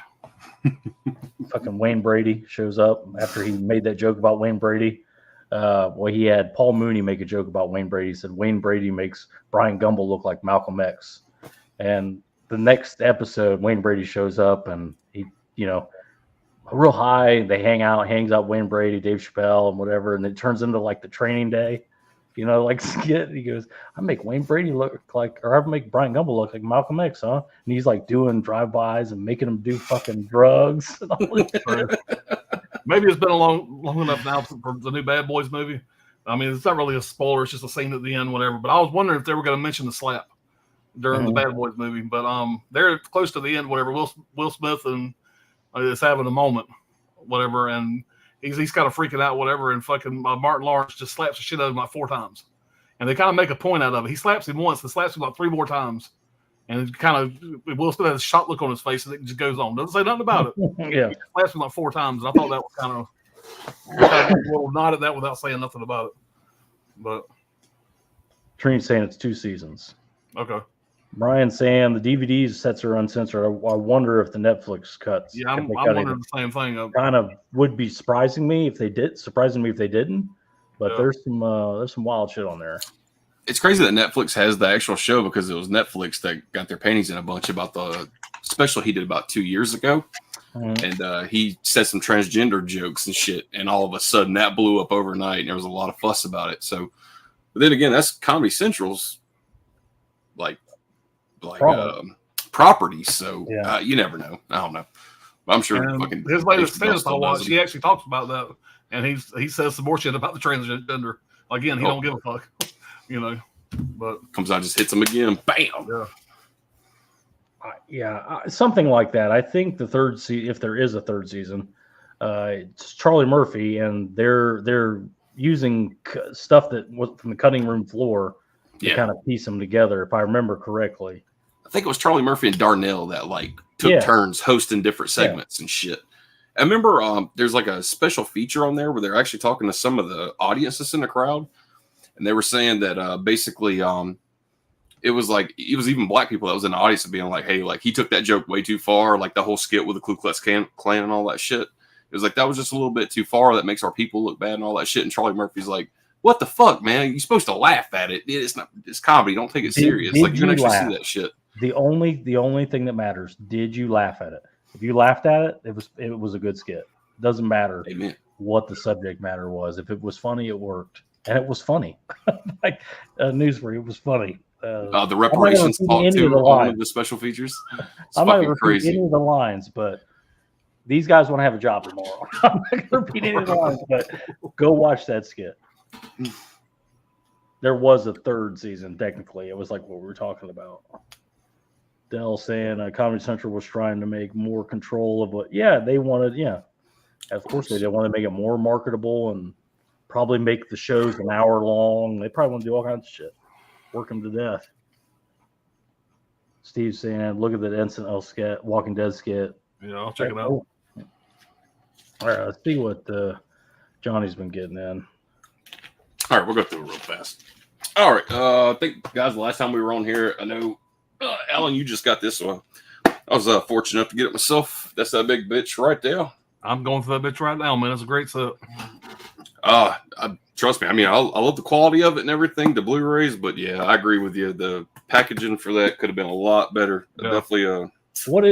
Fucking Wayne Brady shows up after he made that joke about Wayne Brady. He had Paul Mooney make a joke about Wayne Brady. He said Wayne Brady makes Brian Gumbel look like Malcolm X. And the next episode, Wayne Brady shows up and he, real high. They hangs out Wayne Brady, Dave Chappelle, and whatever. And it turns into like the training day, skit. He goes, I make Wayne Brady look like, or I make Brian Gumbel look like Malcolm X, huh? And he's like doing drive-bys and making him do fucking drugs and all this shit. Maybe it's been long enough now for the new Bad Boys movie. I mean, it's not really a spoiler; it's just a scene at the end, whatever. But I was wondering if they were going to mention the slap during the Bad Boys movie. But they're close to the end, whatever. Will Smith and is having a moment, whatever, and he's kind of freaking out, whatever. And fucking Martin Lawrence just slaps the shit out of him like 4 times, and they kind of make a point out of it. He slaps him once, and slaps him like 3 more times. And it kind of Will Smith has a shocked look on his face, and it just goes on. Doesn't say nothing about it. Yeah, he slaps me like 4 times, and I thought that was kind of a little nod at that without saying nothing about it. But Trini's saying it's 2 seasons. Okay. Brian saying the DVD sets are uncensored. I wonder if the Netflix cuts. Yeah, I'm wondering the same thing. Kind of would be surprising me if they did. Surprising me if they didn't. But there's some wild shit on there. It's crazy that Netflix has the actual show because it was Netflix that got their panties in a bunch about the special he did about 2 years ago. Mm-hmm. And he said some transgender jokes and shit. And all of a sudden that blew up overnight. And there was a lot of fuss about it. So, but then again, that's Comedy Central's property. So you never know. I don't know. But I'm sure fucking his latest stand I watched, he actually talks about that. And he says some more shit about the transgender. Again, he don't give a fuck. But comes out, just hits him again. Bam. Something like that. I think the 3rd season, if there is a 3rd season, it's Charlie Murphy, and they're using stuff that was from the cutting room floor to kind of piece them together, if I remember correctly. I think it was Charlie Murphy and Darnell that took turns hosting different segments and shit. I remember there's like a special feature on there where they're actually talking to some of the audience that's in the crowd. And they were saying that basically it was even black people that was in the audience being like, hey, like he took that joke way too far. Like the whole skit with the Ku Klux Klan and all that shit. It was like, that was just a little bit too far. That makes our people look bad and all that shit. And Charlie Murphy's like, what the fuck, man? You're supposed to laugh at it. It's comedy. Don't take it serious. Like you're going to actually see that shit. The only thing that matters, did you laugh at it? If you laughed at it, it was a good skit. Doesn't matter what the subject matter was. If it was funny, it worked. And it was funny. Like news for you, it was funny. The reparations talk too, one of the special features. I'm not going to repeat any of the lines, but these guys want to have a job tomorrow. I'm not going to repeat any of the lines, but go watch that skit. There was a 3rd season, technically. It was like what we were talking about. Dell saying Comedy Central was trying to make more control of what. Yeah, they wanted. Yeah, of course they did want to make it more marketable and probably make the shows an hour long. They probably want to do all kinds of shit, work them to death. Steve's saying, look at the Instant skit, Walking Dead skit. Yeah, I'll check it out. All right, let's see what Johnny's been getting in. All right, we'll go through it real fast. All right, I think, guys, the last time we were on here, I know, Alan, you just got this one. I was fortunate enough to get it myself. That's that big bitch right there. I'm going for that bitch right now, man. It's a great set. Trust me. I mean, I love the quality of it and everything, the Blu-rays, but yeah, I agree with you. The packaging for that could have been a lot better. Yeah. Definitely. What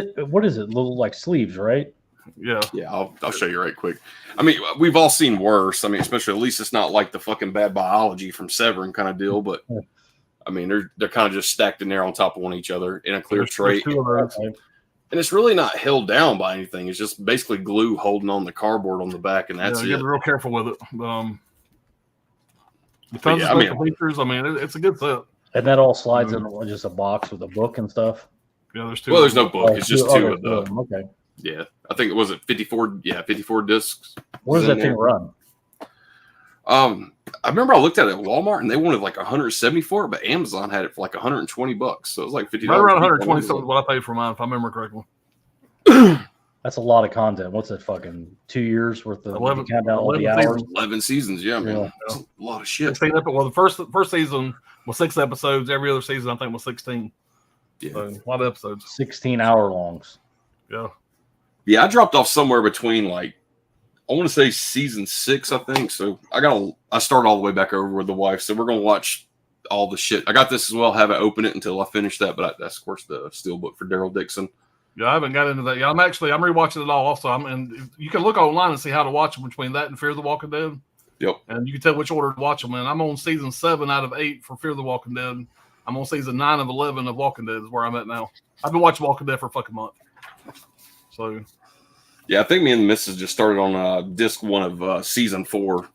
is it? Little like sleeves, right? Yeah. Yeah, I'll show you right quick. I mean, we've all seen worse. I mean, especially at least it's not like the fucking Bad Biology from Severin kind of deal, but I mean, they're kind of just stacked in there on top of one each other in a clear tray. And it's really not held down by anything. It's just basically glue holding on the cardboard on the back, and that's you it. gotta be real careful with it. The tons of special features. I mean, it's a good set. And that all slides in just a box with a book and stuff. Yeah, there's two. Well, there's no book. It's just two of them. them. Okay. Yeah, I think it was 54. Yeah, 54 discs. What does that thing run? I remember I looked at it at Walmart and they wanted like 170 for it, but Amazon had it for like $120. So it was like $50. Right around 120 something what I paid for mine, if I remember correctly. That's a lot of content. What's it? Fucking 2 years worth of 11 all the hours. 11 seasons. Yeah, man. That's a lot of shit. 16 well, the first season was 6 episodes. Every other season, I think, was 16. Yeah, so, a lot of episodes. 16-hour longs. Yeah. Yeah, I dropped off somewhere between like, I want to say season 6, I think. So I started all the way back over with the wife. So we're gonna watch all the shit. I got this as well. Haven't opened it until I finish that, but that's of course the steelbook for Daryl Dixon. Yeah, I haven't got into that. Yeah, I'm rewatching it all. Also, and you can look online and see how to watch them between that and Fear the Walking Dead. Yep. And you can tell which order to watch them. And I'm on season 7 out of 8 for Fear the Walking Dead. I'm on season 9 of 11 of Walking Dead is where I'm at now. I've been watching Walking Dead for a fucking month. So. Yeah, I think me and the missus just started on disc 1 of season 4.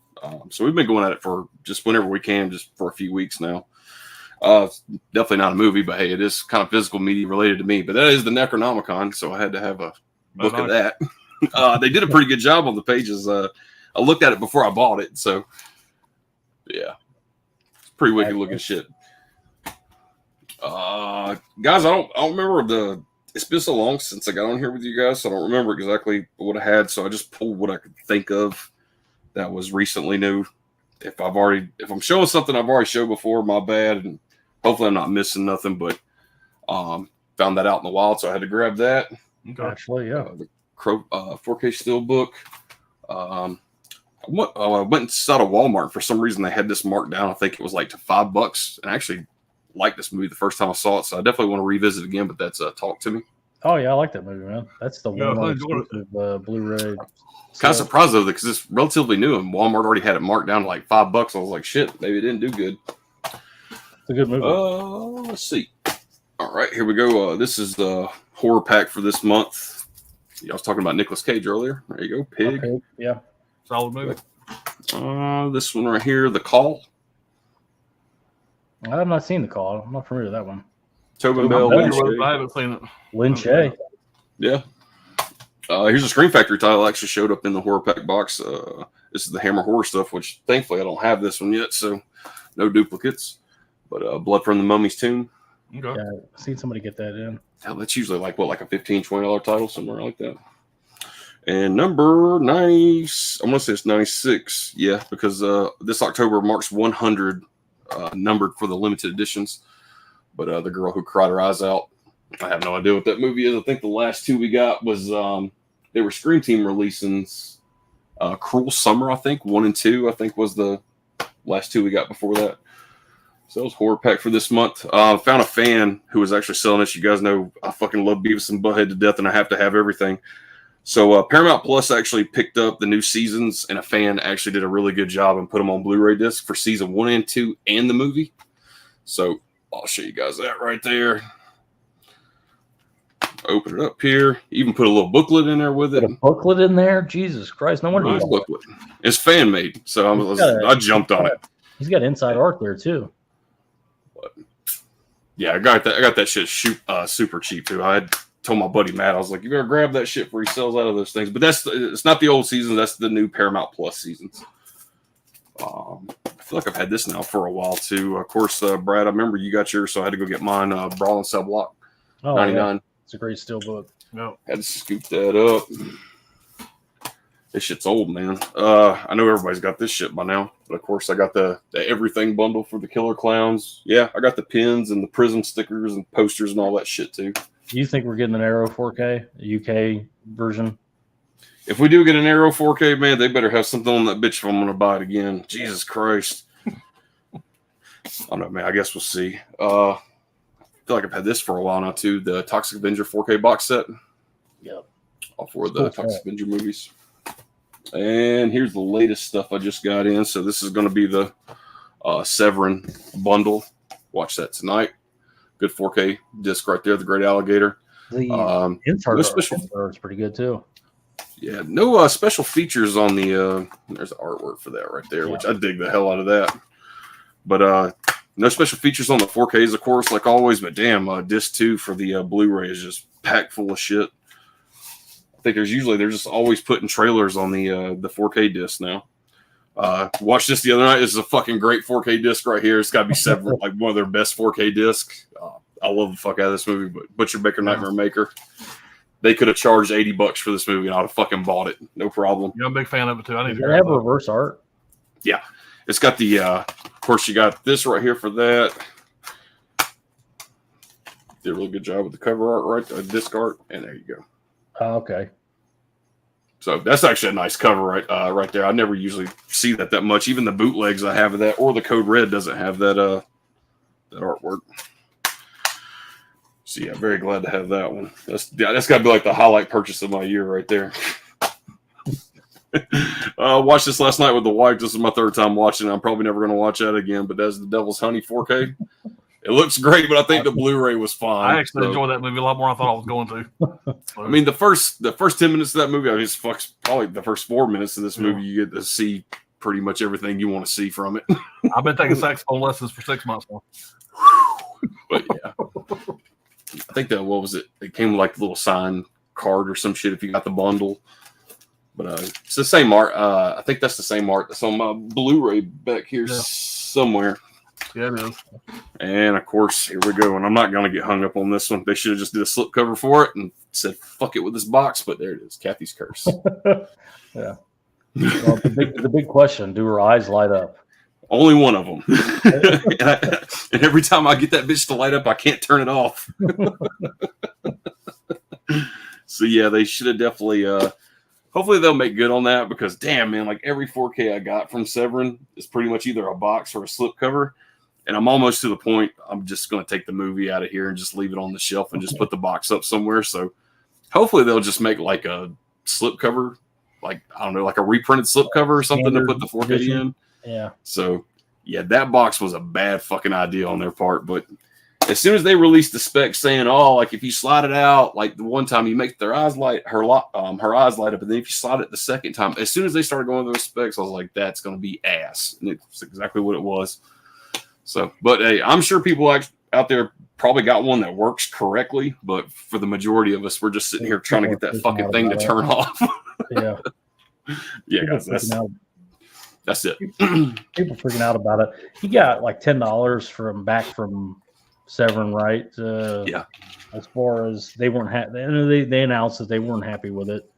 So we've been going at it for just whenever we can, just for a few weeks now. Definitely not a movie, but hey, it is kind of physical media related to me. But that is the Necronomicon, so I had to have a look at that. They did a pretty good job on the pages. I looked at it before I bought it, so yeah, it's pretty wicked looking shit. Guys, I don't remember it's been so long since I got on here with you guys, so I don't remember exactly what I had. So I just pulled what I could think of that was recently new. If I'm showing something I've already showed before, my bad. And hopefully I'm not missing nothing, but found that out in the wild, so I had to grab that. Okay. Actually, yeah. The 4K Steelbook. I went inside of Walmart. For some reason, they had this marked down. I think it was like to $5. And I actually liked this movie the first time I saw it, so I definitely want to revisit it again, but that's Talk to Me. Oh, yeah, I like that movie, man. That's the one Blu-ray. Kind of surprised, though, because it's relatively new, and Walmart already had it marked down to like $5. I was like, shit, maybe it didn't do good. It's a good movie. Let's see. All right, here we go. This is the horror pack for this month. I was talking about Nicolas Cage earlier. There you go, Pig. Okay. Yeah. Solid movie. This one right here, The Call. I've not seen The Call. I'm not familiar with that one. Tobin Bell. I haven't seen it. Lin Shaye. Yeah. Here's a Scream Factory title. Actually showed up in the horror pack box. This is the Hammer Horror stuff, which thankfully I don't have this one yet, so no duplicates. But Blood from the Mummy's Tomb. Okay. Yeah, I've seen somebody get that in. Hell, that's usually like a $15, $20 title, somewhere like that. And number 90, I'm going to say it's 96. Yeah, because this October marks 100 numbered for the limited editions. But The Girl Who Cried Her Eyes Out. I have no idea what that movie is. I think the last 2 we got was they were Scream Team releasings. Cruel Summer, I think. 1 and 2, I think, was the last 2 we got before that. So that was horror pack for this month. Found a fan who was actually selling this. You guys know I fucking love Beavis and Butthead to death, and I have to have everything. So Paramount Plus actually picked up the new seasons, and a fan actually did a really good job and put them on Blu-ray disc for season 1 and 2 and the movie. So I'll show you guys that right there. Open it up here. Even put a little booklet in there with it. Put a booklet in there? Jesus Christ. No wonder nice booklet. It's fan made, so I jumped on it. He's got inside art there too. But, yeah, I got that shit super cheap too. I had told my buddy Matt, I was like, you better grab that shit before he sells out of those things. But it's not the old seasons, that's the new Paramount Plus seasons. I feel like I've had this now for a while too. Of course, Brad, I remember you got yours, so I had to go get mine. Brawl and Cell Block. Oh, $99. Yeah. It's a great steel book. No. Had to scoop that up. This shit's old, man. I know everybody's got this shit by now, but of course I got the everything bundle for the Killer Clowns. Yeah, I got the pins and the Prism stickers and posters and all that shit too. Do you think we're getting an Arrow 4K, a UK version? If we do get an Arrow 4K, man, they better have something on that bitch if I'm gonna buy it again. Jesus Christ. I don't know, man. I guess we'll see. I feel like I've had this for a while now too. The Toxic Avenger 4K box set. Yep. All four of the Toxic Avenger movies. And here's the latest stuff I just got in. So this is going to be the Severin bundle. Watch that tonight. Good 4K disc right there. The Great Alligator. The insert is pretty good too. Yeah, no special features on the. There's the artwork for that right there, which I dig the hell out of that. But no special features on the 4Ks, of course, like always. But damn, disc 2 for the Blu-ray is just packed full of shit. I think they're just always putting trailers on the 4K disc now. Watched this the other night. This is a fucking great 4K disc right here. It's got to be Severin, like one of their best 4K discs. I love the fuck out of this movie. But Butcher Baker Nightmare Maker, they could have charged $80 for this movie, and I'd have fucking bought it, no problem. You're a big fan of it too. I need to have reverse art. Yeah, it's got the. Of course, you got this right here for that. Did a really good job with the cover art, right? Disc art, and there you go. Okay. So that's actually a nice cover right there. I never usually see that much. Even the bootlegs I have of that, or the Code Red doesn't have that that artwork. So yeah, very glad to have that one. That's got to be like the highlight purchase of my year right there. Watched this last night with the wife. This is my third time watching it. I'm probably never going to watch that again, but that's the Devil's Honey 4K. It looks great, but I think the Blu-ray was fine. I actually enjoyed that movie a lot more than I thought I was going to. I mean, the first 10 minutes of that movie, I mean, it's probably the first 4 minutes of this movie, you get to see pretty much everything you want to see from it. I've been taking saxophone lessons for 6 months now. But yeah, I think that, what was it? It came with like a little sign card or some shit if you got the bundle. But it's the same art. I think that's the same art that's on my Blu-ray back here somewhere. Yeah, it is. And of course, here we go. And I'm not going to get hung up on this one. They should have just did a slipcover for it and said, fuck it with this box. But there it is. Kathy's Curse. Yeah. Well, the big question, do her eyes light up? Only one of them. and every time I get that bitch to light up, I can't turn it off. So yeah, they should have definitely, hopefully they'll make good on that, because damn, man, like every 4K I got from Severin is pretty much either a box or a slipcover. And I'm almost to the point, I'm just going to take the movie out of here and just leave it on the shelf and just put the box up somewhere. So hopefully they'll just make like a slipcover, like, I don't know, like a reprinted slipcover or something to put the 4K in. Yeah. So, yeah, that box was a bad fucking idea on their part. But as soon as they released the specs saying, oh, like if you slide it out, like the one time you make their eyes light, her eyes light up, and then if you slide it the second time, as soon as they started going to those specs, I was like, that's going to be ass. And it's exactly what it was. So, but hey, I'm sure people out there probably got one that works correctly, but for the majority of us, we're just sitting here trying to get that fucking thing to turn off. Yeah. Yeah, guys, that's it. People freaking out about it. He got like $10 from Severin, right? Yeah. As far as they weren't happy, they announced that they weren't happy with it.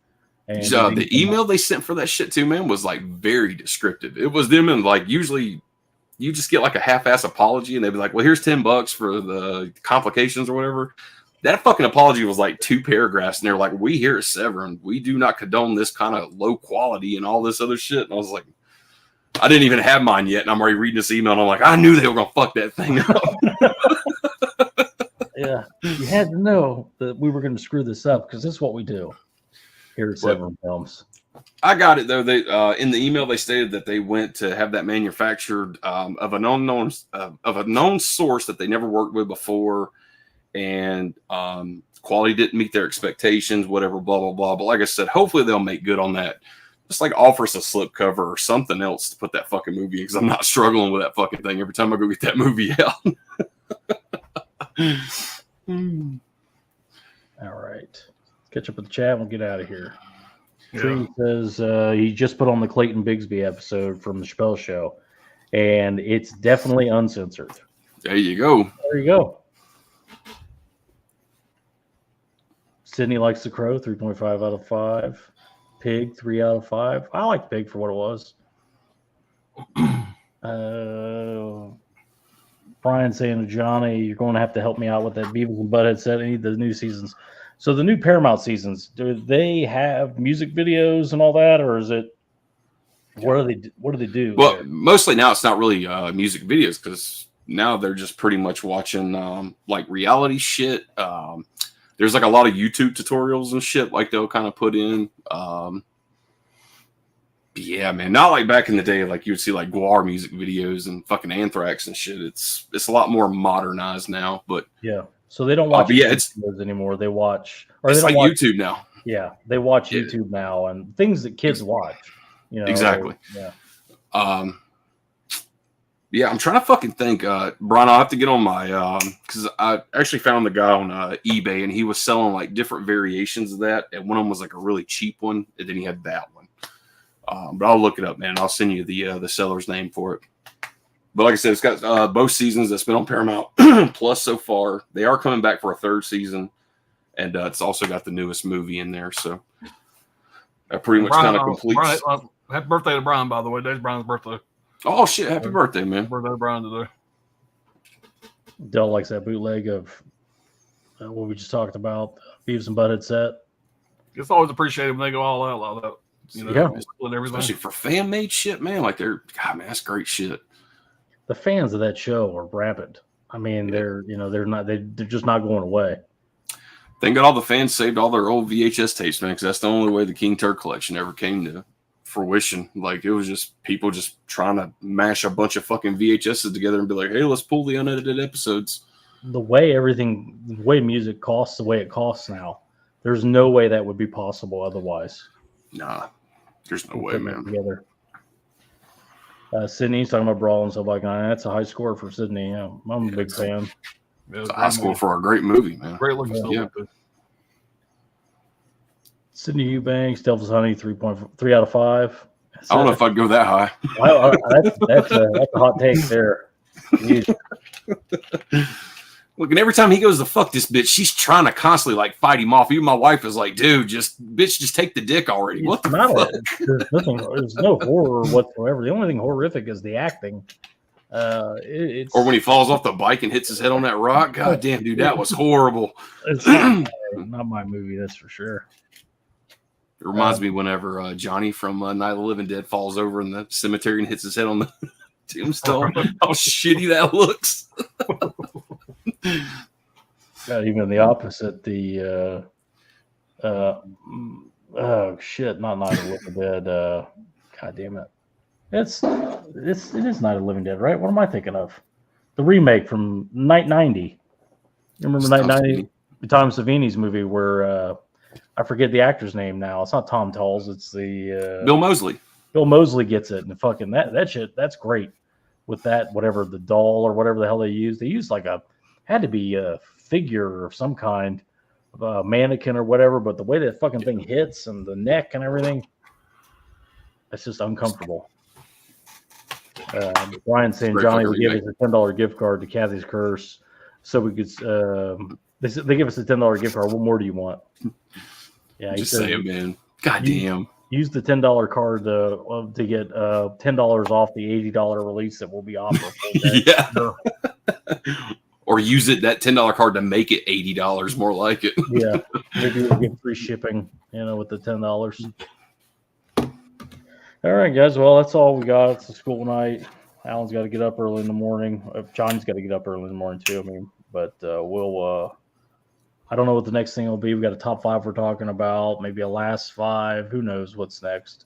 And the email they sent for that shit too, man, was like very descriptive. It was them, and like usually you just get like a half-ass apology, and they'd be like, "Well, here's $10 for the complications or whatever." That fucking apology was like 2 paragraphs, and they're like, "We here at Severin, we do not condone this kind of low quality and all this other shit." And I was like, I didn't even have mine yet, and I'm already reading this email, and I'm like, I knew they were gonna fuck that thing up. Yeah, you had to know that we were going to screw this up, because this is what we do here at Severin Films. I got it though. They in the email they stated that they went to have that manufactured of a known source that they never worked with before, and quality didn't meet their expectations, whatever, blah blah blah. But like I said, hopefully they'll make good on that. Just like offer us a slipcover or something else to put that fucking movie in, because I'm not struggling with that fucking thing every time I go get that movie out. All right. Catch up with the chat and we'll get out of here. Yeah. Tree says he just put on the Clayton Bigsby episode from the Chappelle Show, and it's definitely uncensored. There you go. There you go. Sydney likes The Crow, 3.5 out of 5. Pig, 3 out of 5. I like Pig for what it was. Brian saying to Johnny, you're going to have to help me out with that Beavis and Butthead set. I need the new seasons. So the new Paramount seasons, do they have music videos and all that, or is it? What do they do? Well, there? mostly now it's not really music videos because now they're just pretty much watching like reality shit. There's like a lot of YouTube tutorials and shit like they'll kind of put in. Yeah, man, not like back in the day, like you would see like Guar music videos and fucking Anthrax and shit. It's a lot more modernized now, but yeah. So they don't watch it's videos anymore. They watch, or it's they don't like watch, YouTube now. Yeah, they watch YouTube now and things that kids watch. You know, exactly. Yeah. Yeah, I'm trying to fucking think. Brian, I'll have to get on my because I actually found the guy on eBay and he was selling like different variations of that, and one of them was like a really cheap one, and then he had that one. But I'll look it up, man. I'll send you the seller's name for it. But like I said, it's got both seasons that's been on Paramount Plus so far. They are coming back for a third season, and it's also got the newest movie in there. So that pretty much kind of completes. Brian, happy birthday to Brian, by the way. Today's Brian's birthday. Oh shit! Happy birthday, man! Birthday to Brian today. Dell likes that bootleg of what we just talked about, Beavis and Butthead set. It's always appreciated when they go all out like that. You know, Especially for fan made shit, man. Like God, man, that's great shit. The fans of that show are rabid. I mean, they're just not going away. Thank God all the fans saved all their old VHS tapes, man, because that's the only way the King Turd collection ever came to fruition. Like it was just people just trying to mash a bunch of fucking VHSs together and be like, hey, let's pull the unedited episodes. The way music costs, the way it costs now, there's no way that would be possible otherwise. Nah, there's no way, man. Together. Sydney's talking about Brawl and stuff like that. That's a high score for Sydney. Yeah, I'm a big fan. It's a high score for a great movie, man. Great looking stuff. Yeah. Sydney Eubanks, Delta's Honey, 3.3 out of 5. I don't know if I'd go that high. That's a hot take there. Look, and every time he goes to fuck this bitch, she's trying to constantly like fight him off. Even my wife is like, dude, just take the dick already. What the fuck? There's no horror whatsoever. The only thing horrific is the acting. Or when he falls off the bike and hits his head on that rock. God damn, dude, that was horrible. It's not my movie, that's for sure. It reminds me whenever Johnny from Night of the Living Dead falls over in the cemetery and hits his head on the tombstone. How shitty that looks. Even the opposite. Oh shit! Not Night of the Living Dead. God damn it! It is Night of the Living Dead, right? What am I thinking of? The remake from Night 90. You remember Night 90? Tom Savini's movie where I forget the actor's name now. It's not Tom Tulls. It's the Bill Moseley. Bill Moseley gets it, and fucking that shit. That's great. With that, whatever the doll or whatever the hell they used like had to be a figure of some kind, of a mannequin or whatever. But the way that fucking thing hits and the neck and everything, that's just uncomfortable. Brian saying Johnny would give us a $10 gift card to Kathy's Curse, so we could. They give us a $10 gift card. What more do you want? Yeah, just say it, man. God damn. Use the $10 card to get $10 off the $80 release that will be offered. Yeah. Or use that $10 card to make it $80 more like it. Yeah. Maybe we'll get free shipping, with the $10. All right, guys. Well, that's all we got. It's a school night. Alan's got to get up early in the morning. Johnny's got to get up early in the morning too. But we'll. I don't know what the next thing will be. We got a top 5 we're talking about, maybe a last 5. Who knows what's next?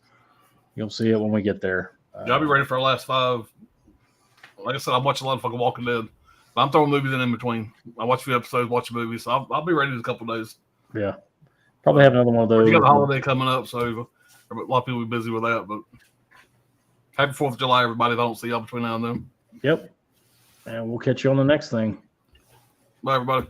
You'll see it when we get there. I'll be ready for our last 5. Like I said, I watch a lot of fucking Walking Dead. I'm throwing movies in between. I watch a few episodes, watch a movie, so I'll be ready in a couple of days. Yeah, probably have another one of those. You got the holiday coming up, so a lot of people will be busy with that. But happy 4th of July, everybody! If I don't see y'all between now and then. Yep, and we'll catch you on the next thing. Bye, everybody.